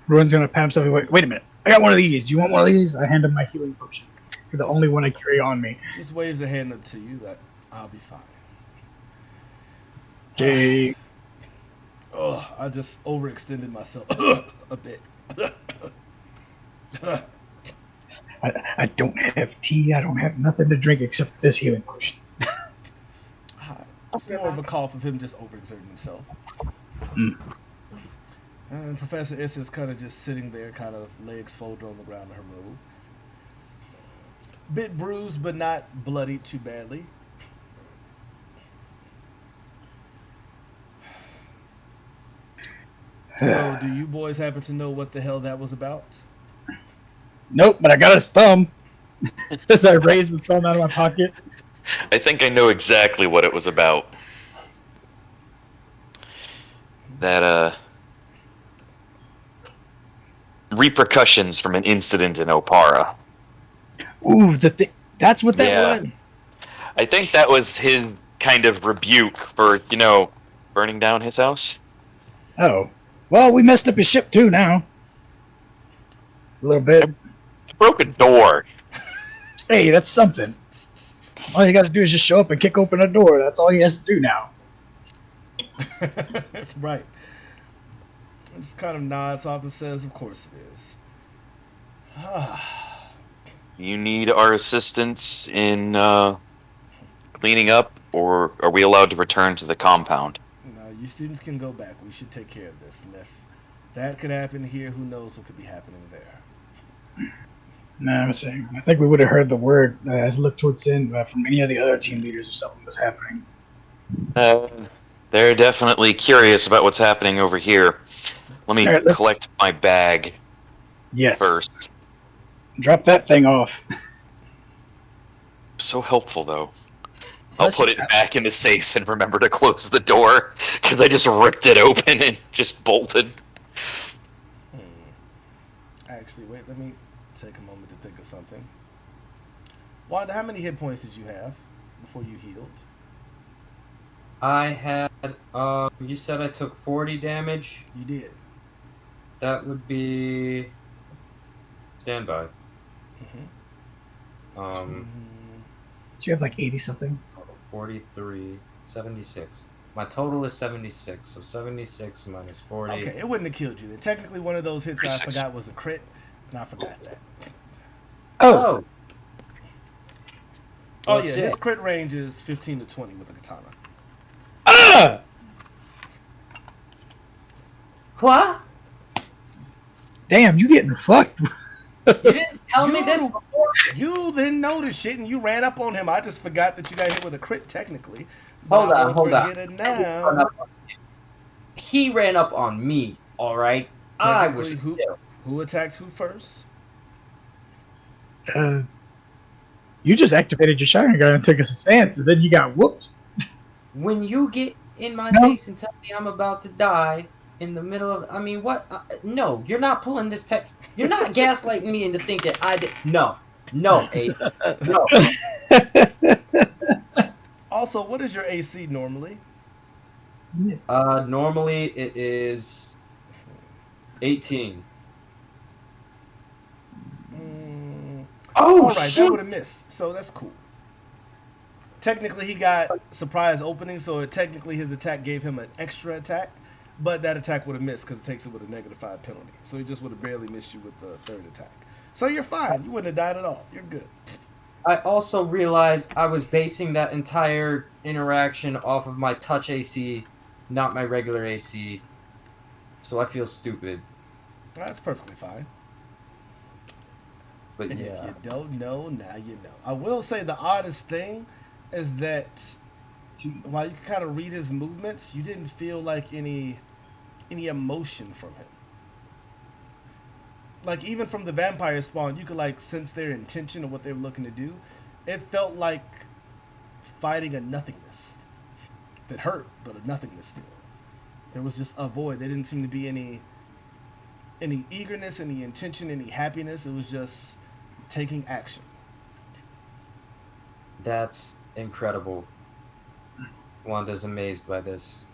Ruin's gonna pat himself. Wait a minute. I got one of these. Do you want one of these? I hand him my healing potion. You're the only one I carry on me. Just waves a hand up to you that I'll be fine. Okay. Oh, I just overextended myself a bit. I don't have tea. I don't have nothing to drink except this healing potion. It's more of a cough of him just overexerting himself. Mm. And Professor Issa's kind of just sitting there, kind of legs folded on the ground in her robe. Bit bruised, but not bloodied too badly. So, do you boys happen to know what the hell that was about? Nope, but I got his thumb. As I raise the thumb out of my pocket. I think I know exactly what it was about. That, repercussions from an incident in Opara. Ooh, that's what that was. I think that was his kind of rebuke for, burning down his house. Oh. Well, we messed up his ship too now. A little bit. I broke a door. Hey, that's something. All you got to do is just show up and kick open a door. That's all he has to do now. Right. And just kind of nods off and says, of course it is. You need our assistance in cleaning up, or are we allowed to return to the compound? No, you students can go back. We should take care of this. And if that could happen here, who knows what could be happening there. No, I'm saying, I think we would have heard the word as looked towards Sin from any of the other team leaders if something was happening. They're definitely curious about what's happening over here. Let me collect my bag first. Drop that thing off. So helpful, though. I'll put it back in the safe and remember to close the door, because I just ripped it open and just bolted. Actually, wait, let me take a moment to think of something. Wanda, how many hit points did you have before you healed? I had, you said I took 40 damage? You did. That would be... Standby. Do you have like 80-something? 43, 76. My total is 76, so 76 minus 40. Okay, it wouldn't have killed you. Technically, one of those hits I forgot was a crit, and I forgot that. Oh! Oh, yeah, his crit range is 15 to 20 with a katana. Ah! What? Damn, you getting fucked. You didn't tell me this before. You didn't know this shit, and you ran up on him. I just forgot that you got hit with a crit, technically. Hold on. It now. He ran up on me, alright? I was... Who attacked who first? You just activated your shotgun gun and took a stance, and then you got whooped. When you get in my face and tell me I'm about to die in the middle of... I mean, what? No, you're not pulling this tech... You're not gaslighting me into thinking I did... No, Abe. No. Also, what is your AC normally? Normally it is 18. Oh, alright, shit! That would have missed. So that's cool. Technically, he got surprise opening, so technically his attack gave him an extra attack, but that attack would have missed because it takes it with a -5 penalty. So he just would have barely missed you with the third attack. So you're fine. You wouldn't have died at all. You're good. I also realized I was basing that entire interaction off of my touch AC, not my regular AC. So I feel stupid. That's perfectly fine. But If yeah. you don't know, now you know. I will say the oddest thing is that while you can kind of read his movements, you didn't feel like any emotion from him. Like even from the vampire spawn, you could like sense their intention of what they were looking to do. It felt like fighting a nothingness that hurt, but a nothingness still. There was just a void. There didn't seem to be any eagerness, any intention, any happiness. It was just taking action. That's incredible. Wanda's amazed by this.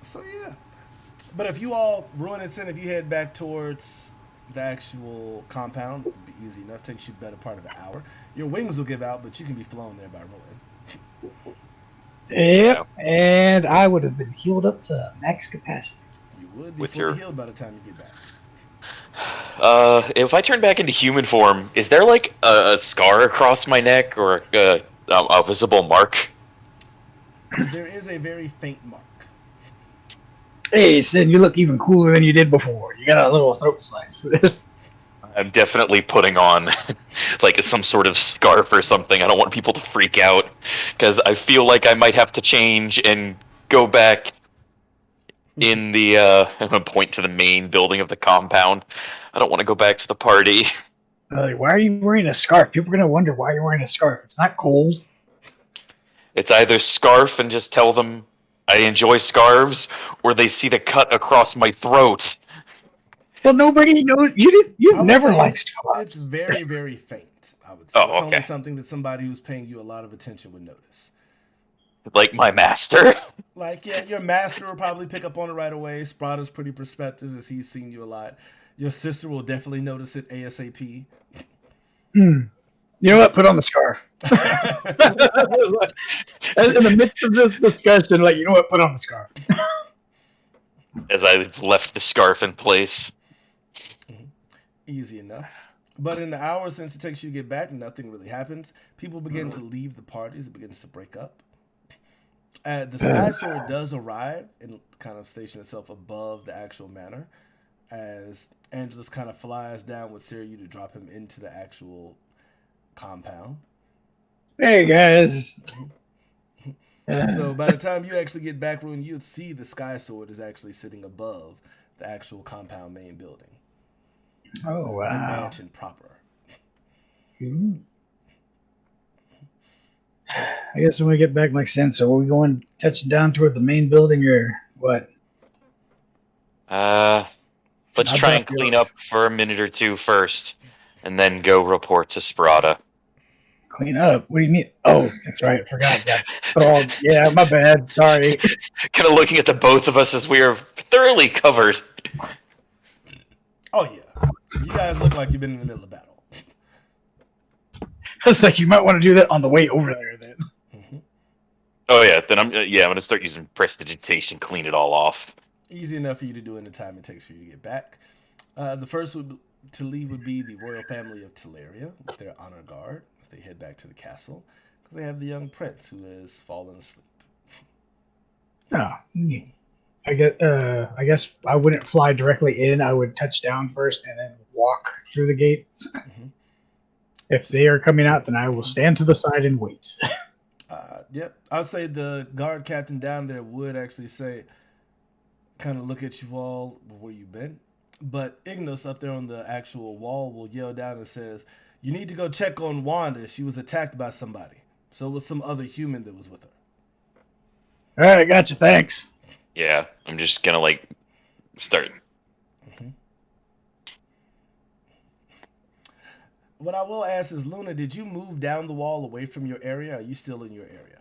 So yeah. But if you all ruin and sin, if you head back towards the actual compound, it'll be easy enough. Takes you the better part of an hour. Your wings will give out, but you can be flown there by ruin. Yep, and I would have been healed up to max capacity. You would be With fully your- healed by the time you get back. If I turn back into human form, is there like a scar across my neck or a visible mark? There is a very faint mark. Hey, Sin, you look even cooler than you did before. You got a little throat slice. I'm definitely putting on like some sort of scarf or something. I don't want people to freak out because I feel like I might have to change and go back in the I'm gonna point to the main building of the compound. I don't want to go back to the party. Why are you wearing a scarf? People are going to wonder why you're wearing a scarf. It's not cold. It's either scarf and just tell them I enjoy scarves, or they see the cut across my throat. Well, nobody knows. I You've would never say liked it's scarves. very, very faint, I would say. Oh, It's only okay. something that somebody who's paying you a lot of attention would notice. Like my master. Like, yeah, your master will probably pick up on it right away. Sprada's pretty perceptive as he's seen you a lot. Your sister will definitely notice it ASAP. You know what? Put on the scarf. In the midst of this discussion, like, you know what? Put on the scarf. As I left the scarf in place. Easy enough. But in the hour since it takes you to get back, nothing really happens. People begin to leave the parties. It begins to break up. The Sky Sword does arrive and kind of station itself above the actual manor as Angelus kind of flies down with Siriu to drop him into the actual compound. Hey, guys. So by the time you actually get back, Ruin, you'd see the Sky Sword is actually sitting above the actual compound main building. Oh, The wow. mansion proper. I guess when we get back makes sense. So are we going touching down toward the main building or what? Let's I'll try and drop clean yours. up for a minute or two first, and then go report to Sprada. Clean up? What do you mean? Oh, that's right. I forgot. Yeah, my bad. Sorry. Kind of looking at the both of us as we are thoroughly covered. Oh, yeah. You guys look like you've been in the middle of battle. It's like you might want to do that on the way over there then. Oh yeah, then I'm gonna start using prestidigitation, clean it all off. Easy enough for you to do in the time it takes for you to get back. The first to leave would be the royal family of Teleria with their honor guard as they head back to the castle because they have the young prince who has fallen asleep. Oh, I guess I wouldn't fly directly in. I would touch down first and then walk through the gates. If they are coming out, then I will stand to the side and wait. Yep. I'd say the guard captain down there would actually say, kind of look at you all where you've been. But Ignos up there on the actual wall will yell down and says, you need to go check on Wanda. She was attacked by somebody. So it was some other human that was with her. All right, gotcha. Thanks. Yeah, I'm just gonna start. What I will ask is, Luna, did you move down the wall away from your area? Or are you still in your area?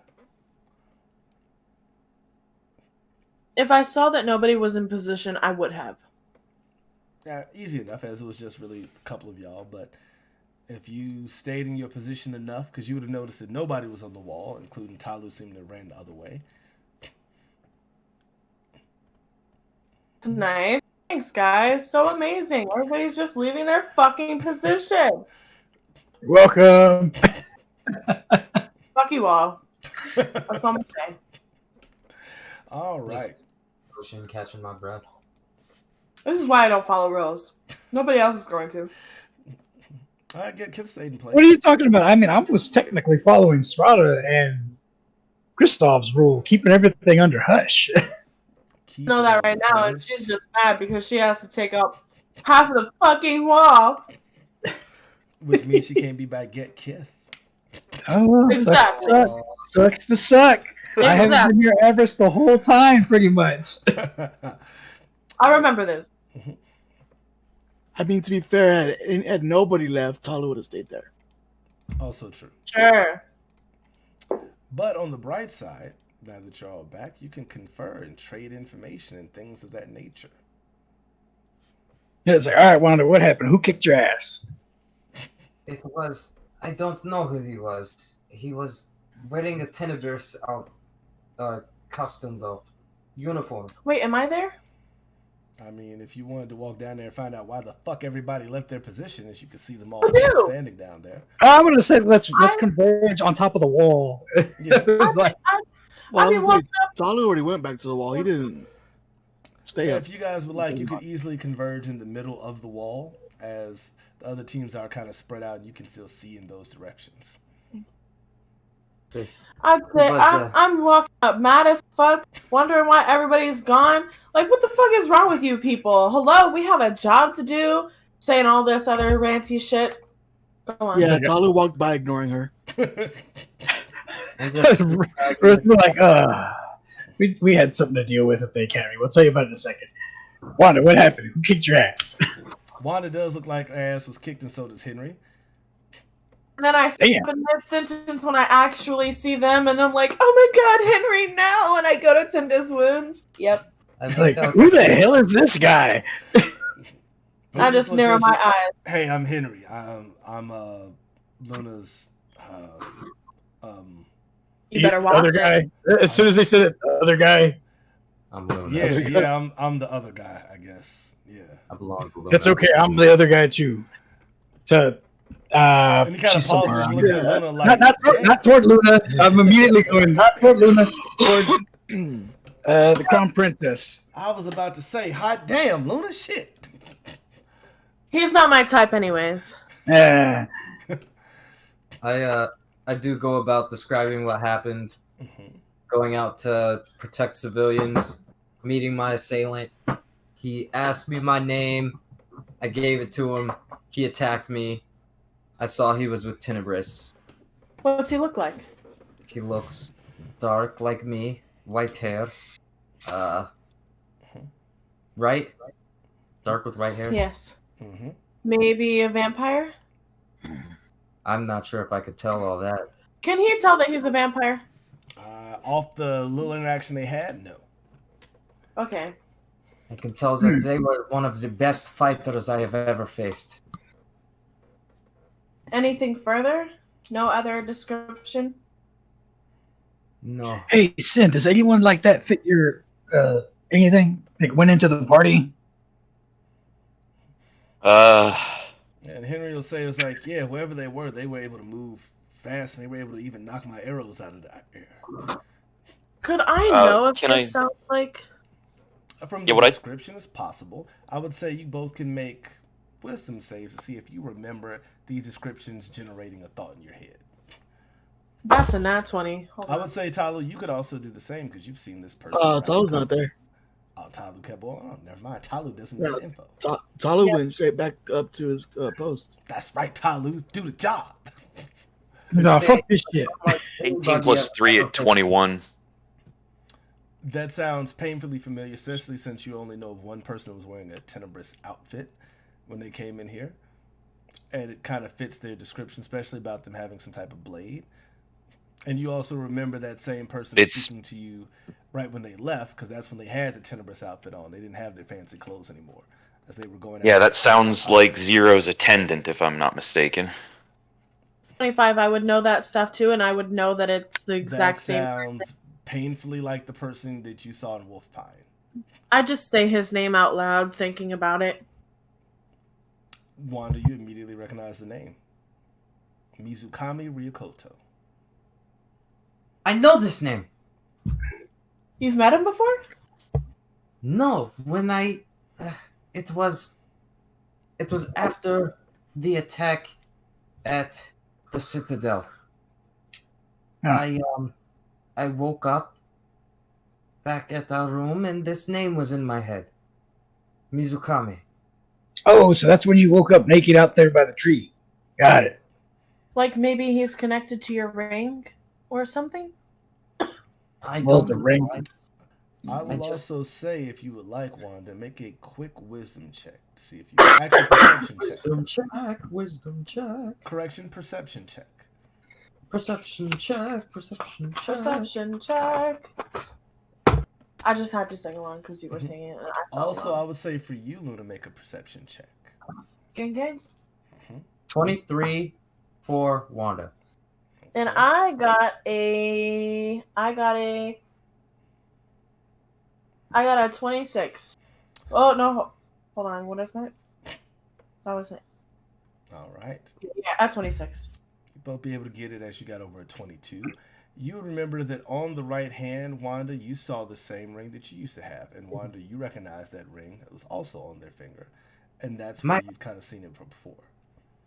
If I saw that nobody was in position, I would have. Yeah, easy enough, as it was just really a couple of y'all. But if you stayed in your position enough, because you would have noticed that nobody was on the wall, including Tahlu seemed to have ran the other way. It's nice. Thanks, guys. So amazing. Everybody's just leaving their fucking position. You're welcome. Fuck you all. That's all I'm gonna say. All right. Ocean catching my breath. This is why I don't follow rules. Nobody else is going to. All right, get Kitsune in place. What are you talking about? I mean, I was technically following Sprada and Kristoff's rule, keeping everything under hush. Keep Know that right now, and she's just mad because she has to take up half of the fucking wall. Which means she can't be by Get Kith. Oh, well, Exactly. sucks to suck. I haven't been here ever the whole time, pretty much. I remember this. I mean, to be fair, had nobody left, Tahlu would have stayed there. Also true. Sure. But on the bright side, now that you're all back, you can confer and trade information and things of that nature. Yeah, it's like, all right, Wanda, what happened? Who kicked your ass? It was. I don't know who he was. He was wearing a Tenebris costume, though. Uniform. Wait, am I there? I mean, if you wanted to walk down there and find out why the fuck everybody left their position, as you could see them all I do. standing down there. I would have said let's converge on top of the wall. Yeah. It was like, Well, I I mean, was like, Tahlu already went back to the wall. He didn't stay Yeah, up. if you guys would like, you could easily converge in the middle of the wall, as the other teams are kind of spread out, and you can still see in those directions. I'd say Was, I'm walking up mad as fuck, wondering why everybody's gone. Like, what the fuck is wrong with you people? Hello, we have a job to do. Saying all this other ranty shit. Go on. Yeah, Tahlu walked by ignoring her. And just, we're like, we had something to deal with at the academy. We'll tell you about it in a second. Wanda, what happened? Who kicked your ass? Wanda does look like her ass was kicked, and so does Henry. And then I say Damn. in mid-sentence when I actually see them, and I'm like, oh my god, Henry, now! And I go to tend his wounds. Yep. I think Like, that who the hell is this guy? I just narrow my eyes. Hey, I'm Henry. I'm Luna's. You better watch Other it. guy. As soon as they said it, the other guy. I'm Luna. Yeah. I'm the other guy, I guess. Yeah. I belong to Luna. That's okay. I'm the other guy too. And he kind of she's somewhere pauses, around looks here. at Luna like, Not toward Luna. I'm immediately going not toward Luna, toward the Crown Princess. I was about to say, hot damn, Luna, shit. He's not my type anyways. Uh, I do go about describing what happened, going out to protect civilians, meeting my assailant. He asked me my name. I gave it to him. He attacked me. I saw he was with Tenebris. What's he look like? He looks dark like me, white hair. Right? Dark with white hair? Yes. Mm-hmm. Maybe a vampire? I'm not sure if I could tell all that. Can he tell that he's a vampire? Off the little interaction they had, no. Okay. I can tell that they were one of the best fighters I have ever faced. Anything further? No other description? No. hey, Sin, does anyone like that fit your anything? Like went into the party? And Henry will say, it was like, yeah, wherever they were able to move fast, and they were able to even knock my arrows out of the air. Could I know if can this I- sounds like... From Yeah, the what I- description is possible. I would say you both can make wisdom saves to see if you remember these descriptions generating a thought in your head. That's a nat 20. Hold I on. would say, Tahlu, you could also do the same because you've seen this person. Tahlu's not there. Oh, Tahlu kept on. Oh, never mind. Tahlu doesn't Yeah. get info. Tahlu went straight back up to his post. That's right, Tahlu. Do the job. No, fuck this shit. 18 plus 3 at 21. That sounds painfully familiar, especially since you only know of one person that was wearing a Tenebris outfit when they came in here. And it kind of fits their description, especially about them having some type of blade. And you also remember that same person speaking to you right when they left, because that's when they had the Tenebris outfit on. They didn't have their fancy clothes anymore, as they were going out. Yeah, that sounds like Zero's attendant, if I'm not mistaken. 25, I would know that stuff too, and I would know that it's the exact That same. sounds painfully like the person that you saw in Wolf Pine. I just say his name out loud, thinking about it. Wanda, you immediately recognize the name. Mizukami Ryokoto. I know this name. You've met him before? No, when it was after the attack at the Citadel. Yeah. I woke up back at our room and this name was in my head. Mizukami. Oh, so that's when you woke up naked out there by the tree. Got it. Like maybe he's connected to your ring or something? I Well, don't the know. ring. I will just- also say, if you would like, Wanda, make a quick wisdom check to see if you actually perception check. Wisdom check. Correction, perception check. Perception check. Perception check. I just had to sing along because you were singing it. And I felt Also, along. I would say for you, Luna, make a perception check. Gang. 23 for Wanda. And I got a 26. Oh no, hold on. What is that? That was it. All right. Yeah, at 26. You both be able to get it as you got over a 22. You remember that on the right hand, Wanda, you saw the same ring that you used to have. And Wanda, you recognized that ring. It was also on their finger. And that's where you'd kind of seen it from before.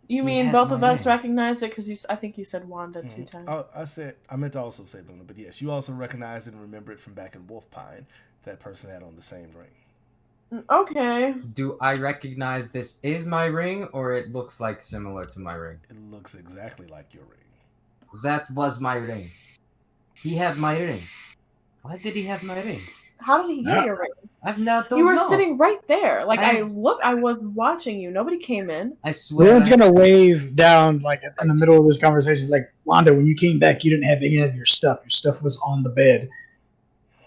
You He mean had both my of us ring. recognized it because I think you said Wanda 2 times. I meant to also say Luna, but yes, you also recognized it and remember it from back in Wolfpine. That person had on the same ring. Okay. Do I recognize this is my ring or it looks like similar to my ring? It looks exactly like your ring. That was my ring. He had my ring. Why did he have my ring? How did he get your ring? I've now don't You were know. sitting right there. Like I- I was watching you. Nobody came in. I swear. Ruin's gonna wave down like in the middle of this conversation. Like, Wanda, when you came back, you didn't have any of your stuff. Your stuff was on the bed,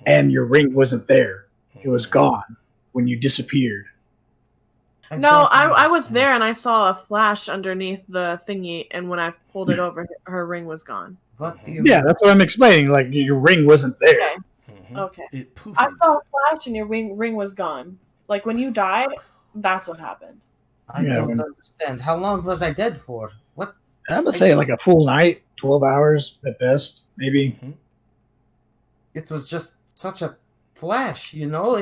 and your ring wasn't there. It was gone when you disappeared. No, I was there and I saw a flash underneath the thingy, and when I pulled it over, her ring was gone. What do you Yeah, that's what I'm explaining. Like, your ring wasn't there. Okay. Mhm. Okay. It poofed. I saw a flash and your ring was gone. Like when you died, that's what happened. I Yeah, don't when- understand. How long was I dead for? What? I'm gonna say like a full night, 12 hours at best, maybe. Mhm. It was just such a flash, you know?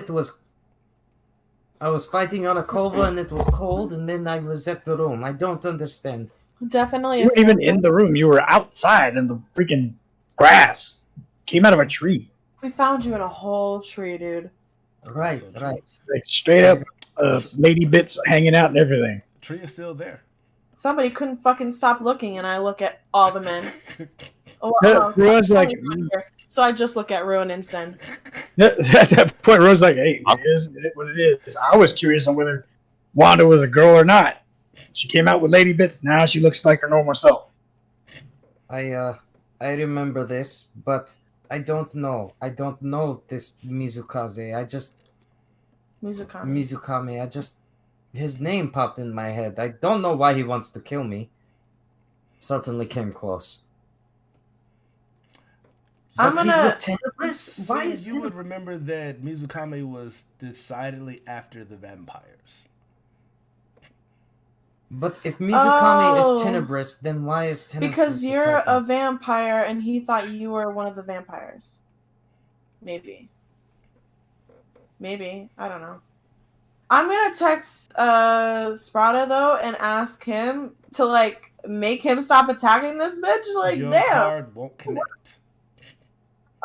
I was fighting on a cova and it was cold and then I was at the room. I don't understand. Definitely. You weren't even in the room. You were outside in the freaking grass. Came out of a tree. We found you in a whole tree, dude. Right. Like straight up lady bits hanging out and everything. The tree is still there. Somebody couldn't fucking stop looking, and I look at all the men. Ruin's like, so I just look at Ruin and Sen. at that point, Ruin's like, hey, it is what it is. I was curious on whether Wanda was a girl or not. She came out with lady bits. Now she looks like her normal self. I remember this, but I don't know. I don't know this Mizukaze. Mizukami. His name popped in my head. I don't know why he wants to kill me. Certainly came close. I'm But he's gonna- with Tenebris? Why is you would remember that Mizukami was decidedly after the vampires. But if Mizukami Oh. is Tenebris, then why is Tenebris Because you're a attacking? vampire, and he thought you were one of the vampires. Maybe. I don't know. I'm gonna text Sprada though and ask him to like make him stop attacking this bitch. Like, Your damn. card won't connect.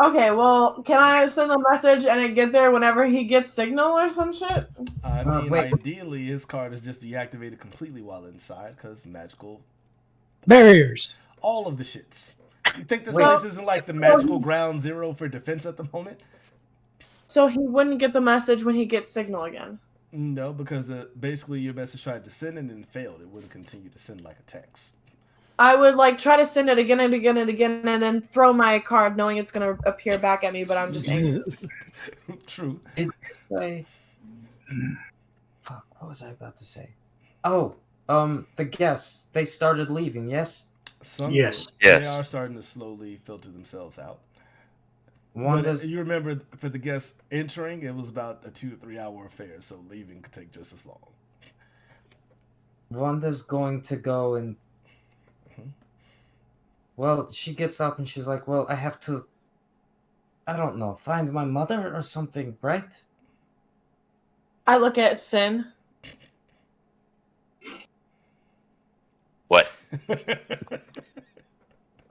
Okay, well, can I send a message and it get there whenever he gets signal or some shit? I mean, wait. ideally, his card is just deactivated completely while inside, because magical. Barriers. All of the shits. You think this Wait. place isn't like the magical ground zero for defense at the moment? So he wouldn't get the message when he gets signal again. No, because basically your message tried to send and then failed. It wouldn't continue to send like a text. I would like try to send it again and again and again and then throw my card knowing it's gonna appear back at me, but I'm just anxious. True. Say... Fuck, what was I about to say? Oh, the guests, they started leaving, yes? Some Yes. do. Yes. They are starting to slowly filter themselves out. Wanda's You remember for the guests entering, it was about a 2 to 3 hour affair, so leaving could take just as long. Wanda's going to go and. Well, she gets up and she's like, well, I have to. I don't know, find my mother or something, right? I look at Sin. What?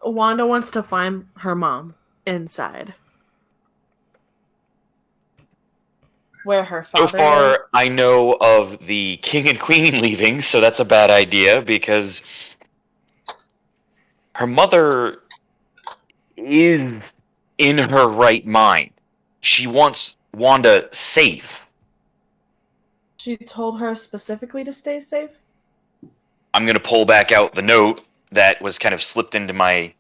Wanda wants to find her mom inside. Where her father So far, is. I know of the king and queen leaving, so that's a bad idea because her mother is in her right mind. She wants Wanda safe. She told her specifically to stay safe? I'm going to pull back out the note that was kind of slipped into my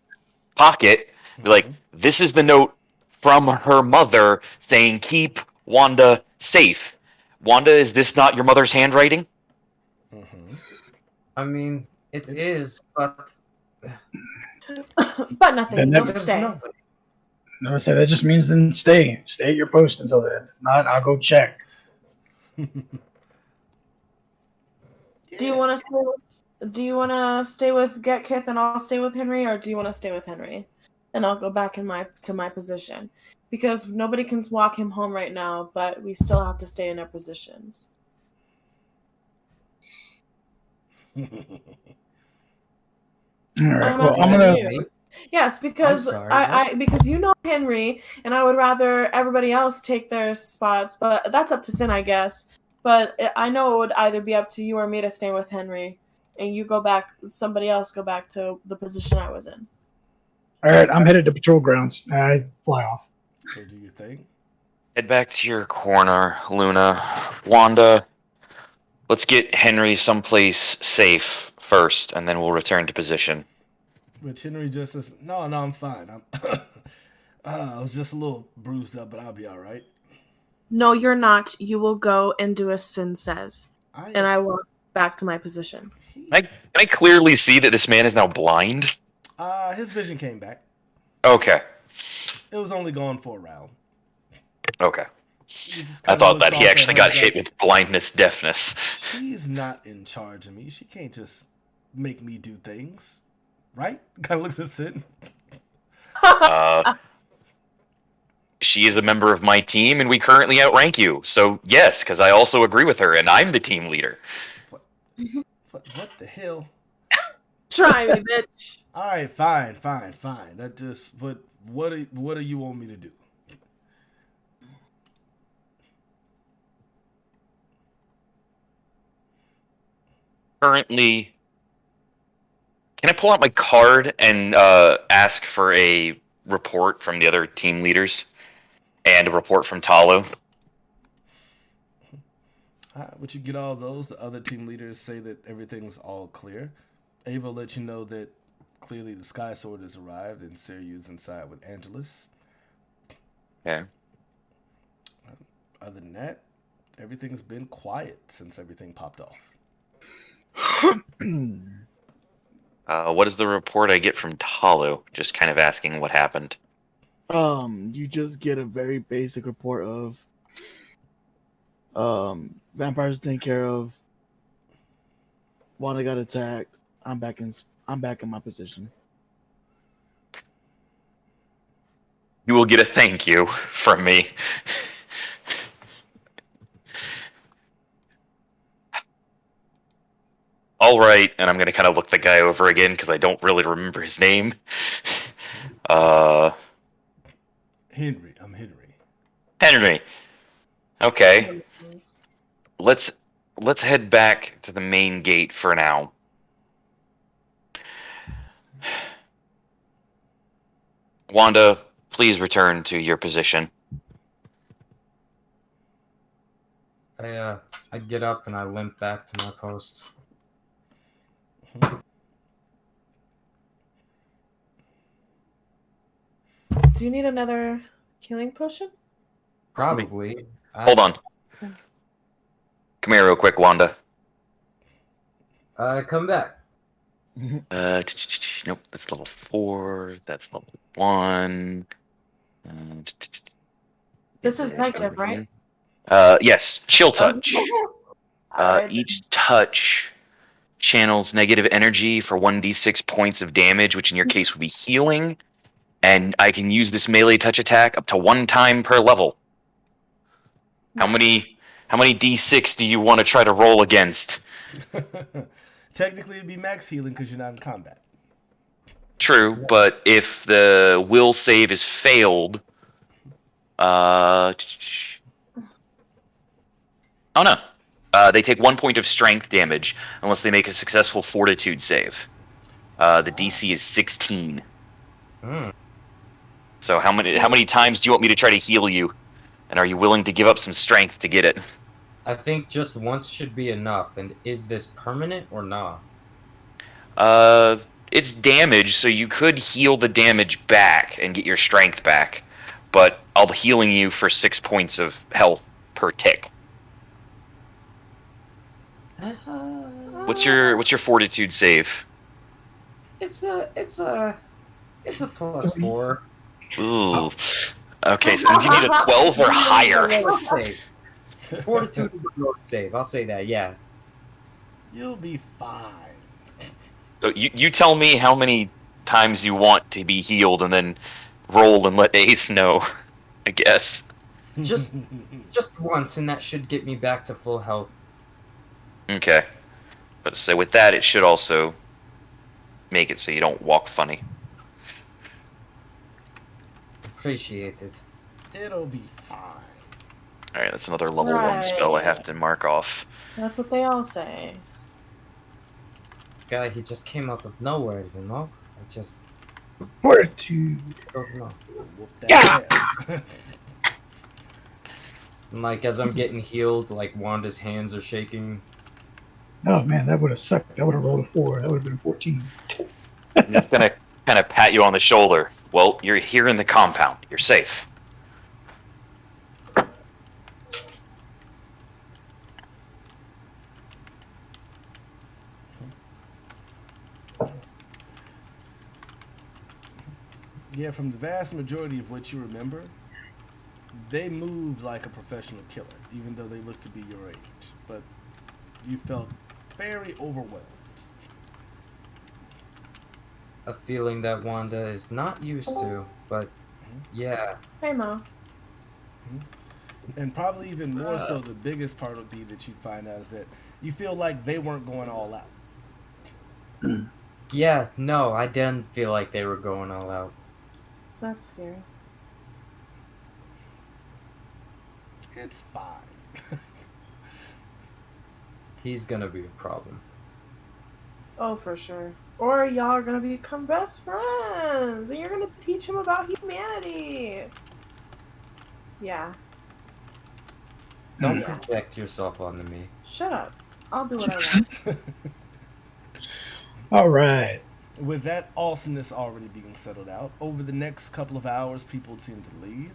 pocket. Be like, this is the note from her mother saying, keep Wanda safe. Wanda, is this not your mother's handwriting? I mean, it is, but But nothing. Then Don't that- there's stay. nothing. No, I said that just means then stay. Stay at your post until then. If not, I'll go check. Do you want to stay with? Do you want to stay with Get Kith and I'll stay with Henry, or do you want to stay with Henry, and I'll go back to my position, because nobody can walk him home right now, but we still have to stay in our positions. All right. I'm Well, I'm asking gonna. you. Yes, because I'm sorry, I because you know Henry, and I would rather everybody else take their spots, but that's up to Sin, I guess. But I know it would either be up to you or me to stay with Henry, and you go back. Somebody else go back to the position I was in. All right. I'm headed to patrol grounds. I fly off. So do you think? Head back to your corner, Luna. Wanda, let's get Henry someplace safe first, and then we'll return to position. Which Henry just says, no, I'm fine. I was just a little bruised up, but I'll be all right. No, you're not. You will go and do as Sin says, and I will back to my position. Can I clearly see that this man is now blind? His vision came back. Okay. It was only gone for a round. Okay. He just I kinda thought looks that he off actually at got her hit like, with blindness, deafness. She's not in charge of me. She can't just make me do things. Right? Kind of looks at Sid. She is a member of my team, and we currently outrank you. So, yes, because I also agree with her, and I'm the team leader. What the hell? Try me, bitch. All right, fine. That just what do you want me to do? Currently, can I pull out my card and ask for a report from the other team leaders and a report from Tahlu? Would you get all those? The other team leaders say that everything's all clear. Ava will let you know that clearly the Sky Sword has arrived and Seryu's inside with Angelus. Yeah. Other than that, everything's been quiet since everything popped off. What is the report I get from Tahlu? Just kind of asking what happened. You just get a very basic report of vampires taken care of. Wanda got attacked. I'm back in my position. You will get a thank you from me. All right, and I'm going to kind of look the guy over again because I don't really remember his name. Henry. I'm Henry. Henry. Okay. Let's head back to the main gate for now. Wanda, please return to your position. I get up and I limp back to my post. Do you need another healing potion? Probably. Hold on. Come here real quick, Wanda. Come back. Nope, that's level 4. That's level 1. This is negative, right? Yes, chill touch. Alright. Each touch channels negative energy for 1d6 points of damage, which in your case would be healing. And I can use this melee touch attack up to 1 time per level. How many d6 do you want to try to roll against? Technically, it'd be max healing because you're not in combat. True, but if the will save is failed, oh no, they take 1 point of strength damage unless they make a successful fortitude save. The DC is 16. So how many times do you want me to try to heal you? And are you willing to give up some strength to get it? I think just once should be enough. And is this permanent or not? It's damage, so you could heal the damage back and get your strength back. But I'll be healing you for 6 points of health per tick. What's your fortitude save? It's a +4. Ooh. Okay, so you need a 12 or higher. Fortitude is a low save. I'll say that. Yeah. You'll be fine. So you tell me how many times you want to be healed, and then roll and let Ace know. I guess. Just once, and that should get me back to full health. Okay. But so with that, it should also make it so you don't walk funny. Appreciate it. It'll be fine. Alright, that's another level 1 spell I have to mark off. That's what they all say. Guy, he just came out of nowhere, you know? I just Fortitude. don't know. Whoop that ass. And like, as I'm getting healed, like, Wanda's hands are shaking. Oh man, that would have sucked. I would have rolled a 4. That would have been 14. I'm just gonna kind of pat you on the shoulder. Well, you're here in the compound. You're safe. Yeah, from the vast majority of what you remember, they moved like a professional killer, even though they looked to be your age. But you felt very overwhelmed. A feeling that Wanda is not used to, but yeah. Hey, Mo. And probably even more so, the biggest part would be that you'd find out is that you feel like they weren't going all out. Yeah, no, I didn't feel like they were going all out. That's scary. It's fine. He's gonna be a problem. Oh, for sure. Or y'all are gonna become best friends, and you're gonna teach him about humanity. Yeah. Don't project yourself onto me. Shut up. I'll do what I want. All right. With that awesomeness already being settled out, over the next couple of hours, people seem to leave.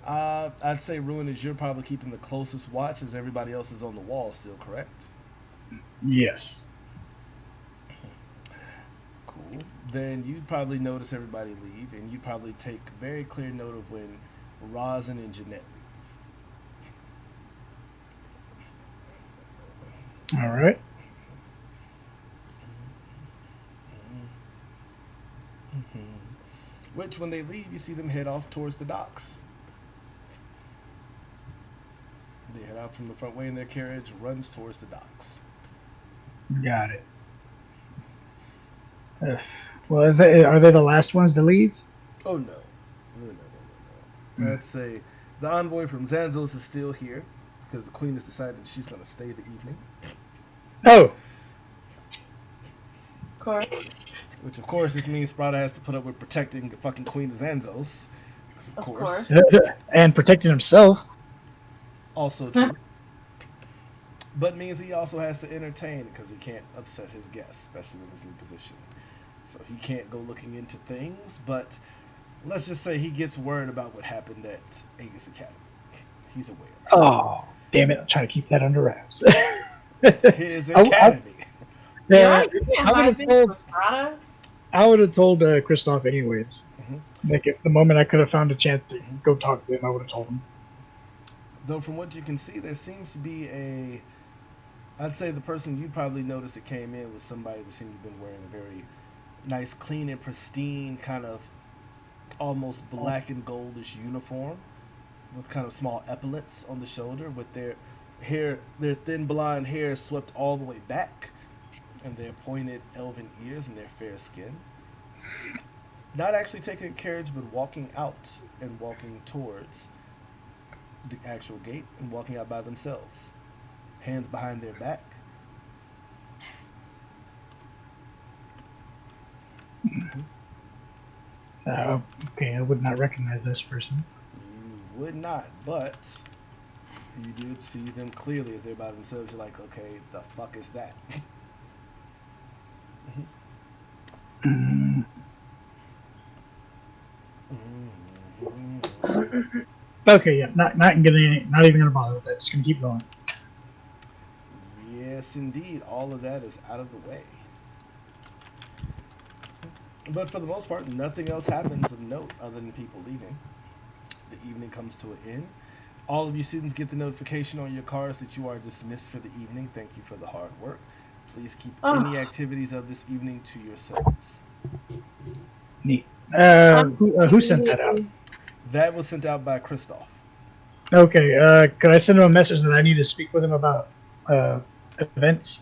I'd say, Ruin, is you're probably keeping the closest watch as everybody else is on the wall still, correct? Yes. Cool. Then you'd probably notice everybody leave, and you'd probably take very clear note of when Rosin and Jeanette leave. All right. Which, when they leave, you see them head off towards the docks. They head out from the front way in their carriage, runs towards the docks. Got it. Well, are they the last ones to leave? Oh, no. No. I'd say the envoy from Zanzos is still here, because the queen has decided she's going to stay the evening. Oh. Of course. Which, of course, this means Sprada has to put up with protecting the fucking Queen of Zanzos. Of course. And protecting himself. Also true. But means he also has to entertain because he can't upset his guests, especially with his new position. So he can't go looking into things, but let's just say he gets word about what happened at Aegis Academy. He's aware. Oh, damn it. I'm trying to keep that under wraps. It's his academy. Yeah, you can't hide things from Sprada. I would have told Christoph anyways. Like, if the moment I could have found a chance to go talk to him, I would have told him. Though from what you can see, there seems to be I'd say the person you probably noticed that came in was somebody that seemed to have been wearing a very nice, clean and pristine kind of almost black and goldish uniform with kind of small epaulets on the shoulder with their hair, their thin blonde hair swept all the way back and their pointed elven ears and their fair skin. Not actually taking a carriage, but walking out and walking towards the actual gate and walking out by themselves, hands behind their back. Okay, I would not recognize this person. You would not, but you do see them clearly as they're by themselves. You're like, okay, the fuck is that? Okay, yeah, not even gonna bother with that. Just gonna keep going. Yes, indeed. All of that is out of the way. But for the most part, nothing else happens of note other than people leaving. The evening comes to an end. All of you students get the notification on your cards that you are dismissed for the evening. Thank you for the hard work. Please keep any activities of this evening to yourselves. Neat. Who sent that out? That was sent out by Christoph. Okay, could I send him a message that I need to speak with him about events?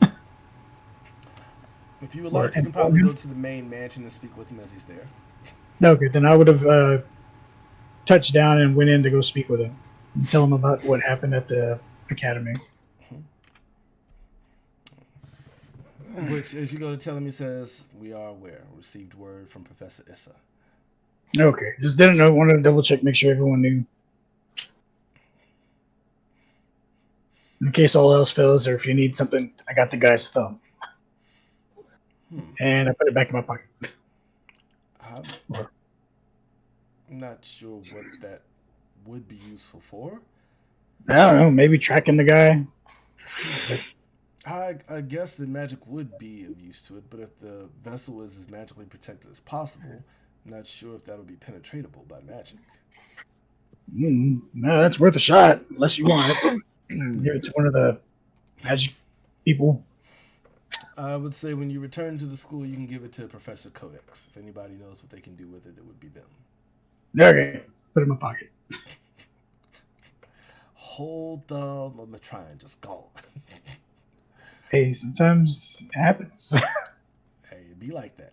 If you would like, you can probably go to the main mansion and speak with him as he's there. Okay, then I would have touched down and went in to go speak with him and tell him about what happened at the academy. Which, as you go to tell him, he says, "We are aware. Received word from Professor Issa." Okay, just didn't know. Wanted to double check, make sure everyone knew. In case all else fails, or if you need something, I got the guy's thumb. And I put it back in my pocket. I'm not sure what that would be useful for. I don't know, maybe tracking the guy. I guess the magic would be of use to it, but if the vessel is as magically protected as possible, I'm not sure if that'll be penetratable by magic. No, that's worth a shot, unless you want it. Give it to one of the magic people. I would say when you return to the school, you can give it to Professor Codex. If anybody knows what they can do with it, it would be them. Okay, put it in my pocket. Whole thumb of my trying just gone. Hey, sometimes it happens. Hey, it'd be like that.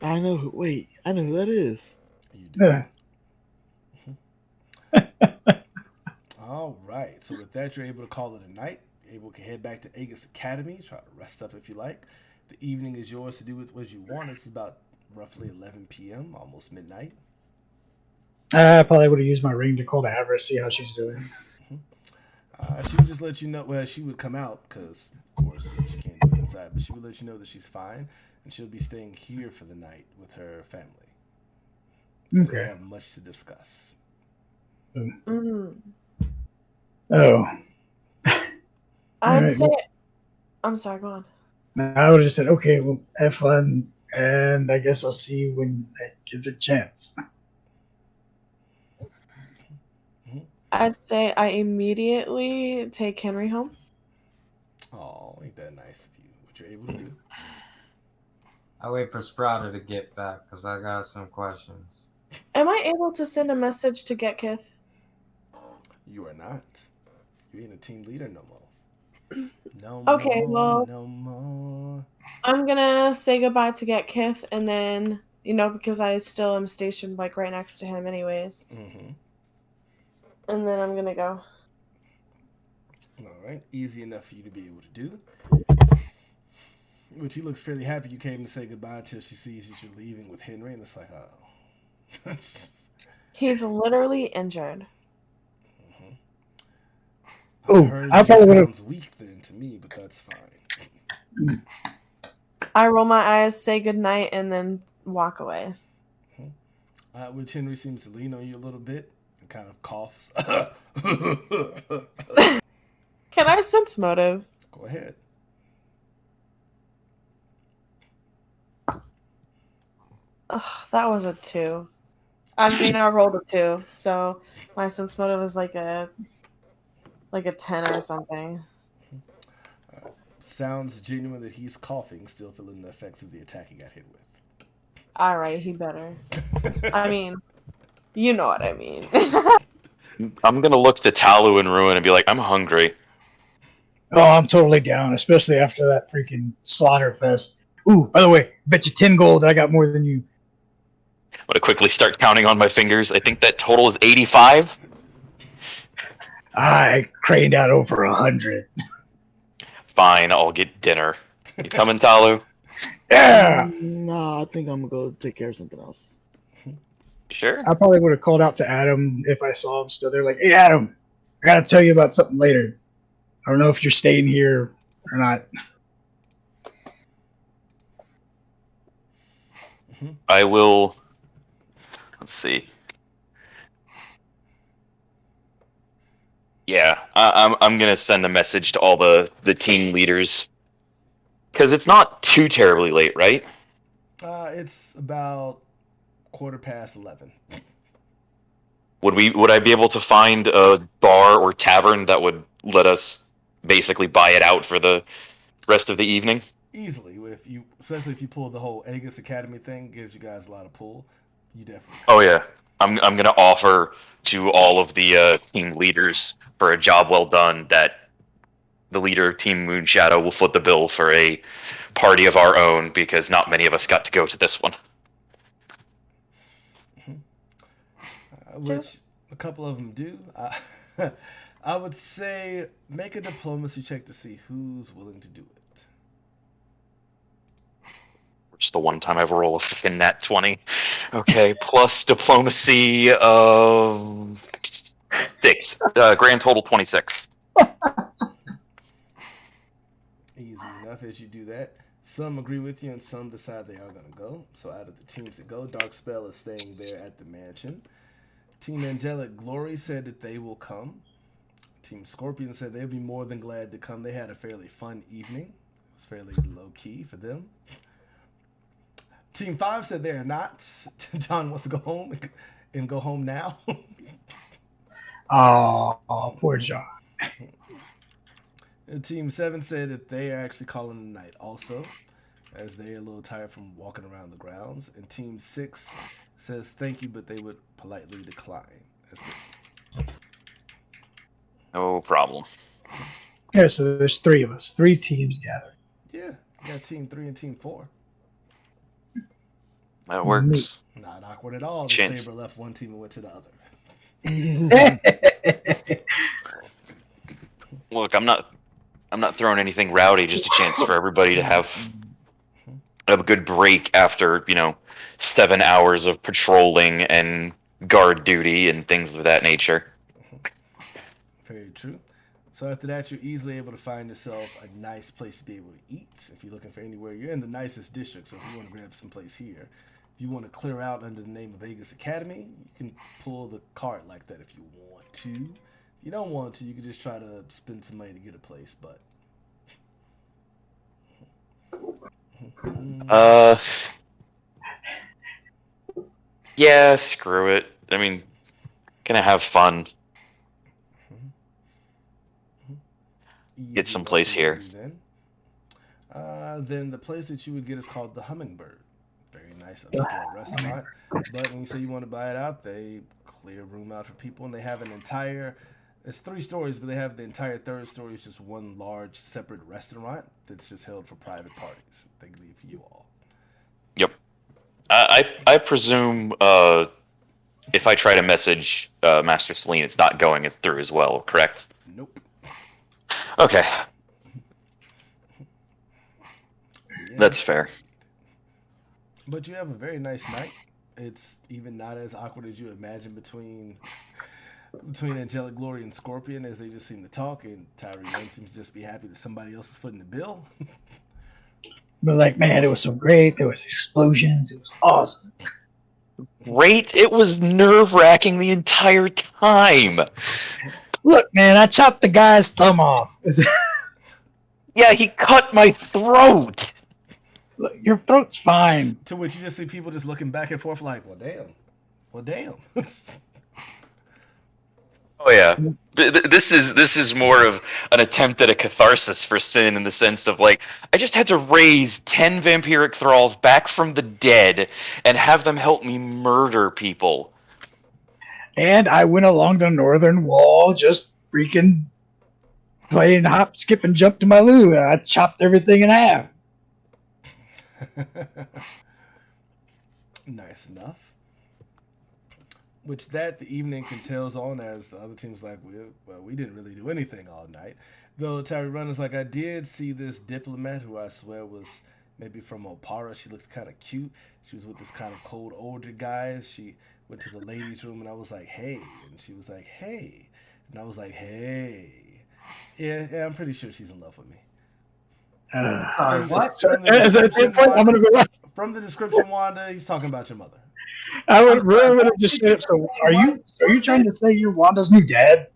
I know who that is. You do. Yeah. All right. So with that, you're able to call it a night. You're able to head back to Aegis Academy. Try to rest up if you like. The evening is yours to do with what you want. It's about roughly 11 p.m., almost midnight. I probably would have used my ring to call to have her, see how she's doing. She would just let you know. Well, she would come out because, of course, she can't do it inside. But she would let you know that she's fine, and she'll be staying here for the night with her family. Okay. They have much to discuss. Oh. I'd Right. say. I'm sorry, go on. I would have just said, okay, well, have fun, and I guess I'll see you when I give it a chance. I'd say I immediately take Henry home. Oh, ain't that nice of you? What you're able to do? I wait for Sprada to get back because I got some questions. Am I able to send a message to Get Kith? You are not. You ain't a team leader no more. No Okay, more, well- no more. I'm gonna say goodbye to Get Kith, and then, because I still am stationed, like, right next to him anyways. Mm-hmm. And then I'm gonna go. All right, easy enough for you to be able to do. Which he looks fairly happy you came to say goodbye till she sees that you're leaving with Henry, and it's like, oh. He's literally injured. Oh, I that probably would have. sounds weak then to me, but that's fine. I roll my eyes, say goodnight, and then walk away. Which Henry seems to lean on you a little bit and kind of coughs. Can I sense motive? Go ahead. That was a 2. I mean, I rolled a 2, so my sense motive is like a 10 or something. Sounds genuine that he's coughing, still feeling the effects of the attack he got hit with. All right, he better. I mean, you know what I mean. I'm gonna look to Tahlu and Ruin and be like, I'm hungry. Oh, I'm totally down, especially after that freaking slaughter fest. Ooh, by the way, bet you 10 gold I got more than you. I'm gonna quickly start counting on my fingers. I think that total is 85. I craned out over 100. Fine, I'll get dinner. You coming, Tahlu? Yeah! No, I think I'm gonna go take care of something else. Sure. I probably would have called out to Adam if I saw him still there. Like, hey, Adam, I gotta tell you about something later. I don't know if you're staying here or not. I will. Let's see. Yeah, I'm gonna send a message to all the team leaders because it's not too terribly late, right? It's about 11:15. Would I be able to find a bar or tavern that would let us basically buy it out for the rest of the evening? Easily, especially if you pull the whole Aegis Academy thing, gives you guys a lot of pull. You definitely. Oh yeah, I'm gonna offer to all of the team leaders for a job well done that the leader of Team Moonshadow will foot the bill for a party of our own because not many of us got to go to this one. Which a couple of them do. I would say make a diplomacy check to see who's willing to do it. Just the one time I ever roll a fucking nat 20. Okay, plus diplomacy of 6. Grand total 26. Easy enough as you do that. Some agree with you and some decide they are going to go. So out of the teams that go, Darkspell is staying there at the mansion. Team Angelic Glory said that they will come. Team Scorpion said they'd be more than glad to come. They had a fairly fun evening. It was fairly low-key for them. Team 5 said they're not. John wants to go home and go home now. Oh, poor John. And Team 7 said that they are actually calling the night also, as they're a little tired from walking around the grounds. And Team 6 says thank you, but they would politely decline. No problem. Yeah, so there's 3 of us. 3 teams gathered. Yeah, you got Team 3 and Team 4. That works. Not awkward at all. The Chance. Saber left one team and went to the other. Look, I'm not throwing anything rowdy. Just a chance for everybody to have a good break after 7 hours of patrolling and guard duty and things of that nature. Very true. So after that, you're easily able to find yourself a nice place to be able to eat. If you're looking for anywhere, you're in the nicest district. So if you want to grab some place here, if you want to clear out under the name of Aegis Academy, you can pull the cart like that if you want to. If you don't want to, you can just try to spend some money to get a place. But yeah, screw it. I mean, gonna have fun. Get some place here. Then the place that you would get is called the Hummingbird. Very nice upscale restaurant. But when you say you want to buy it out, they clear room out for people, and they have an entire. It's 3 stories, but they have the entire 3rd story is just one large separate restaurant that's just held for private parties. They leave for you all. Yep. I presume if I try to message Master Celine, it's not going through as well, correct? Nope. Okay. Yes. That's fair. But you have a very nice night. It's even not as awkward as you imagine between Angelic Glory and Scorpion, as they just seem to talk, and Tyree Lynn seems to just be happy that somebody else is footing the bill. But like, man, it was so great. There was explosions. It was awesome. Great. It was nerve-wracking the entire time. Look, man, I chopped the guy's thumb off. Yeah, he cut my throat. Look, your throat's fine. To which you just see people just looking back and forth like, well, damn. Well, damn. Oh yeah, this is more of an attempt at a catharsis for Sin in the sense of like I just had to raise 10 vampiric thralls back from the dead and have them help me murder people. And I went along the northern wall, just freaking playing hop, skip, and jump to my loo. And I chopped everything in half. Nice enough. Which the evening continues on as the other team's like, we didn't really do anything all night. Though Tyree Run is like, I did see this diplomat who I swear was maybe from Opara. She looked kind of cute. She was with this kind of cold older guy. She went to the ladies' room and I was like, hey. And she was like, hey. And I was like, hey. Yeah, I'm pretty sure she's in love with me. Sorry, what? From the description, Wanda, he's talking about your mother. I would really have just said, so are you trying to say you're Wanda's new dad?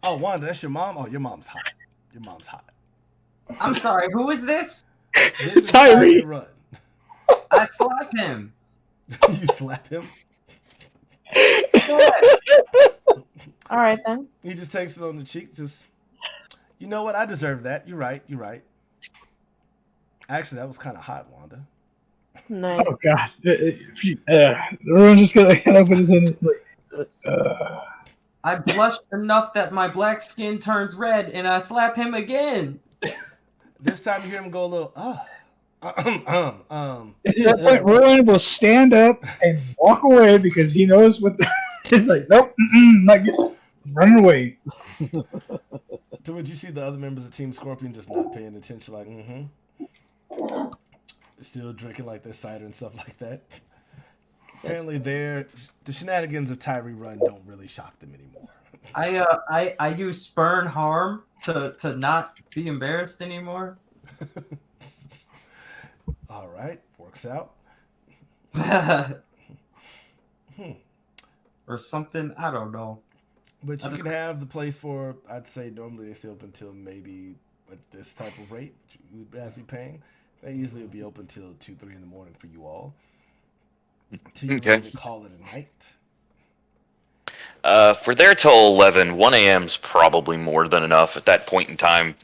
Oh, Wanda, that's your mom? Oh, your mom's hot. Your mom's hot. I'm sorry, who is this? This is Tyree. Run. I slapped him. You slap him? All right, then. He just takes it on the cheek. Just, you know what? I deserve that. You're right. Actually, that was kind of hot, Wanda. Nice. Oh, God. Everyone's just going to open his hand. I blushed enough that my black skin turns red, and I slap him again. This time you hear him go a little, At that point, Rowan will stand up and walk away because he knows what he's like, nope, not good. Running away. To which you see the other members of Team Scorpion just not paying attention, like, still drinking like their cider and stuff like that. Apparently, the shenanigans of Tyree Run don't really shock them anymore. I use spurn harm to not be embarrassed anymore. All right, works out. Or something, I don't know. But you can have the place for, I'd say normally they stay open until maybe at this type of rate you would be paying. They usually would be open till 2-3 in the morning for you all. Till you're ready to call it a night. For there till 11, 1 a.m.'s probably more than enough at that point in time.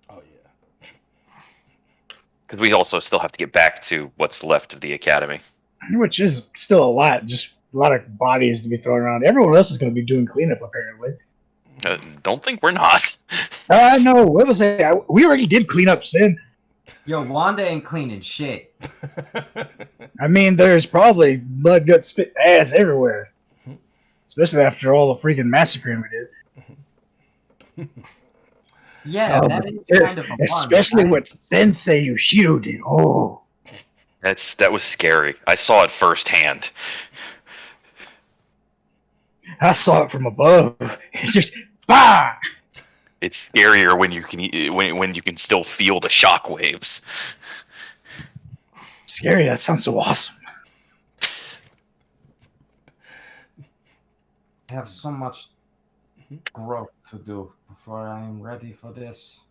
Oh, yeah. Because we also still have to get back to what's left of the academy. Which is still a lot. Just a lot of bodies to be thrown around. Everyone else is going to be doing cleanup, apparently. Don't think we're not. No, what was it? We already did clean up Sin. Yo, Wanda ain't cleaning shit. I mean, there's probably blood, guts, spit, ass everywhere. Especially after all the freaking massacring we did. Yeah, that is kind of a especially what Sensei Yoshido did. Oh. That was scary. I saw it firsthand. I saw it from above. It's just bah! It's scarier when you can still feel the shockwaves. Scary. That sounds so awesome. I have so much growth to do before I am ready for this.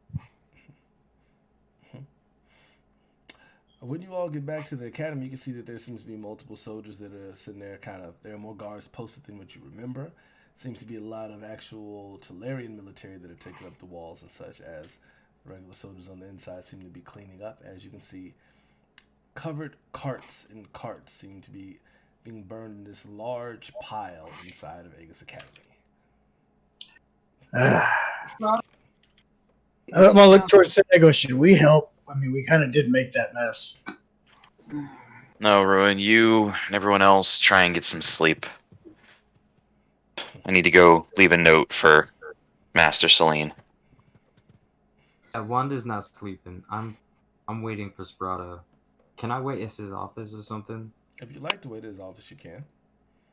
When you all get back to the academy, you can see that there seems to be multiple soldiers that are sitting there there are more guards posted than what you remember. Seems to be a lot of actual Talarian military that are taking up the walls and such, as regular soldiers on the inside seem to be cleaning up. As you can see, covered carts and carts seem to be being burned in this large pile inside of Aegis Academy. I'm going to look towards Sen-Dao. Should we help? I mean, we kind of did make that mess. No, Ruin, you and everyone else try and get some sleep. I need to go leave a note for Master Celine. Wanda's not sleeping. I'm waiting for Sprada. Can I wait at his office or something? If you like to wait at his office, you can.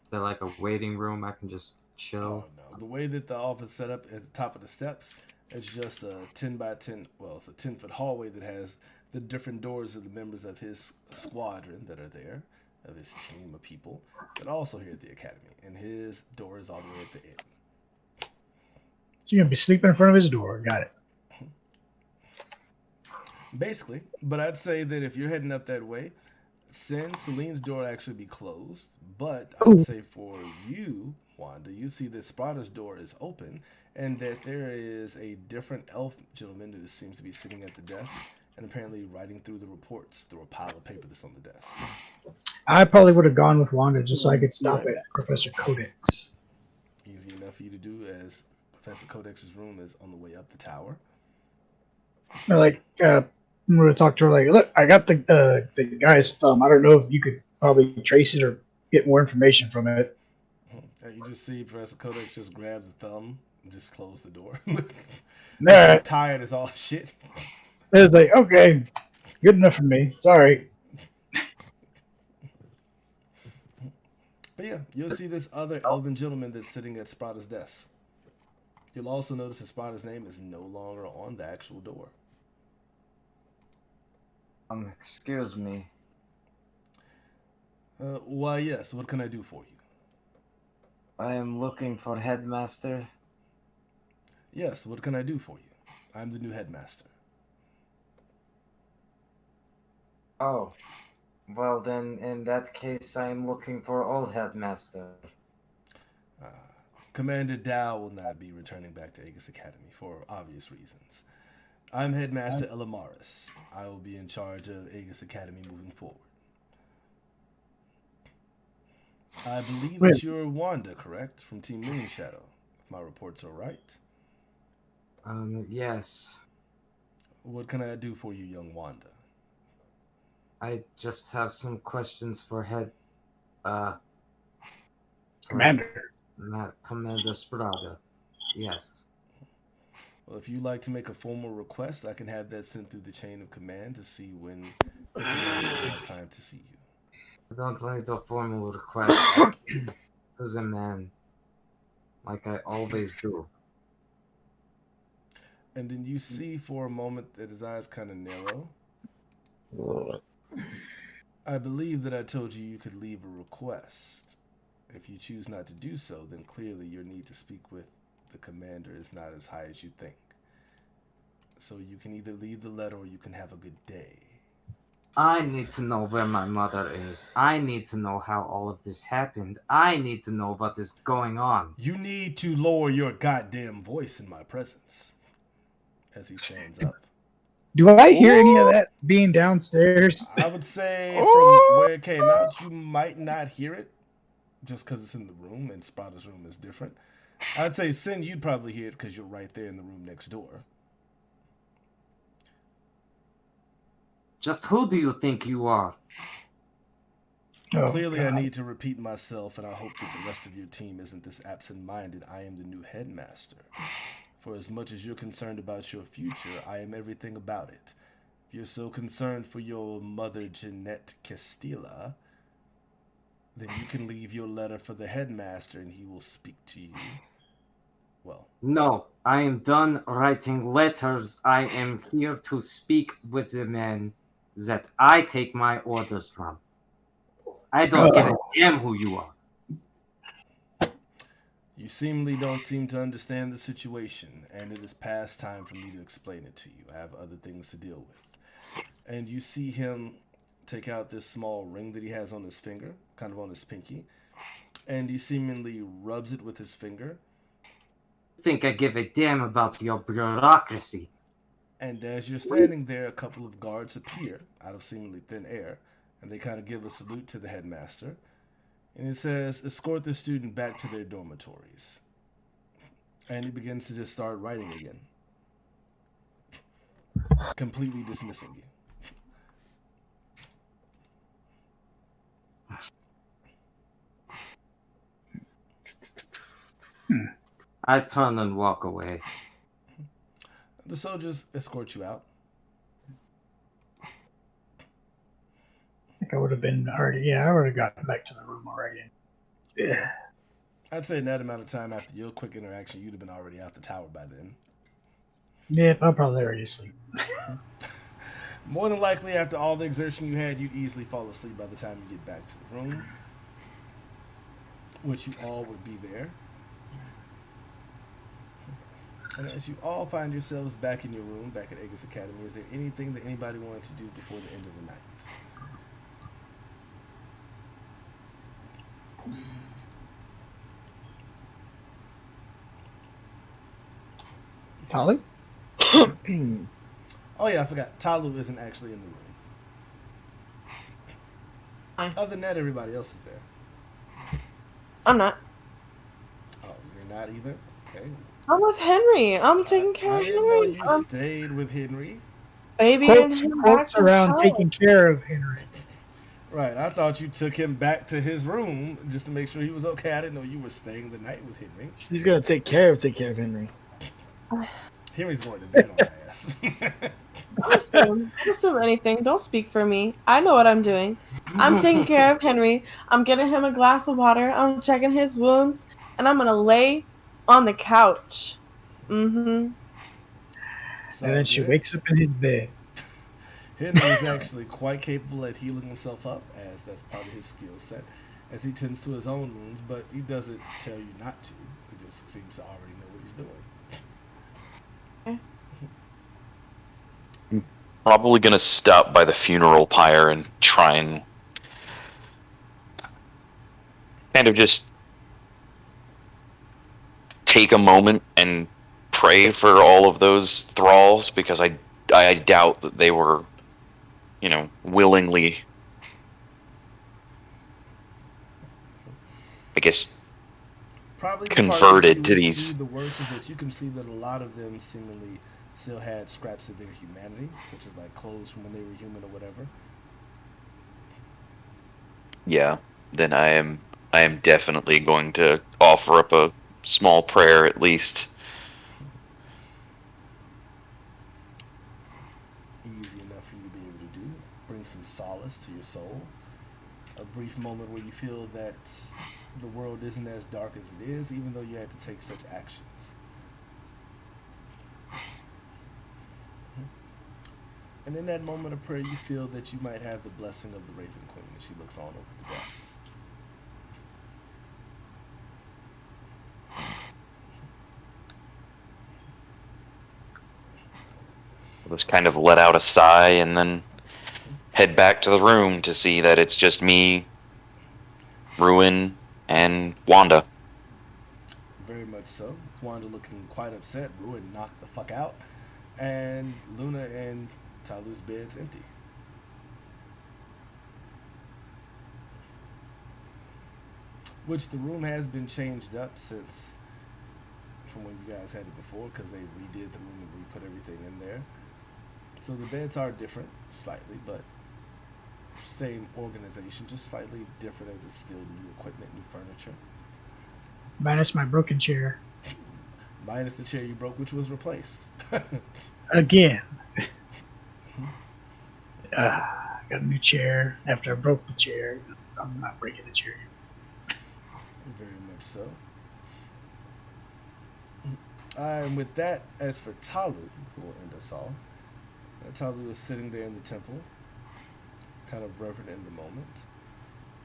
Is there like a waiting room I can just chill? Oh, no. The way that the office is set up at the top of the steps, it's just a 10 by 10, well, it's a 10-foot hallway that has the different doors of the members of his squadron that are there, of his team of people, that are also here at the academy. And his door is all the way at the end. So you're going to be sleeping in front of his door. Got it. Basically, but I'd say that if you're heading up that way, Celine's door will actually be closed. But I would say for you, Wanda, you see that Sprada's door is open, and that there is a different elf gentleman who seems to be sitting at the desk and apparently writing through the reports through a pile of paper that's on the desk. I probably would have gone with Wanda just so I could stop at Professor Codex. Easy enough for you to do, as Professor Codex's room is on the way up the tower. Or like, I'm going to talk to her like, look, I got the guy's thumb. I don't know if you could probably trace it or get more information from it. You just see Professor Codex just grabs the thumb and just close the door. Nah, Tired as all shit. it's like, okay, good enough for me. Sorry. But yeah, you'll see this other elven gentleman that's sitting at Sprada's desk. You'll also notice that Sprada's name is no longer on the actual door. Excuse me. Why, yes, what can I do for you? I am looking for headmaster. Yes, what can I do for you? I'm the new headmaster. Oh. Well then, in that case, I am looking for old headmaster. Commander Dao will not be returning back to Aegis Academy for obvious reasons. I'm Headmaster Elamaris. I will be in charge of Aegis Academy moving forward. I believe that you're Wanda, correct? From Team Moonshadow, if my reports are right. Yes. What can I do for you, young Wanda? I just have some questions for Commander. Not Commander Sprada. Yes. Well, if you'd like to make a formal request, I can have that sent through the chain of command to see when the commander will have time to see you. I don't need a formal request. Who's a man? Like I always do. And then you see for a moment that his eyes kind of narrow. I believe that I told you you could leave a request. If you choose not to do so, then clearly your need to speak with the commander is not as high as you think. So you can either leave the letter or you can have a good day. I need to know where my mother is. I need to know how all of this happened. I need to know what is going on. You need to lower your goddamn voice in my presence. As he stands up. Do I hear any of that being downstairs? I would say from where it came out, you might not hear it. Just because it's in the room and Sprada's room is different. I'd say, Sin, you'd probably hear it because you're right there in the room next door. Just who do you think you are? Oh, Clearly, God. I need to repeat myself, and I hope that the rest of your team isn't this absent-minded. I am the new headmaster. For as much as you're concerned about your future, I am everything about it. If you're so concerned for your mother, Jeanette Kastilla, then you can leave your letter for the headmaster, and he will speak to you. Well. No, I am done writing letters. I am here to speak with the man that I take my orders from. I don't give a damn who you are. You seemingly don't seem to understand the situation, and it is past time for me to explain it to you. I have other things to deal with. And you see him take out this small ring that he has on his finger, kind of on his pinky, and he seemingly rubs it with his finger. Think I give a damn about your bureaucracy. And as you're standing there, a couple of guards appear out of seemingly thin air, and they kind of give a salute to the headmaster. And it says, escort the student back to their dormitories. And he begins to just start writing again. Completely dismissing you. I turn and walk away. The soldiers escort you out. I think I would have been already. Yeah, I would have gotten back to the room already. Yeah. I'd say in that amount of time after your quick interaction, you'd have been already out the tower by then. Yeah, I'm probably already asleep. More than likely, after all the exertion you had, you'd easily fall asleep by the time you get back to the room. Which you all would be there. And as you all find yourselves back in your room, back at Aegis Academy, is there anything that anybody wanted to do before the end of the night? Tahlu? Oh yeah, I forgot. Tahlu isn't actually in the room. Hi. Other than that, everybody else is there. I'm not. Oh, you're not either? Okay. I'm with Henry. I'm taking care I of didn't know Henry. you stayed with Henry. Baby Quotes, and him quotes back to around health. taking care of Henry. Right, I thought you took him back to his room just to make sure he was okay. I didn't know you were staying the night with Henry. He's gonna take care of Henry. Henry's going to bed on my ass. Don't assume anything. Don't speak for me. I know what I'm doing. I'm taking care of Henry. I'm getting him a glass of water. I'm checking his wounds. And I'm going to lay on the couch. Mm-hmm. So And then she good. wakes up in his bed. Henry is actually quite capable at healing himself up, as that's part of his skill set, as he tends to his own wounds, but he doesn't tell you not to. He just seems to already know what he's doing. Probably gonna stop by the funeral pyre and try and kind of just take a moment and pray for all of those thralls, because I doubt that they were, willingly, I guess, Probably the converted part to that you would these. see the worst is that you can see that a lot of them seemingly still had scraps of their humanity, such as like clothes from when they were human or whatever. Yeah, then I am definitely going to offer up a small prayer at least. Easy enough for you to be able to do. Bring some solace to your soul. A brief moment where you feel that the world isn't as dark as it is, even though you had to take such actions. And in that moment of prayer, you feel that you might have the blessing of the Raven Queen as she looks on over the deaths. I'll just kind of let out a sigh and then head back to the room to see that it's just me, Ruin, and Wanda. Very much so. It's Wanda looking quite upset. Ruin knocked the fuck out. And Luna and Tahlu's bed's empty. Which the room has been changed up since from when you guys had it before, because they redid the room and re-put everything in there. So the beds are different, slightly, but same organization, just slightly different as it's still new equipment, new furniture. Minus my broken chair. Minus the chair you broke, which was replaced. Again. I got a new chair after I broke the chair. I'm not breaking the chair. Very much so. And with that, as for Tahlu, who will end us all, Tahlu is sitting there in the temple, kind of reverent in the moment.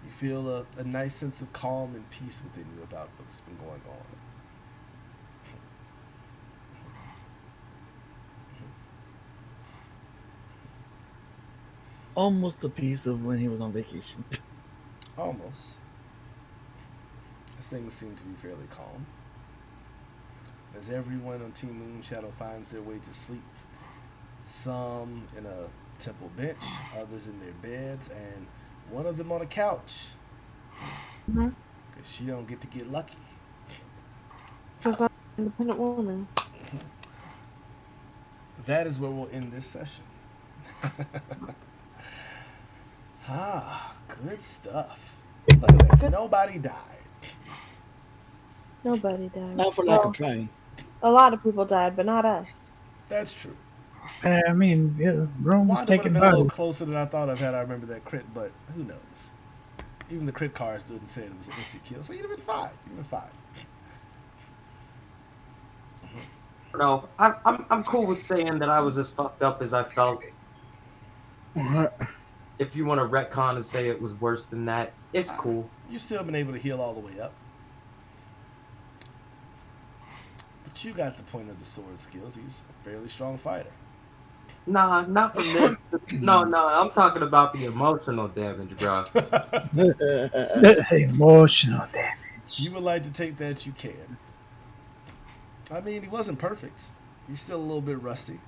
You feel a nice sense of calm and peace within you about what's been going on. Almost the piece of when he was on vacation. Almost. Things seem to be fairly calm. As everyone on Team Moonshadow finds their way to sleep. Some in a temple bench, others in their beds, and one of them on a couch. Because she don't get to get lucky. Because I'm an independent woman. That is where we'll end this session. Good stuff. Look at that. Nobody died. Nobody died. Not for lack of trying. A lot of people died, but not us. That's true. I mean, yeah, Rome was Wanda would have taking been a little bottles. closer than I thought of had I remember that crit, but who knows? Even the crit cards didn't say it was an instant kill, so you'd have been fine. You'd have been fine. No, I'm cool with saying that I was as fucked up as I felt. If you want to retcon and say it was worse than that, it's cool. You've still been able to heal all the way up. But you got the point of the sword skills. He's a fairly strong fighter. Nah, not from this. No, I'm talking about the emotional damage, bro. Emotional damage. You would like to take that, you can. I mean, he wasn't perfect. He's still a little bit rusty.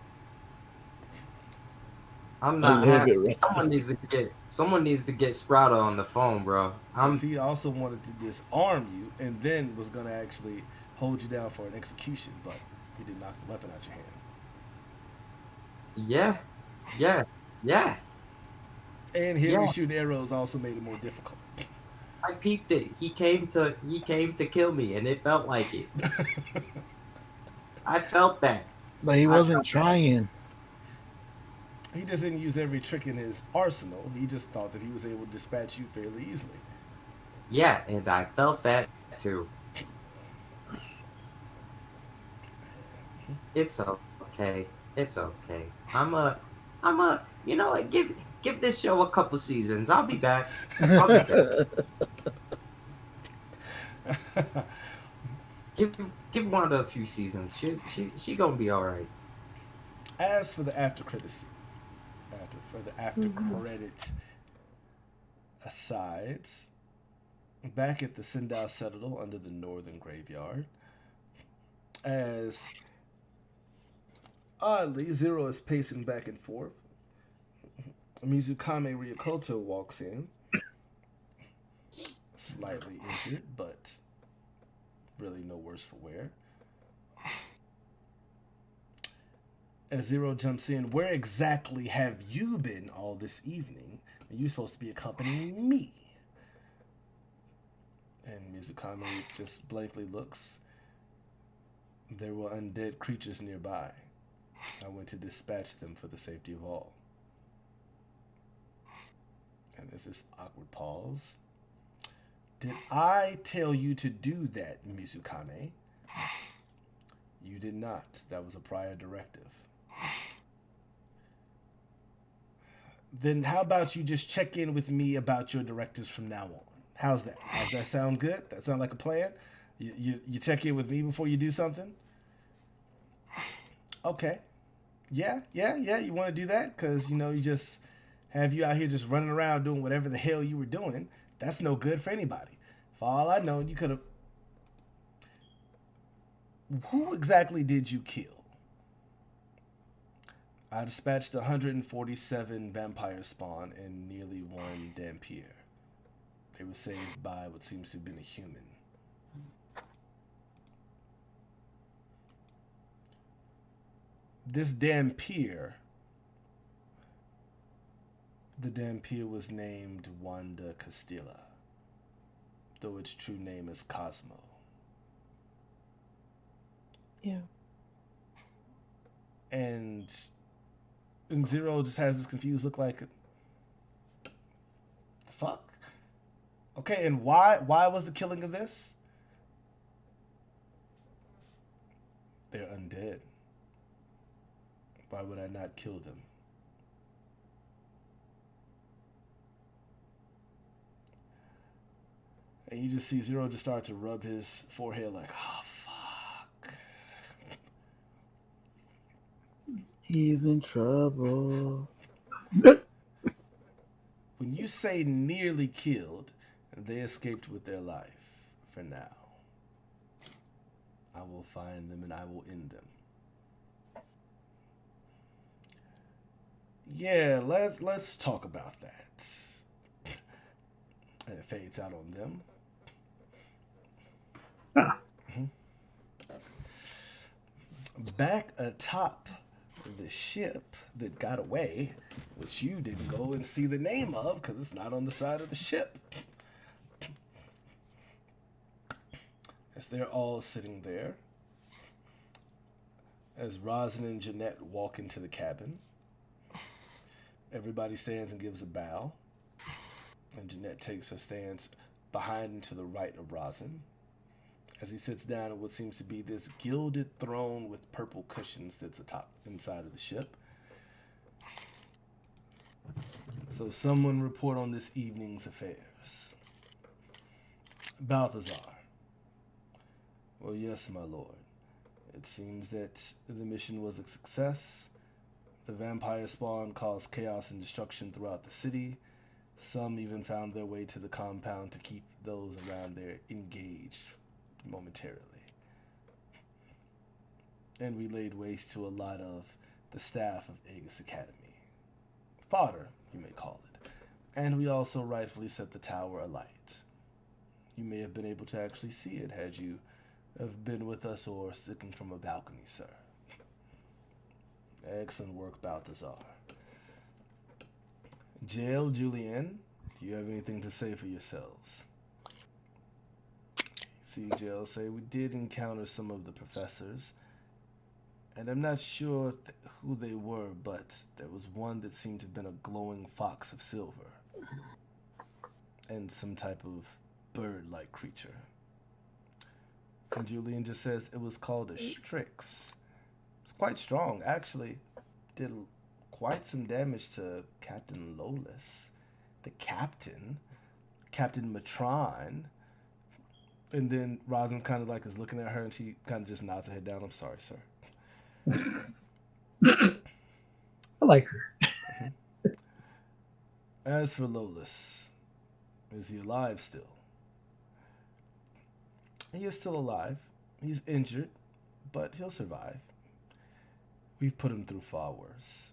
I'm A not little happy. bit rusty. Someone needs to get Sprada on the phone, bro. He also wanted to disarm you and then was going to actually hold you down for an execution, but he did knock the weapon out your hand. Yeah. And hearing shoot arrows also made it more difficult. I peeped it. He came to kill me, and it felt like it. I felt that. But he wasn't trying. He just didn't use every trick in his arsenal. He just thought that he was able to dispatch you fairly easily. Yeah, and I felt that too. It's okay. It's okay. I'm a, you know what? Give this show a couple seasons. I'll be back. Give Wanda a few seasons. She gonna be all right. As for the after credit asides, back at the Sen-Dao Citadel under the northern graveyard, as oddly Zero is pacing back and forth, Mizukame Ryokoto walks in, slightly injured, but really no worse for wear. As Zero jumps in, where exactly have you been all this evening? You're supposed to be accompanying me. And Mizukame just blankly looks. There were undead creatures nearby. I went to dispatch them for the safety of all. And there's this awkward pause. Did I tell you to do that, Mizukame? You did not. That was a prior directive. Then how about you just check in with me about your directives from now on? How's that? How's that sound good? That sound like a plan? You check in with me before you do something? Okay. Yeah. You want to do that? Because, you just have you out here just running around doing whatever the hell you were doing. That's no good for anybody. For all I know, you could have... Who exactly did you kill? I dispatched 147 vampire spawn and nearly one Dhampir. They were saved by what seems to have been a human. This Dhampir, the Dhampir was named Wanda Kastilla, though its true name is Cosmo. Yeah. And Zero just has this confused look like, the fuck? Okay, and why was the killing of this? They're undead. Why would I not kill them? And you just see Zero just start to rub his forehead like, oh, fuck. He's in trouble. When you say nearly killed, they escaped with their life for now. I will find them and I will end them. Yeah, let's talk about that. And it fades out on them. Back atop the ship that got away, which you didn't go and see the name of because it's not on the side of the ship. As they're all sitting there, as Rosin and Jeanette walk into the cabin, everybody stands and gives a bow, and Jeanette takes her stance behind and to the right of Rosin, as he sits down on what seems to be this gilded throne with purple cushions that's atop inside of the ship. So someone report on this evening's affairs. Balthazar. Well, yes, my lord. It seems that the mission was a success. The vampire spawn caused chaos and destruction throughout the city. Some even found their way to the compound to keep those around there engaged momentarily. And we laid waste to a lot of the staff of Aegis Academy. Fodder, you may call it. And we also rightfully set the tower alight. You may have been able to actually see it had you have been with us or sticking from a balcony, sir. Excellent work, Balthazar. Jail, Julian, do you have anything to say for yourselves? See, Jail say we did encounter some of the professors, and I'm not sure who they were, but there was one that seemed to have been a glowing fox of silver, and some type of bird-like creature. And Julian just says it was called a Strix. It's quite strong, actually. Did quite some damage to Captain Lolis, the captain, Captain Matron. And then Rosin kind of like is looking at her and she kind of just nods her head down. I'm sorry, sir. I like her. As for Lolis, is he alive still? He is still alive. He's injured, but he'll survive. We've put him through far worse.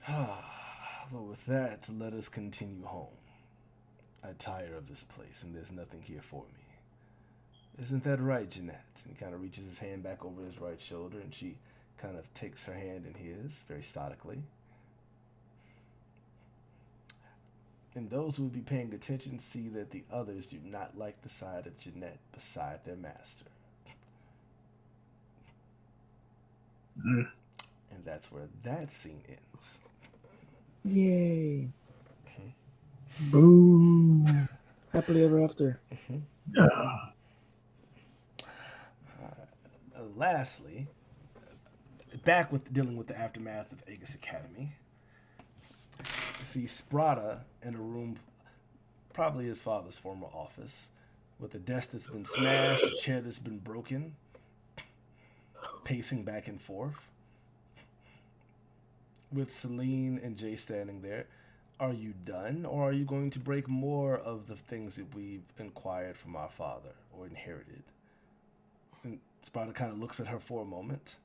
But with that, let us continue home. I tire of this place, and there's nothing here for me. Isn't that right, Jeanette? And he kind of reaches his hand back over his right shoulder, and she kind of takes her hand in his, very stoically. And those who would be paying attention see that the others do not like the side of Jeanette beside their master. Mm. And that's where that scene ends. Yay. Boo. Happily ever after. Lastly, back with dealing with the aftermath of Aegis Academy, you see Sprada in a room, probably his father's former office, with a desk that's been smashed, a chair that's been broken, pacing back and forth, with Celine and Jay standing there. Are you done, or are you going to break more of the things that we've inquired from our father or inherited? And Sprada kind of looks at her for a moment.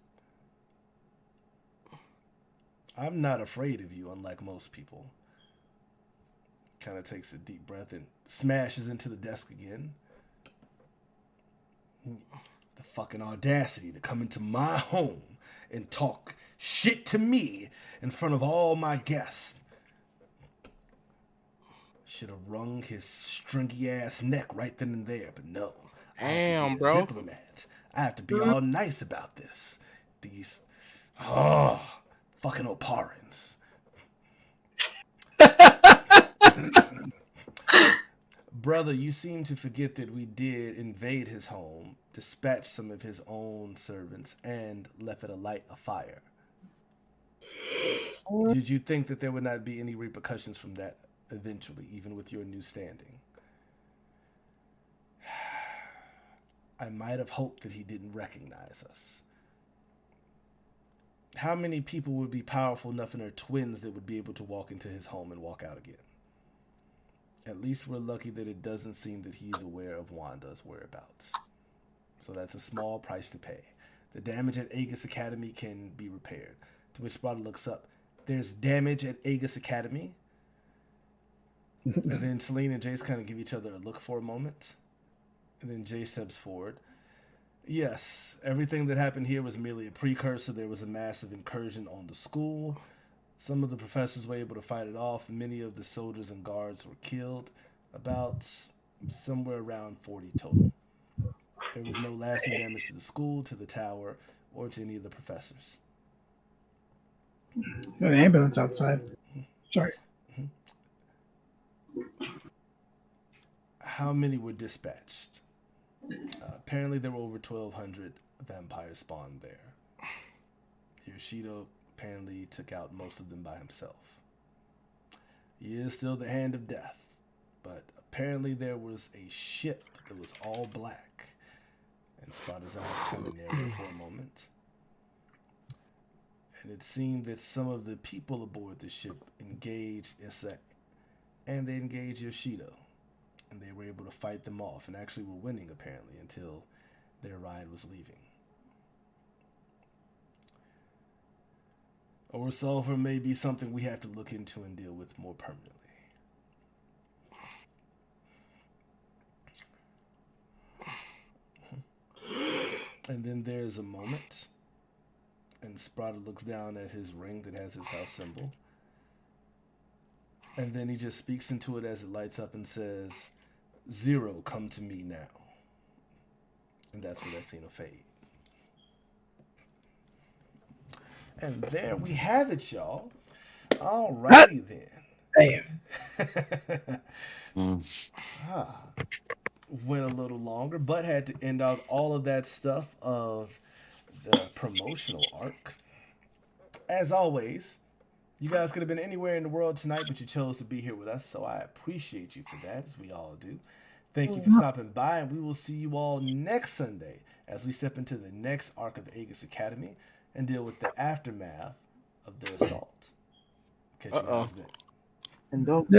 I'm not afraid of you, unlike most people. Kind of takes a deep breath and smashes into the desk again. The fucking audacity to come into my home and talk shit to me in front of all my guests. Should have wrung his stringy ass neck right then and there, but no. I have to be a diplomat. I have to be all nice about this. These, fucking Oparans. Brother, you seem to forget that we did invade his home, dispatch some of his own servants, and left it alight a fire. Did you think that there would not be any repercussions from that eventually, even with your new standing? I might have hoped that he didn't recognize us. How many people would be powerful enough in their twins that would be able to walk into his home and walk out again? At least we're lucky that it doesn't seem that he's aware of Wanda's whereabouts. So that's a small price to pay. The damage at Aegis Academy can be repaired. To which Sprada looks up. There's damage at Aegis Academy? And then Celine and Jace kind of give each other a look for a moment. And then Jace steps forward. Yes, everything that happened here was merely a precursor. There was a massive incursion on the school. Some of the professors were able to fight it off. Many of the soldiers and guards were killed. About somewhere around 40 total. There was no lasting damage to the school, to the tower, or to any of the professors. An ambulance outside. Sorry. How many were dispatched? Apparently there were over 1,200 vampire spawn there. Yoshido apparently took out most of them by himself. He is still the hand of death, but apparently there was a ship that was all black. And Sprada's eyes kind of narrowed for a moment. And it seemed that some of the people aboard the ship engaged Issa, and they engaged Yoshido. And they were able to fight them off, and actually were winning, apparently, until their ride was leaving. A resolver may be something we have to look into and deal with more permanently. And then there's a moment, and Sprada looks down at his ring that has his house symbol. And then he just speaks into it as it lights up and says, "Zero, come to me now." And that's where that scene will fade. And there we have it, y'all. Alrighty then. Damn. Went a little longer, but had to end out all of that stuff of the promotional arc. As always, you guys could have been anywhere in the world tonight, but you chose to be here with us, so I appreciate you for that, as we all do. Thank you for stopping by, and we will see you all next Sunday as we step into the next arc of Aegis Academy and deal with the aftermath of the assault. Catch you guys then. And don't